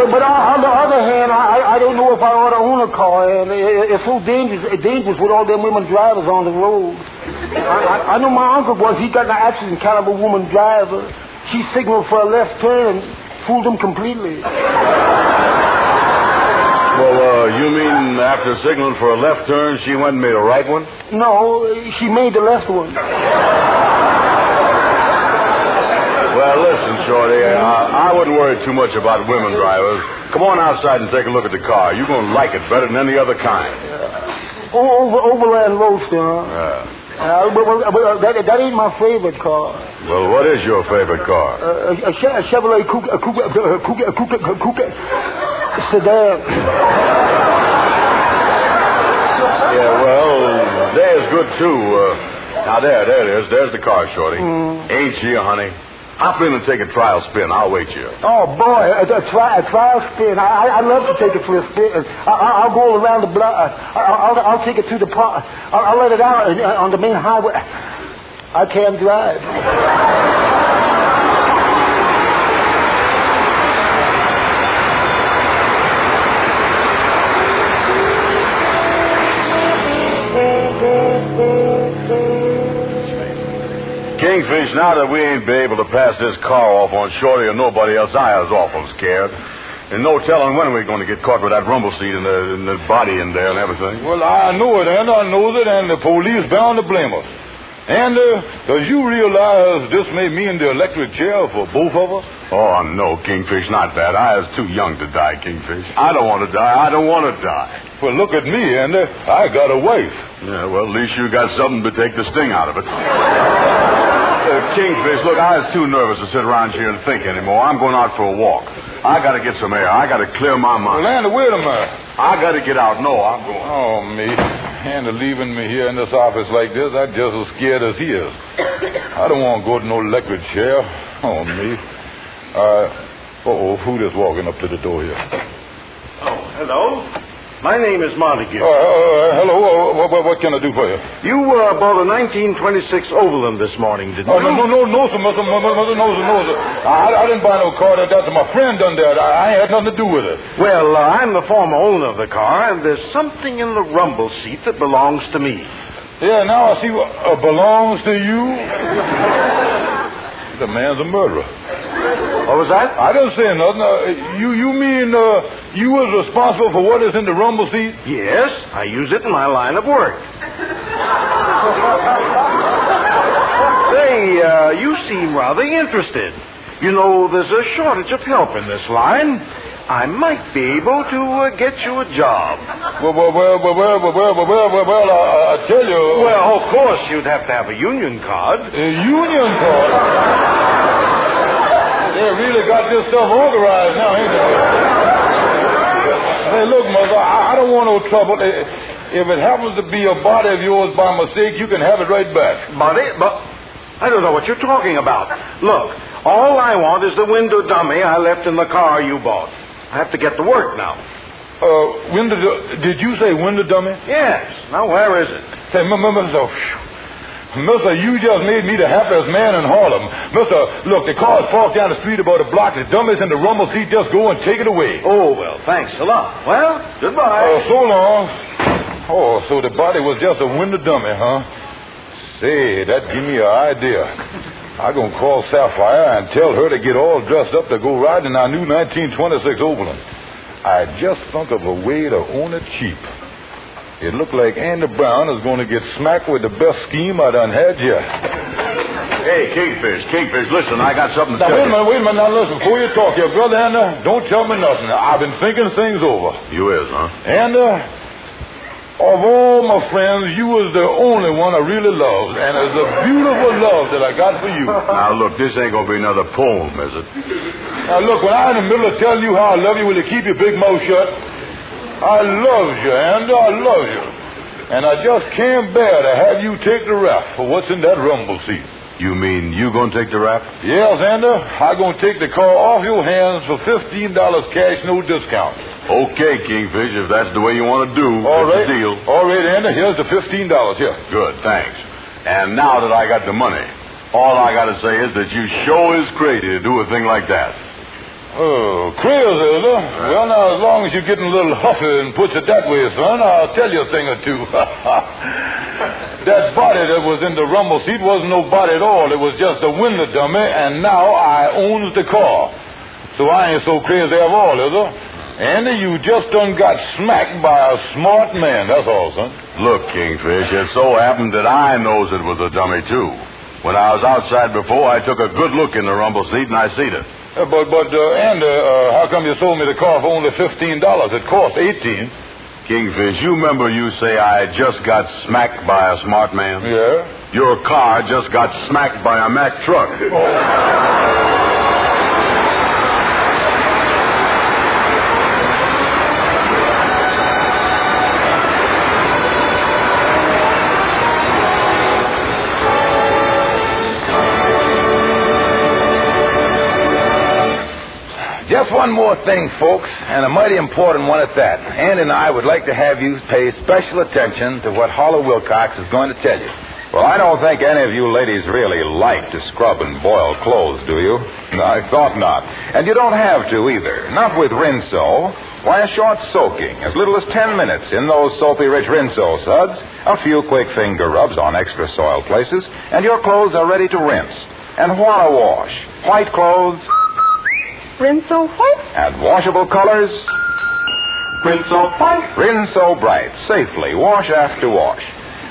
But on the other hand, I don't know if I ought to own a car, and it's so dangerous with all them women drivers on the road. I know my uncle he got in an accident, kind of a woman driver. She signaled for a left turn and fooled him completely. Well, you mean after signaling for a left turn, she went and made a right one? No, she made the left one. Well, listen, Shorty, I wouldn't worry too much about women drivers. Come on outside and take a look at the car. You're going to like it better than any other kind. Overland Roadster, huh? But that ain't my favorite car. Well, what is your favorite car? A Chevrolet Coupe sedan. Yeah, well, there's good, too. Now, there it is. There's the car, Shorty. Ain't she, honey? Hop in and take a trial spin. I'll wait you. Oh, boy, a trial spin. I'd love to take it for a spin. I'll go around the block. I'll take it to the park. I'll let it out on the main highway. I can't drive. Kingfish, now that we ain't be able to pass this car off on Shorty or nobody else, I was awful scared. And no telling when we're going to get caught with that rumble seat and the body in there and everything. Well, I know it, and I know that, and the police bound to blame us. And does you realize this may mean the electric chair for both of us? Oh, no, Kingfish, not that. I was too young to die, Kingfish. I don't want to die. I don't want to die. Well, look at me, and I got a wife. Yeah, well, at least you got something to take the sting out of it. Kingfish, look, I was too nervous to sit around here and think anymore. I'm going out for a walk. I got to get some air. I got to clear my mind. Well, Andy, wait a minute. I got to get out. No, I'm going. Oh, me. Andy leaving me here in this office like this, I'm just as scared as he is. I don't want to go to no electric chair. Oh, me. Who just walking up to the door here? Oh, hello. My name is Montague. Hello. What can I do for you? You bought a 1926 Overland this morning, didn't you? No, sir. I didn't buy no car. That's my friend done that. I had nothing to do with it. Well, I'm the former owner of the car, and there's something in the rumble seat that belongs to me. Yeah, now I see what belongs to you. The man's a murderer. What was that? I didn't say nothing. You mean you was responsible for what is in the rumble seat? Yes, I use it in my line of work. Say, you seem rather interested. You know, there's a shortage of help in this line. I might be able to get you a job. Well, I tell you... Well, of course, you'd have to have a union card. A union card? They really got this stuff organized now, ain't they? Hey, look, Mother, I don't want no trouble. If it happens to be a body of yours by mistake, you can have it right back. Body? But I don't know what you're talking about. Look, all I want is the window dummy I left in the car you bought. I have to get to work now. Did you say window dummy? Yes. Now, where is it? Say, Mister, you just made me the happiest man in Harlem. Mister, look, the car's parked down the street about a block. The dummies in the rumble seat, just go and take it away. Oh, well, thanks a lot. Well, goodbye. So long. Oh, so the body was just a window dummy, huh? Say, that give me an idea. I'm going to call Sapphire and tell her to get all dressed up to go riding in our new 1926 Overland. I just thunk of a way to own it cheap. It looked like Andy Brown is going to get smacked with the best scheme I done had yet. Hey, Kingfish, listen, I got something to tell you. Wait a minute, now listen, before you talk here, Brother Andy, don't tell me nothing. I've been thinking things over. You is, huh? And, of all my friends, you was the only one I really loved, and it's a beautiful love that I got for you. Now, look, this ain't going to be another poem, is it? Now, look, when I'm in the middle of telling you how I love you, will you keep your big mouth shut? I love you, Andy, I love you. And I just can't bear to have you take the rap for what's in that rumble seat. You mean you going to take the rap? Yes, Andy. I'm going to take the car off your hands for $15 cash, no discount. Okay, Kingfish, if that's the way you want to do, all right. The deal. All right, Andy, here's the $15 here. Good, thanks. And now that I got the money, all I got to say is that you sure is crazy to do a thing like that. Oh, crazy, is it? Well, now, as long as you're getting a little huffy and puts it that way, son, I'll tell you a thing or two. That body that was in the rumble seat wasn't no body at all. It was just a window dummy, and now I owns the car. So I ain't so crazy at all, is it? Andy, you just done got smacked by a smart man, that's all, son. Look, Kingfish, it so happened that I knows it was a dummy, too. When I was outside before, I took a good look in the rumble seat, and I seen it. But Andy, how come you sold me the car for only $15? It cost $18. Kingfish, you remember you say I just got smacked by a smart man? Yeah? Your car just got smacked by a Mack truck. Just one more thing, folks, and a mighty important one at that. Ann and I would like to have you pay special attention to what Holler Wilcox is going to tell you. Well, I don't think any of you ladies really like to scrub and boil clothes, do you? No, I thought not. And you don't have to either. Not with Rinso. Why, a short soaking, as little as 10 minutes in those soapy-rich Rinso suds, a few quick finger rubs on extra soiled places, and your clothes are ready to rinse. And what a wash. White clothes... Rinso white. And washable colors. Rinso white. Rinso bright. Safely, wash after wash.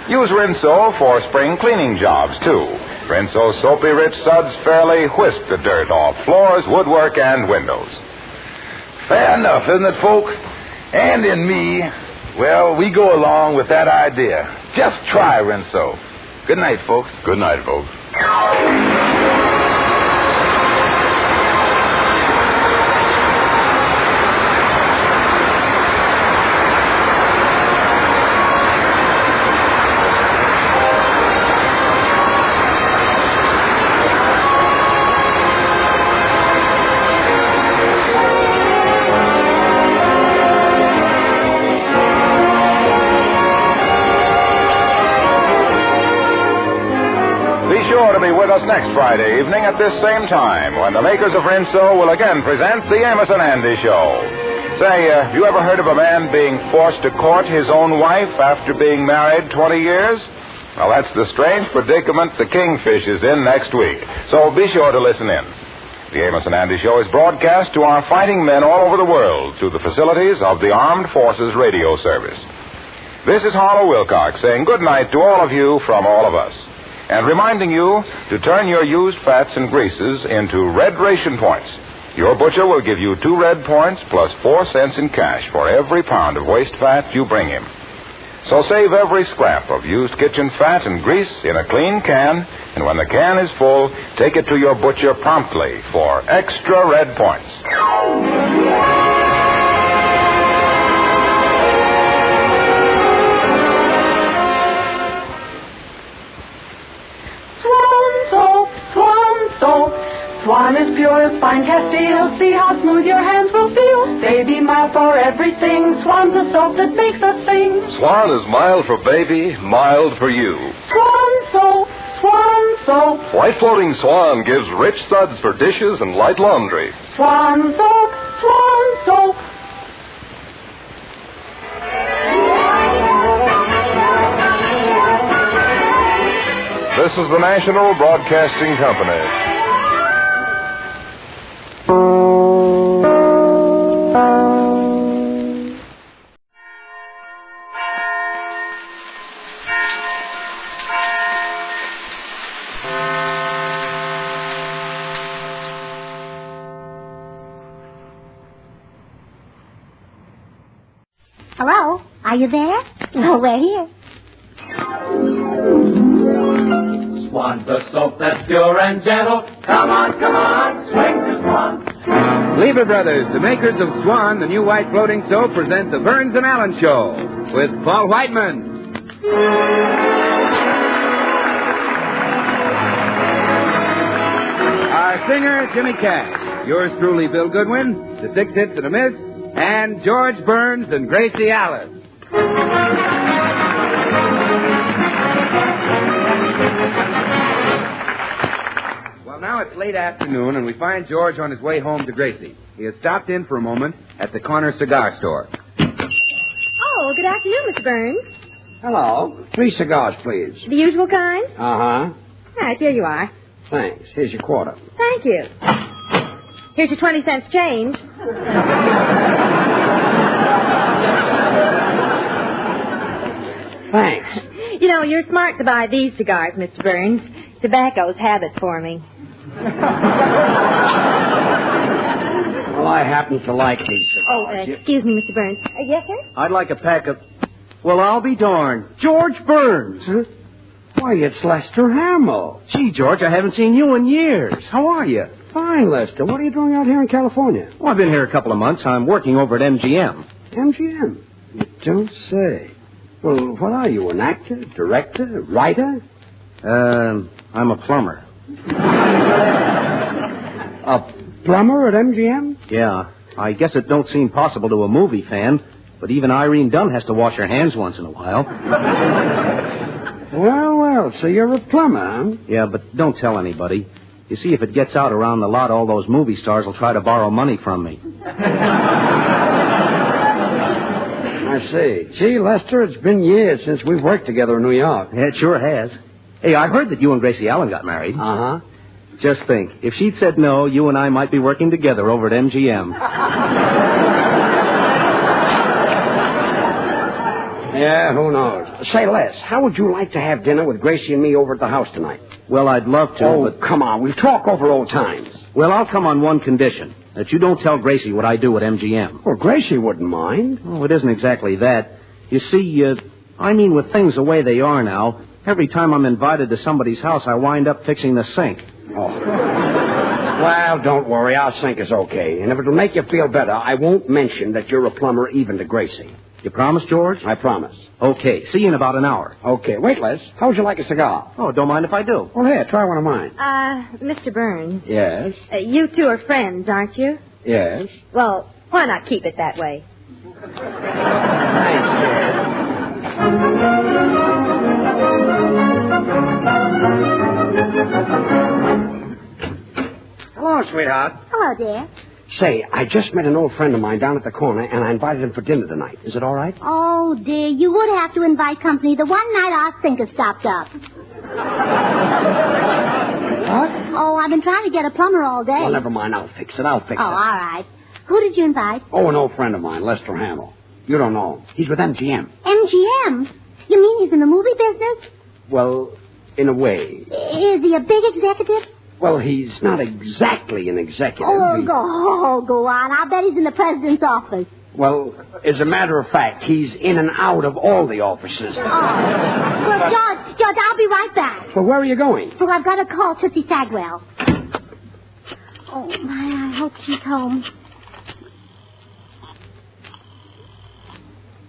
Use Rinso for spring cleaning jobs, too. Rinso soapy rich suds fairly whisk the dirt off floors, woodwork, and windows. Fair enough, isn't it, folks? And in me, well, we go along with that idea. Just try Rinso. Good night, folks. Good night, folks. Us next Friday evening at this same time when the makers of Rinso will again present the Amos and Andy Show. Say, you ever heard of a man being forced to court his own wife after being married 20 years? Well, that's the strange predicament the Kingfish is in next week. So be sure to listen in. The Amos and Andy Show is broadcast to our fighting men all over the world through the facilities of the Armed Forces Radio Service. This is Harlow Wilcox saying good night to all of you from all of us. And reminding you to turn your used fats and greases into red ration points. Your butcher will give you 2 red points plus 4 cents in cash for every pound of waste fat you bring him. So save every scrap of used kitchen fat and grease in a clean can, and when the can is full, take it to your butcher promptly for extra red points. Swan is pure as fine Castile. See how smooth your hands will feel. Baby mild for everything. Swan's the soap that makes us sing. Swan is mild for baby, mild for you. Swan soap, Swan soap. White floating Swan gives rich suds for dishes and light laundry. Swan soap, Swan soap. This is the National Broadcasting Company. Hello? Are you there? No, we're here. Swan's the soap that's pure and gentle. Come on, swing to Swan. Lever Brothers, the makers of Swan, the new white floating soap, present the Burns and Allen Show with Paul Whiteman. Our singer, Jimmy Cash. Yours truly, Bill Goodwin. The 6 hits and a miss. And George Burns and Gracie Alice. Well, now it's late afternoon, and we find George on his way home to Gracie. He had stopped in for a moment at the corner cigar store. Oh, good afternoon, Mr. Burns. Hello. 3 cigars, please. The usual kind? Uh-huh. All right, here you are. Thanks. Here's your quarter. Thank you. Here's your 20 cents change. Thanks. You know, you're smart to buy these cigars, Mr. Burns. Tobacco's habit forming. Well, I happen to like these cigars. Oh, excuse me, Mr. Burns. Yes, sir? I'd like a pack of... Well, I'll be darned. George Burns. Huh? Why, it's Lester Hamill. Gee, George, I haven't seen you in years. How are you? Fine, Lester. What are you doing out here in California? Well, I've been here a couple of months. I'm working over at MGM. MGM? You don't say. Well, what are you, an actor, director, writer? I'm a plumber. A plumber at MGM? Yeah. I guess it don't seem possible to a movie fan, but even Irene Dunn has to wash her hands once in a while. Well, so you're a plumber, huh? Yeah, but don't tell anybody. You see, if it gets out around the lot, all those movie stars will try to borrow money from me. I see. Gee, Lester, it's been years since we've worked together in New York. Yeah, it sure has. Hey, I heard that you and Gracie Allen got married. Uh-huh. Just think, if she'd said no, you and I might be working together over at MGM. Yeah, who knows? Say, Les, how would you like to have dinner with Gracie and me over at the house tonight? Well, I'd love to, but... come on, we'll talk over old times. Well, I'll come on one condition, that you don't tell Gracie what I do at MGM. Well, Gracie wouldn't mind. Oh, it isn't exactly that. You see, I mean, with things the way they are now, every time I'm invited to somebody's house, I wind up fixing the sink. Oh. Well, don't worry. Our sink is okay. And if it'll make you feel better, I won't mention that you're a plumber even to Gracie. You promise, George? I promise. Okay. See you in about an hour. Okay. Wait, Les. How would you like a cigar? Oh, don't mind if I do. Well, here, try one of mine. Mr. Burns. Yes? You two are friends, aren't you? Yes. Well, why not keep it that way? Thanks, dear. Hello, sweetheart. Hello, dear. Say, I just met an old friend of mine down at the corner, and I invited him for dinner tonight. Is it all right? Oh, dear, you would have to invite company the one night our sink is stopped up. What? Oh, I've been trying to get a plumber all day. Well, never mind. I'll fix it. Oh, all right. Who did you invite? Oh, an old friend of mine, Lester Hamill. You don't know him. He's with MGM. MGM? You mean he's in the movie business? Well, in a way. Is he a big executive? Well, he's not exactly an executive. Oh, go on. I'll bet he's in the president's office. Well, as a matter of fact, he's in and out of all the offices. Oh. Well, George, I'll be right back. Well, where are you going? Well, I've got to call Tootsie Sagwell. Oh, my, I hope she's home.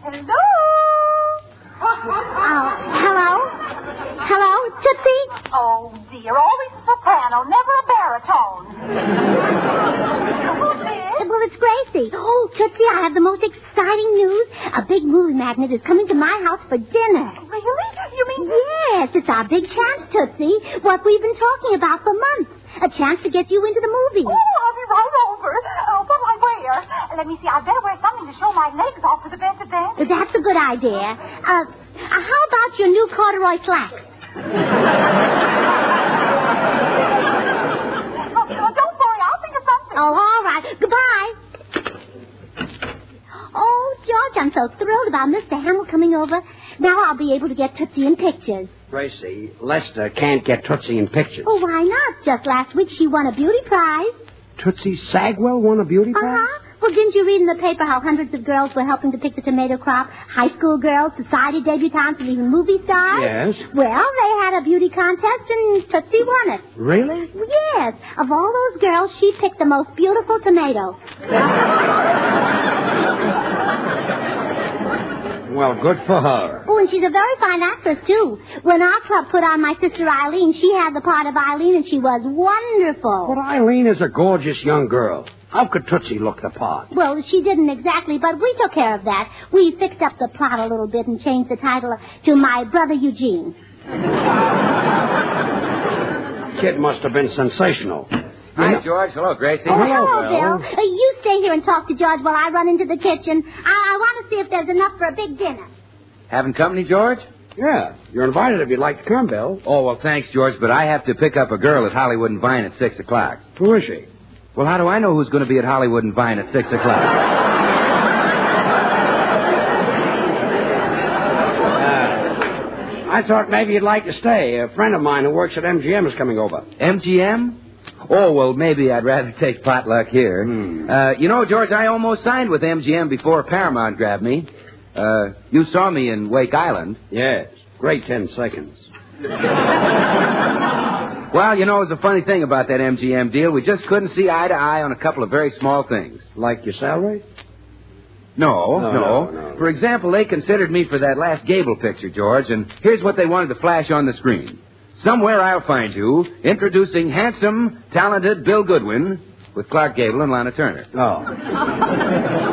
Hello? Hello? Hello, Tootsie? Oh, dear, always a soprano, never a baritone. Who's this? Well, it's Gracie. Oh, Tootsie, I have the most exciting news. A big movie magnate is coming to my house for dinner. Really? You mean... Yes, it's our big chance, Tootsie. What we've been talking about for months. A chance to get you into the movie. Oh, I'll be right over. What'll I wear? Let me see. I'd better wear something to show my legs off for the best advantage. That's a good idea. How about your new corduroy slacks? Don't worry. I'll think of something. Oh, all right. Goodbye. Oh, George, I'm so thrilled about Mr. Hamill coming over. Now I'll be able to get Tootsie in pictures. Gracie, Lester can't get Tootsie in pictures. Oh, why not? Just last week she won a beauty prize. Tootsie Sagwell won a beauty prize? Uh-huh. Well, didn't you read in the paper how hundreds of girls were helping to pick the tomato crop? High school girls, society debutantes, and even movie stars? Yes. Well, they had a beauty contest, and Tootsie won it. Really? Yes. Of all those girls, she picked the most beautiful tomato. Well, good for her. Oh, and she's a very fine actress, too. When our club put on my sister Eileen, she had the part of Eileen, and she was wonderful. But Eileen is a gorgeous young girl. How could Tootsie look the part? Well, she didn't exactly, but we took care of that. We fixed up the plot a little bit and changed the title to My Brother Eugene. Kid must have been sensational. Hi, George. Hello, Gracie. Oh, hello, Bill. You stay here and talk to George while I run into the kitchen. I want to see if there's enough for a big dinner. Having company, George? Yeah, you're invited if you'd like to come, Bill. Oh, well, thanks, George, but I have to pick up a girl at Hollywood and Vine at 6 o'clock. Who is she? Well, how do I know who's going to be at Hollywood and Vine at 6 o'clock? I thought maybe you'd like to stay. A friend of mine who works at MGM is coming over. MGM? Oh, well, maybe I'd rather take potluck here. You know, George, I almost signed with MGM before Paramount grabbed me. You saw me in Wake Island. Yes. Great 10 seconds. Well, you know, it was a funny thing about that MGM deal. We just couldn't see eye to eye on a couple of very small things. Like your salary? No. For example, they considered me for that last Gable picture, George, and here's what they wanted to flash on the screen. Somewhere I'll find you, introducing handsome, talented Bill Goodwin with Clark Gable and Lana Turner. Oh.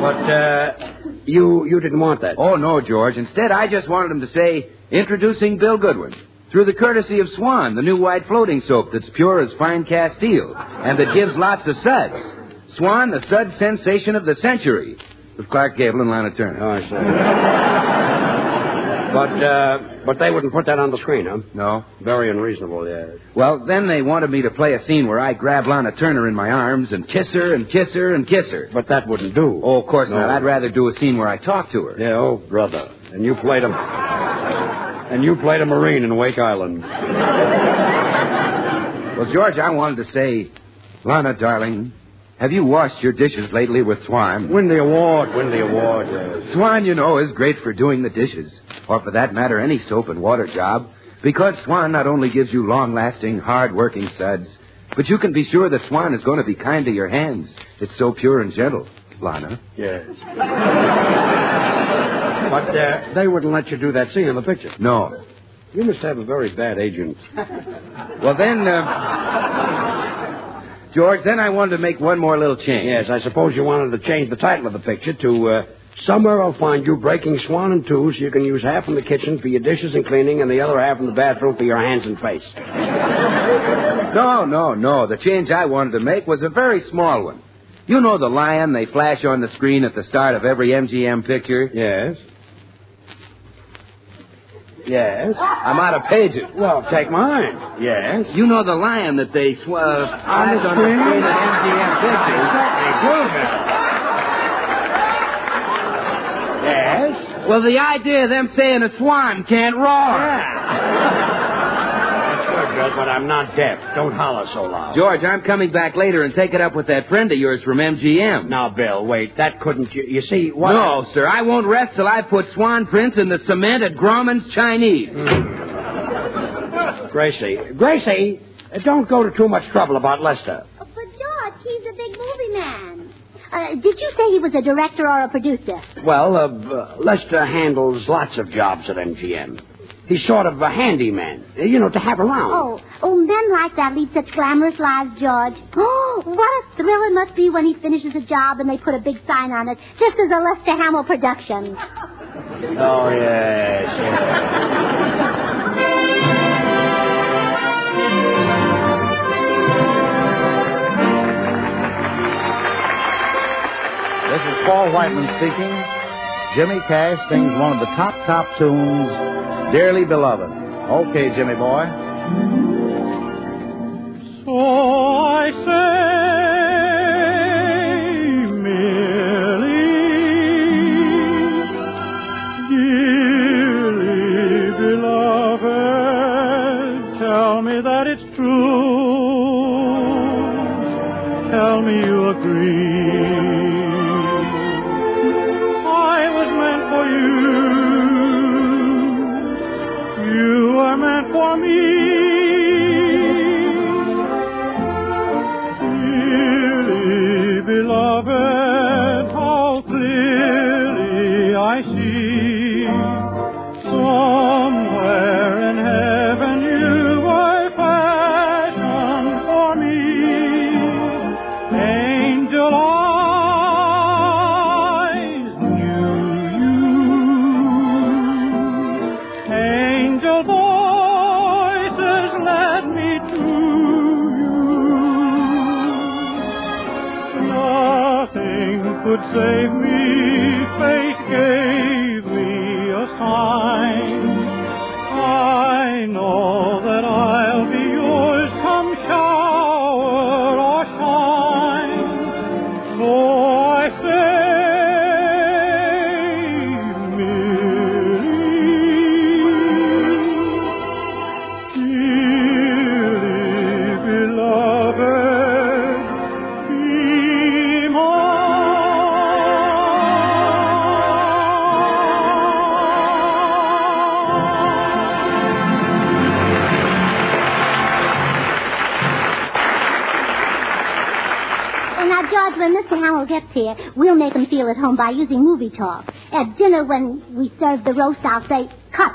But, you didn't want that. Oh, no, George. Instead, I just wanted them to say, introducing Bill Goodwin, through the courtesy of Swan, the new white floating soap that's pure as fine cast steel, and that gives lots of suds. Swan, the sud sensation of the century, with Clark Gable and Lana Turner. Oh, I see. But they wouldn't put that on the screen, huh? No. Very unreasonable, yeah. Well, then they wanted me to play a scene where I grab Lana Turner in my arms and kiss her and kiss her and kiss her. But that wouldn't do. Oh, of course not. I'd rather do a scene where I talk to her. Yeah, oh, brother. And you played a Marine in Wake Island. Well, George, I wanted to say, Lana, darling, have you washed your dishes lately with Swan? Win the award. Yes. Swan, you know, is great for doing the dishes, or for that matter, any soap and water job, because Swan not only gives you long-lasting, hard-working suds, but you can be sure that Swan is going to be kind to your hands. It's so pure and gentle, Lana. Yes. But they wouldn't let you do that scene in the picture. No. You must have a very bad agent. Well, then, George, then I wanted to make one more little change. Yes, I suppose you wanted to change the title of the picture to, Somewhere I'll Find You Breaking Swan in Two, so you can use half in the kitchen for your dishes and cleaning and the other half in the bathroom for your hands and face. No. The change I wanted to make was a very small one. You know the lion they flash on the screen at the start of every MGM picture? Yes. I'm out of pages. Well, take mine. Yes. You know the lion that they flash on the screen at MGM pictures? Yes. Well, the idea of them saying a swan can't roar. Yeah. That's good, Bill, but I'm not deaf. Don't holler so loud. George, I'm coming back later and take it up with that friend of yours from MGM. Now, Bill, wait. That couldn't... You see, what... No, sir. I won't rest till I put swan prints in the cement at Grauman's Chinese. Gracie, don't go to too much trouble about Lester. But, George, he's a big movie man. Did you say he was a director or a producer? Well, Lester handles lots of jobs at MGM. He's sort of a handyman, to have around. Oh, men like that lead such glamorous lives, George. Oh, what a thrill it must be when he finishes a job and they put a big sign on it. This is a Lester Hamill production. Oh, yes. This is Paul Whiteman speaking. Jimmy Cash sings one of the top tunes, Dearly Beloved. Okay, Jimmy boy. So I say, merely, dearly beloved, tell me that it's true. Tell me you agree. For me, save me, fate gave me a sign. I know that I'll be yours come shower or shine. So I say, when Mr. Hamill gets here, we'll make him feel at home by using movie talk. At dinner, when we serve the roast, I'll say, cut.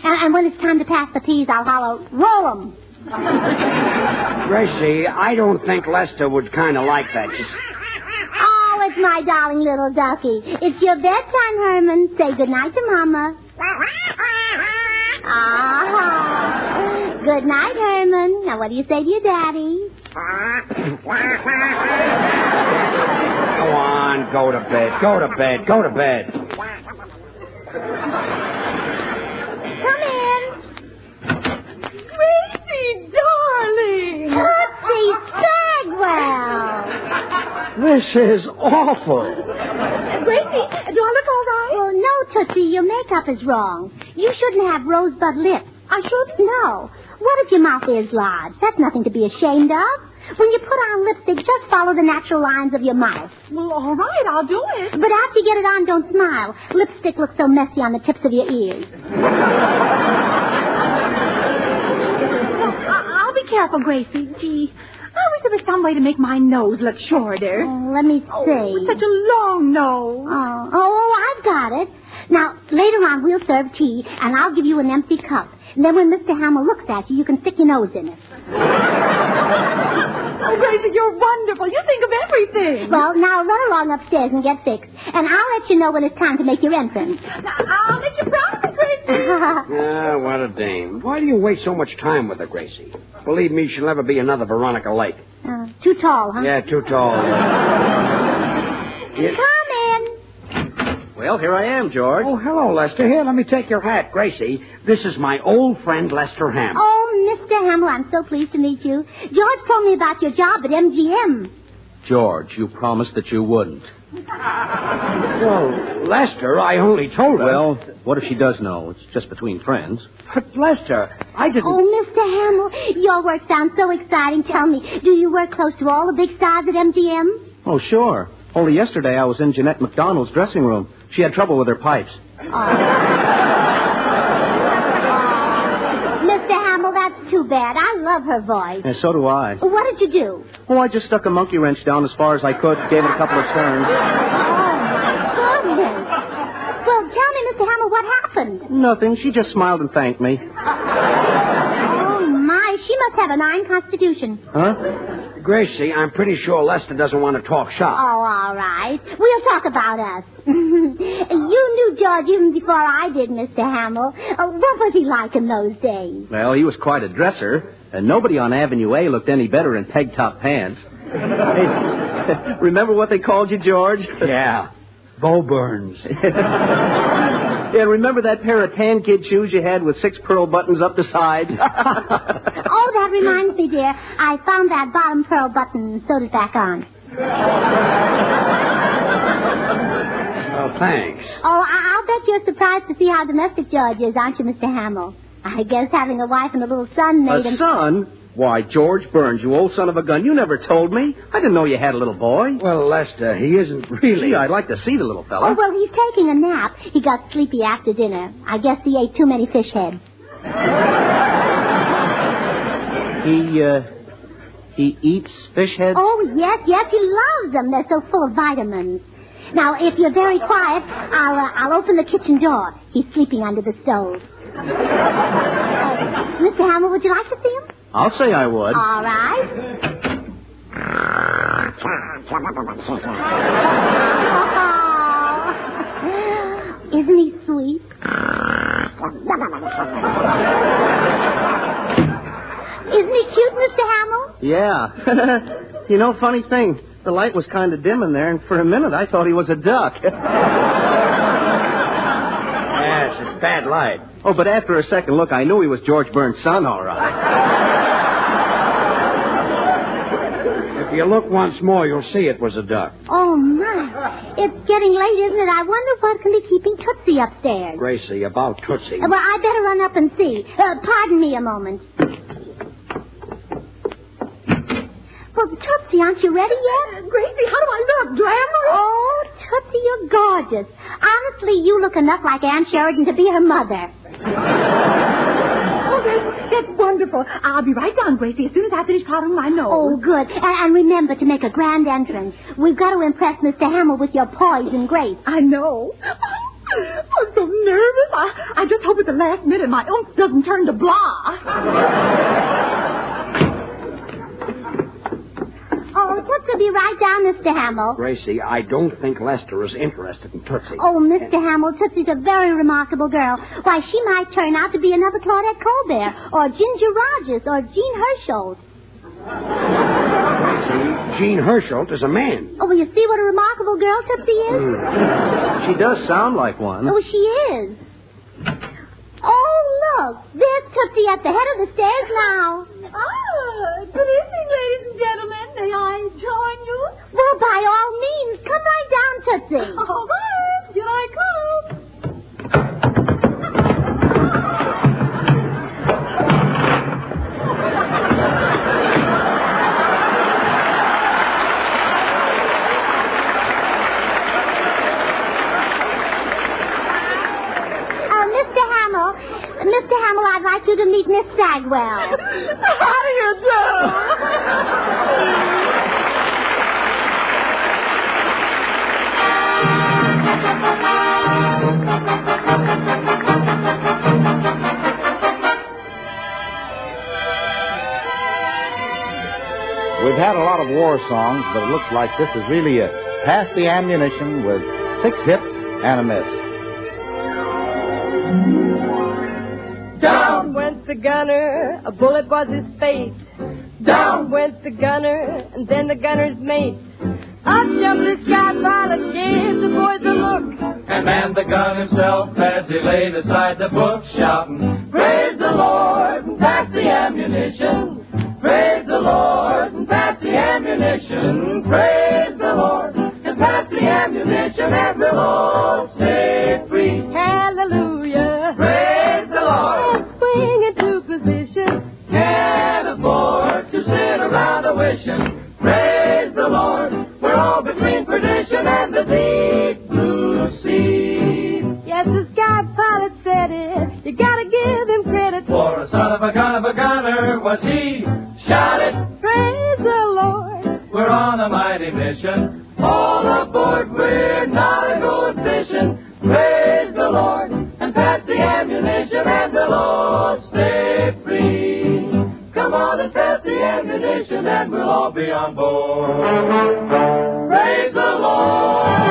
And when it's time to pass the peas, I'll holler, roll 'em. Gracie, I don't think Lester would kind of like that. Oh, it's my darling little Duffy. It's your bedtime, Herman. Say goodnight to Mama. Ah, good night, Herman. Now, what do you say to your daddy? Go on, go to bed, go to bed, go to bed. Come in. Gracie, darling. Tootsie Bagwell. This is awful. Gracie, do I look all right? Well, no, Tootsie, your makeup is wrong. You shouldn't have rosebud lips. I shouldn't? No. What if your mouth is large? That's nothing to be ashamed of. When you put on lipstick, just follow the natural lines of your mouth. Well, all right, I'll do it. But after you get it on, don't smile. Lipstick looks so messy on the tips of your ears. I'll be careful, Gracie. Gee, I wish there was some way to make my nose look shorter. Oh, let me see. With such a long nose. Oh, I've got it. Now, later on, we'll serve tea, and I'll give you an empty cup. And then when Mr. Hamill looks at you, you can stick your nose in it. Oh, Gracie, you're wonderful. You think of everything. Well, now run along upstairs and get fixed. And I'll let you know when it's time to make your entrance. I'll make you proud of me, Gracie. Ah, what a dame. Why do you waste so much time with her, Gracie? Believe me, she'll never be another Veronica Lake. Too tall, huh? Yeah, too tall. Come in. Well, here I am, George. Oh, hello, Lester. Here, let me take your hat. Gracie, this is my old friend, Lester Hamill. Oh, Mr. Hamill, I'm so pleased to meet you. George told me about your job at MGM. George, you promised that you wouldn't. Well, Lester, I only told her. Well, what if she does know? It's just between friends. But, Lester, I didn't... Oh, Mr. Hamill, your work sounds so exciting. Tell me, do you work close to all the big stars at MGM? Oh, sure. Only yesterday I was in Jeanette McDonald's dressing room. She had trouble with her pipes. Mr. Hamill, that's too bad. I love her voice. And so do I. What did you do? Oh, I just stuck a monkey wrench down as far as I could, gave it a couple of turns. Oh, my goodness. Well, tell me, Mr. Hamill, what happened? Nothing. She just smiled and thanked me. Oh, my. She must have an iron constitution. Huh? Gracie, I'm pretty sure Lester doesn't want to talk shop. Oh, all right. We'll talk about us. You knew George even before I did, Mr. Hamill. What was he like in those days? Well, he was quite a dresser, and nobody on Avenue A looked any better in peg-top pants. Hey, remember what they called you, George? Yeah. Bo Burns. Yeah, remember that pair of tan kid shoes you had with 6 pearl buttons up the sides? Oh, that reminds me, dear. I found that bottom pearl button and sewed it back on. Oh, thanks. Oh, I'll bet you're surprised to see how domestic George is, aren't you, Mr. Hamill? I guess having a wife and a little son made him... A son? Why, George Burns, you old son of a gun. You never told me. I didn't know you had a little boy. Well, Lester, he isn't really... Gee, I'd like to see the little fella. Oh, well, he's taking a nap. He got sleepy after dinner. I guess he ate too many fish heads. He eats fish heads? Oh, yes, he loves them. They're so full of vitamins. Now, if you're very quiet, I'll open the kitchen door. He's sleeping under the stove. Mr. Hamill, would you like to see him? I'll say I would. All right. Oh, isn't he sweet? Isn't he cute, Mr. Hamill? Yeah. You know, funny thing. The light was kind of dim in there, and for a minute I thought he was a duck. Yes, it's bad light. Oh, but after a second look, I knew he was George Burns' son, all right. If you look once more, you'll see it was a duck. Oh, my. It's getting late, isn't it? I wonder what can be keeping Tootsie upstairs. Gracie, about Tootsie. Well, I better run up and see. Pardon me a moment. Well, Tootsie, aren't you ready yet? Gracie, how do I look? Glamorous? Oh, Tootsie, you're gorgeous. Honestly, you look enough like Ann Sheridan to be her mother. Oh, that's wonderful. I'll be right down, Gracie, as soon as I finish powdering my nose. Oh, good. And remember to make a grand entrance. We've got to impress Mr. Hamill with your poise and grace. I know. I'm so nervous. I just hope at the last minute my oomph doesn't turn to blah. Oh, Tootsie will be right down, Mr. Hamill. Gracie, I don't think Lester is interested in Tootsie. Oh, Mr. Hamill, Tootsie's a very remarkable girl. Why, she might turn out to be another Claudette Colbert, or Ginger Rogers, or Jean Hersholt. Gracie, Jean Hersholt is a man. Oh, well, you see what a remarkable girl Tootsie is? She does sound like one. Oh, she is. Oh, look. There's Tootsie at the head of the stairs now. Ah, good evening, ladies and gentlemen. May I join you? Well, by all means, come right down, Tootsie. All right, here I come. Mr. Hamill, I'd like you to meet Miss Sagwell. How do you do? We've had a lot of war songs, but it looks like this is really it. Pass the Ammunition with 6 hits and a miss. Down went the gunner, a bullet was his fate. Down went the gunner, and then the gunner's mate. Up jumped the sky pilot, gave the boys a look, and manned the gun himself as he laid aside the book, shouting, praise the Lord, and pass the ammunition. Praise the Lord, and pass the ammunition. Praise the Lord, and pass the ammunition, and we'll all stay free. Hallelujah. Praise the Lord. And swing into position. Can't afford to sit around a-wishing. Praise the Lord. We're all between perdition and the deep blue sea. Yes, the sky pilot said it. You gotta give him credit. For a son of a gunner was he. Shout it. Praise the Lord. We're on a mighty mission. All aboard, we're not going fishing. Praise the Lord, and pass the ammunition, and we'll all stay free. Come on and pass the ammunition, and we'll all be on board. Praise the Lord.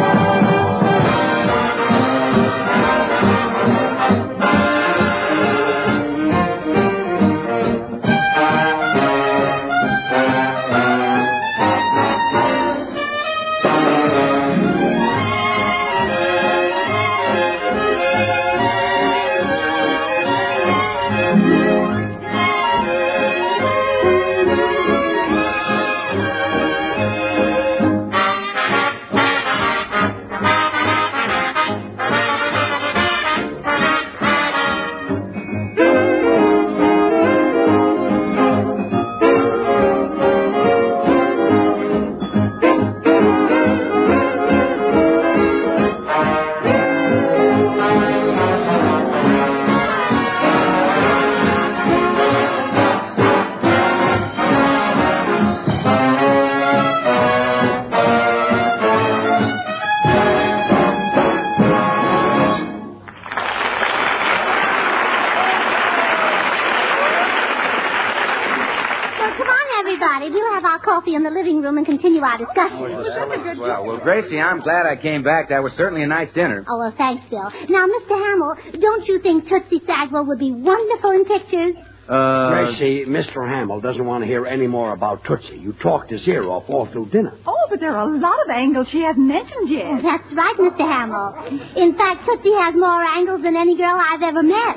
In the living room and continue our discussion. Well, Gracie, I'm glad I came back. That was certainly a nice dinner. Oh, well, thanks, Bill. Now, Mr. Hamill, don't you think Tootsie Sagwell would be wonderful in pictures? Gracie, Mr. Hamill doesn't want to hear any more about Tootsie. You talked his ear off all through dinner. Oh, but there are a lot of angles she hasn't mentioned yet. Oh, that's right, Mr. Hamill. In fact, Tootsie has more angles than any girl I've ever met.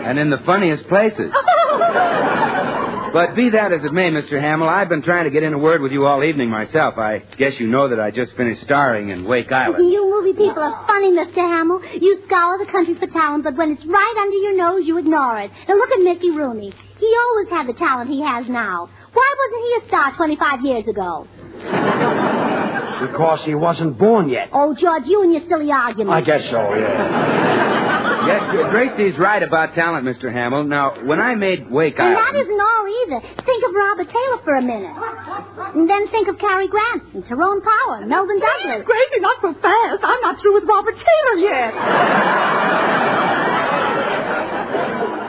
And in the funniest places. But be that as it may, Mr. Hamill, I've been trying to get in a word with you all evening myself. I guess you know that I just finished starring in Wake Island. You movie people are funny, Mr. Hamill. You scour the country for talent, but when it's right under your nose, you ignore it. Now look at Mickey Rooney. He always had the talent he has now. Why wasn't he a star 25 years ago? Because he wasn't born yet. Oh, George, you and your silly argument. I guess so, yeah. Yes, Gracie's right about talent, Mr. Hamill. Now, when I made Wake And Island... that isn't all either. Think of Robert Taylor for a minute. And then think of Cary Grant and Tyrone Power and Melvin Douglas. Gracie, not so fast. I'm not through with Robert Taylor yet.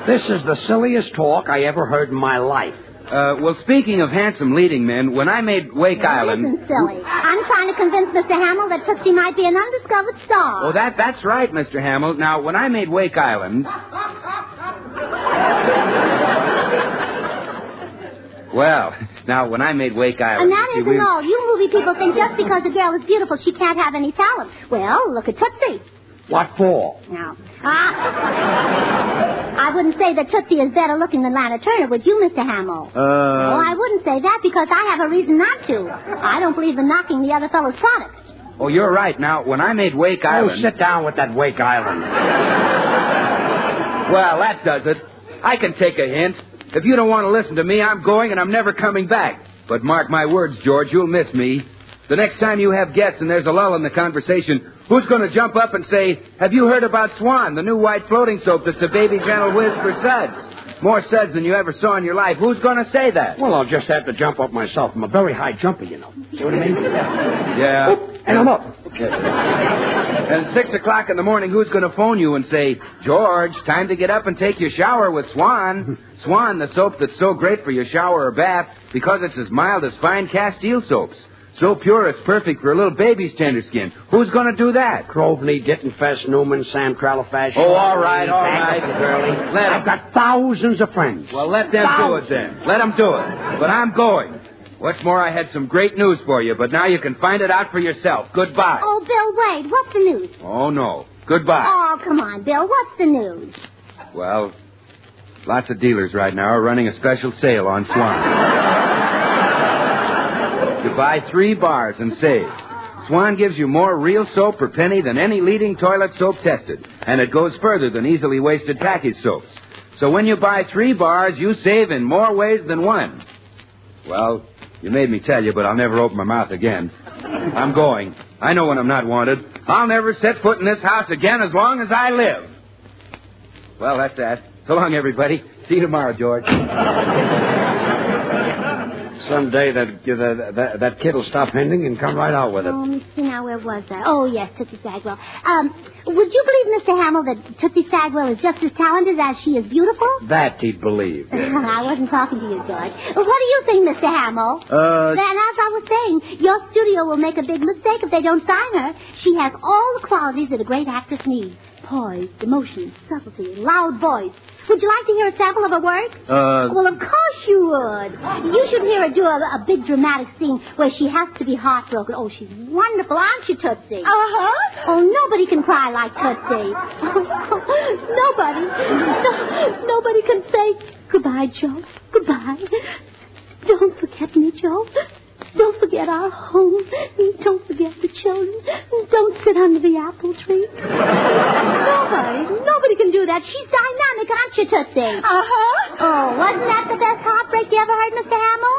This is the silliest talk I ever heard in my life. Well, speaking of handsome leading men, when I made Wake Island... Isn't silly. I'm trying to convince Mr. Hamill that Tootsie might be an undiscovered star. Oh, that's right, Mr. Hamill. Now, when I made Wake Island... Well, now, when I made Wake Island... And that isn't all. You movie people think just because a girl is beautiful, she can't have any talent. Well, look at Tootsie. What for? No. I wouldn't say that Tootsie is better looking than Lana Turner, would you, Mr. Hamill? No, I wouldn't say that because I have a reason not to. I don't believe in knocking the other fellow's products. Oh, you're right. Now, when I made Wake Island... Oh, sit down with that Wake Island. Well, that does it. I can take a hint. If you don't want to listen to me, I'm going and I'm never coming back. But mark my words, George, you'll miss me. The next time you have guests and there's a lull in the conversation, who's going to jump up and say, have you heard about Swan, the new white floating soap that's a baby gentle whiz for suds? More suds than you ever saw in your life. Who's going to say that? Well, I'll just have to jump up myself. I'm a very high jumper, you know. See what I mean? Yeah. Oop, and I'm up. And 6 o'clock in the morning, who's going to phone you and say, George, time to get up and take your shower with Swan. Swan, the soap that's so great for your shower or bath because it's as mild as fine Castile soaps. So pure it's perfect for a little baby's tender skin. Who's going to do that? Croveney, Dittenfest, Newman, Sam Tralafash. Oh, all right. I've got thousands of friends. Well, let them do it then. Let them do it. But I'm going. What's more, I had some great news for you, but now you can find it out for yourself. Goodbye. Oh, Bill, wait. What's the news? Oh, no. Goodbye. Oh, come on, Bill. What's the news? Well, lots of dealers right now are running a special sale on Swan. You buy 3 bars and save. Swan gives you more real soap per penny than any leading toilet soap tested, and it goes further than easily wasted package soaps. So when you buy 3 bars, you save in more ways than one. Well, you made me tell you, but I'll never open my mouth again. I'm going. I know when I'm not wanted. I'll never set foot in this house again as long as I live. Well, that's that. So long, everybody. See you tomorrow, George. Someday that kid will stop hinting and come right out with it. Oh, let me see now, where was I? Oh, yes, Tootsie Sagwell. Would you believe, Mr. Hamill, that Tootsie Sagwell is just as talented as she is beautiful? That he'd believe. Yeah. I wasn't talking to you, George. What do you think, Mr. Hamill? Then, as I was saying, your studio will make a big mistake if they don't sign her. She has all the qualities that a great actress needs. Poise, emotion, subtlety, loud voice. Would you like to hear a sample of her work? Well, of course you would. You should hear her do a big dramatic scene where she has to be heartbroken. Oh, she's wonderful, aren't you, Tootsie? Uh-huh. Oh, nobody can cry like Tootsie. Nobody can say, goodbye, Joe. Goodbye. Don't forget me, Joe. Don't forget our home. Don't forget the children. Don't sit under the apple tree. Nobody can do that. She's dynamic, aren't you, Tootsie? Uh-huh. Oh, wasn't that the best heartbreak you ever heard, Mr. Hamill?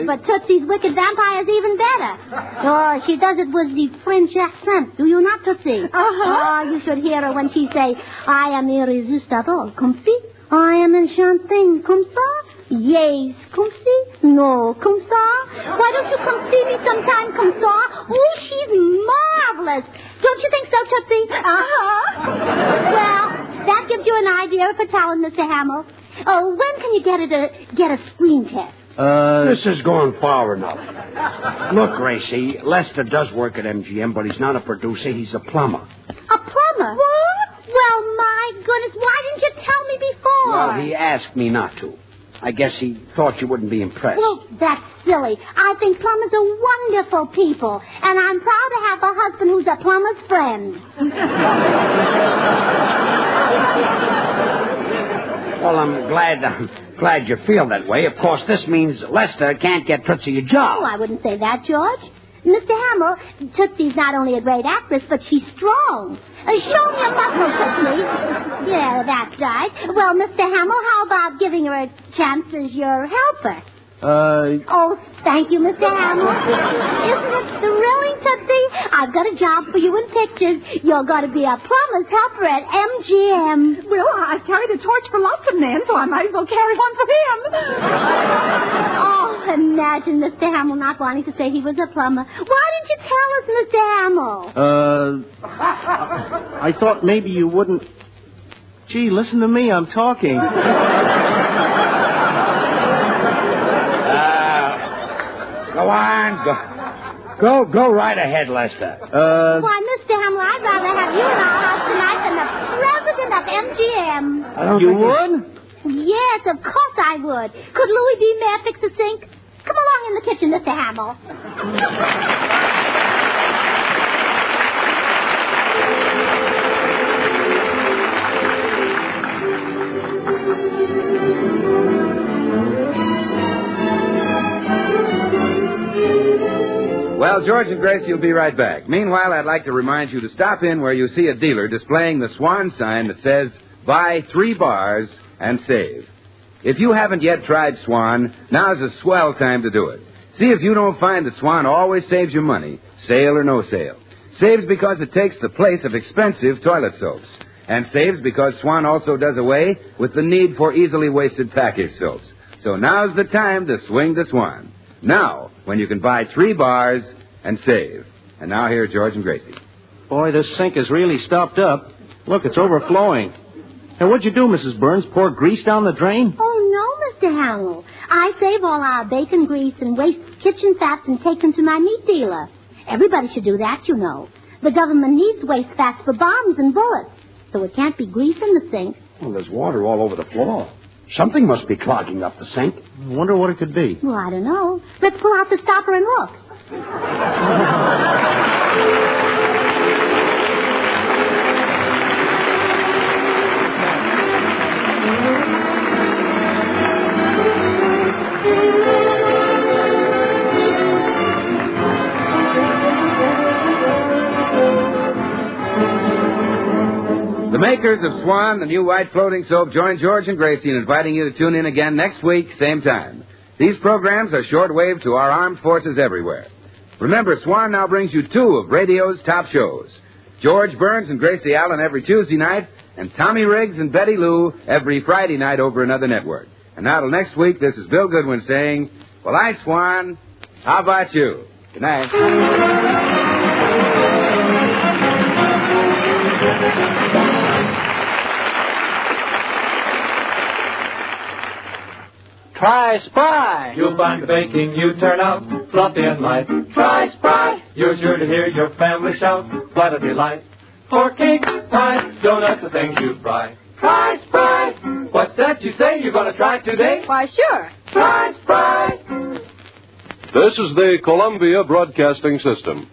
But Tootsie's Wicked Vampire is even better. Oh, she does it with the French accent. Do you not, Tootsie? Uh-huh. Oh, you should hear her when she say, I am irresistible. Comme si? I am enchanting. Comme ça? Yes, comme si? No, comme ça? Why don't you come see me sometime, comme ça? Oh, she's marvelous. Don't you think so, Tootsie? Uh-huh. Well, that gives you an idea of her talent, Mr. Hamill. Oh, when can you get a screen test? This is going far enough. Look, Gracie, Lester does work at MGM, but he's not a producer. He's a plumber. A plumber? What? Well, my goodness, why didn't you tell me before? Well, he asked me not to. I guess he thought you wouldn't be impressed. Well, that's silly. I think plumbers are wonderful people, and I'm proud to have a husband who's a plumber's friend. Well, I'm glad you feel that way. Of course, this means Lester can't get Tootsie a job. Oh, I wouldn't say that, George. Mr. Hamill, Tootsie's not only a great actress, but she's strong. Show me your muscle, Tootsie. Yeah, that's right. Well, Mr. Hamill, how about giving her a chance as your helper? Oh, thank you, Mr. Hamill. Isn't it thrilling, Tootsie? I've got a job for you in pictures. You're going to be a plumber's helper at MGM. Well, I've carried a torch for lots of men, so I might as well carry one for him. Oh, imagine Mr. Hamill not wanting to say he was a plumber. Why didn't you tell us, Mr. Hamill? I thought maybe you wouldn't... Gee, listen to me. I'm talking. Go on. Go right ahead, Lester. Why, Mr. Hamill, I'd rather have you in our house tonight than the president of MGM. You would? Yes, of course I would. Could Louis B. Mayer fix a sink? Come along in the kitchen, Mr. Hamill. Well, George and Gracie will be right back. Meanwhile, I'd like to remind you to stop in where you see a dealer displaying the Swan sign that says, buy 3 bars and save. If you haven't yet tried Swan, now's a swell time to do it. See if you don't find that Swan always saves you money, sale or no sale. Saves because it takes the place of expensive toilet soaps. And saves because Swan also does away with the need for easily wasted package soaps. So now's the time to swing the Swan. Now, when you can buy 3 bars and save. And now here are George and Gracie. Boy, this sink is really stopped up. Look, it's overflowing. Hey, what'd you do, Mrs. Burns? Pour grease down the drain? Oh, no, Mr. Hamill. I save all our bacon grease and waste kitchen fats and take them to my meat dealer. Everybody should do that, you know. The government needs waste fats for bombs and bullets, so it can't be grease in the sink. Well, there's water all over the floor. Something must be clogging up the sink. I wonder what it could be. Well, I don't know. Let's pull out the stopper and look. The makers of Swan, the new white floating soap, join George and Gracie in inviting you to tune in again next week, same time. These programs are shortwave to our armed forces everywhere. Remember, Swan now brings you 2 of radio's top shows. George Burns and Gracie Allen every Tuesday night, and Tommy Riggs and Betty Lou every Friday night over another network. And now till next week, this is Bill Goodwin saying, well, I, Swan, how about you? Good night. Try Spry. You'll find the baking you turn out fluffy and light. Try Spry. You're sure to hear your family shout, what a delight. For cake, pies, donuts, the things you fry. Try Spry. What's that you say you're going to try today? Why, sure. Try Spry. This is the Columbia Broadcasting System.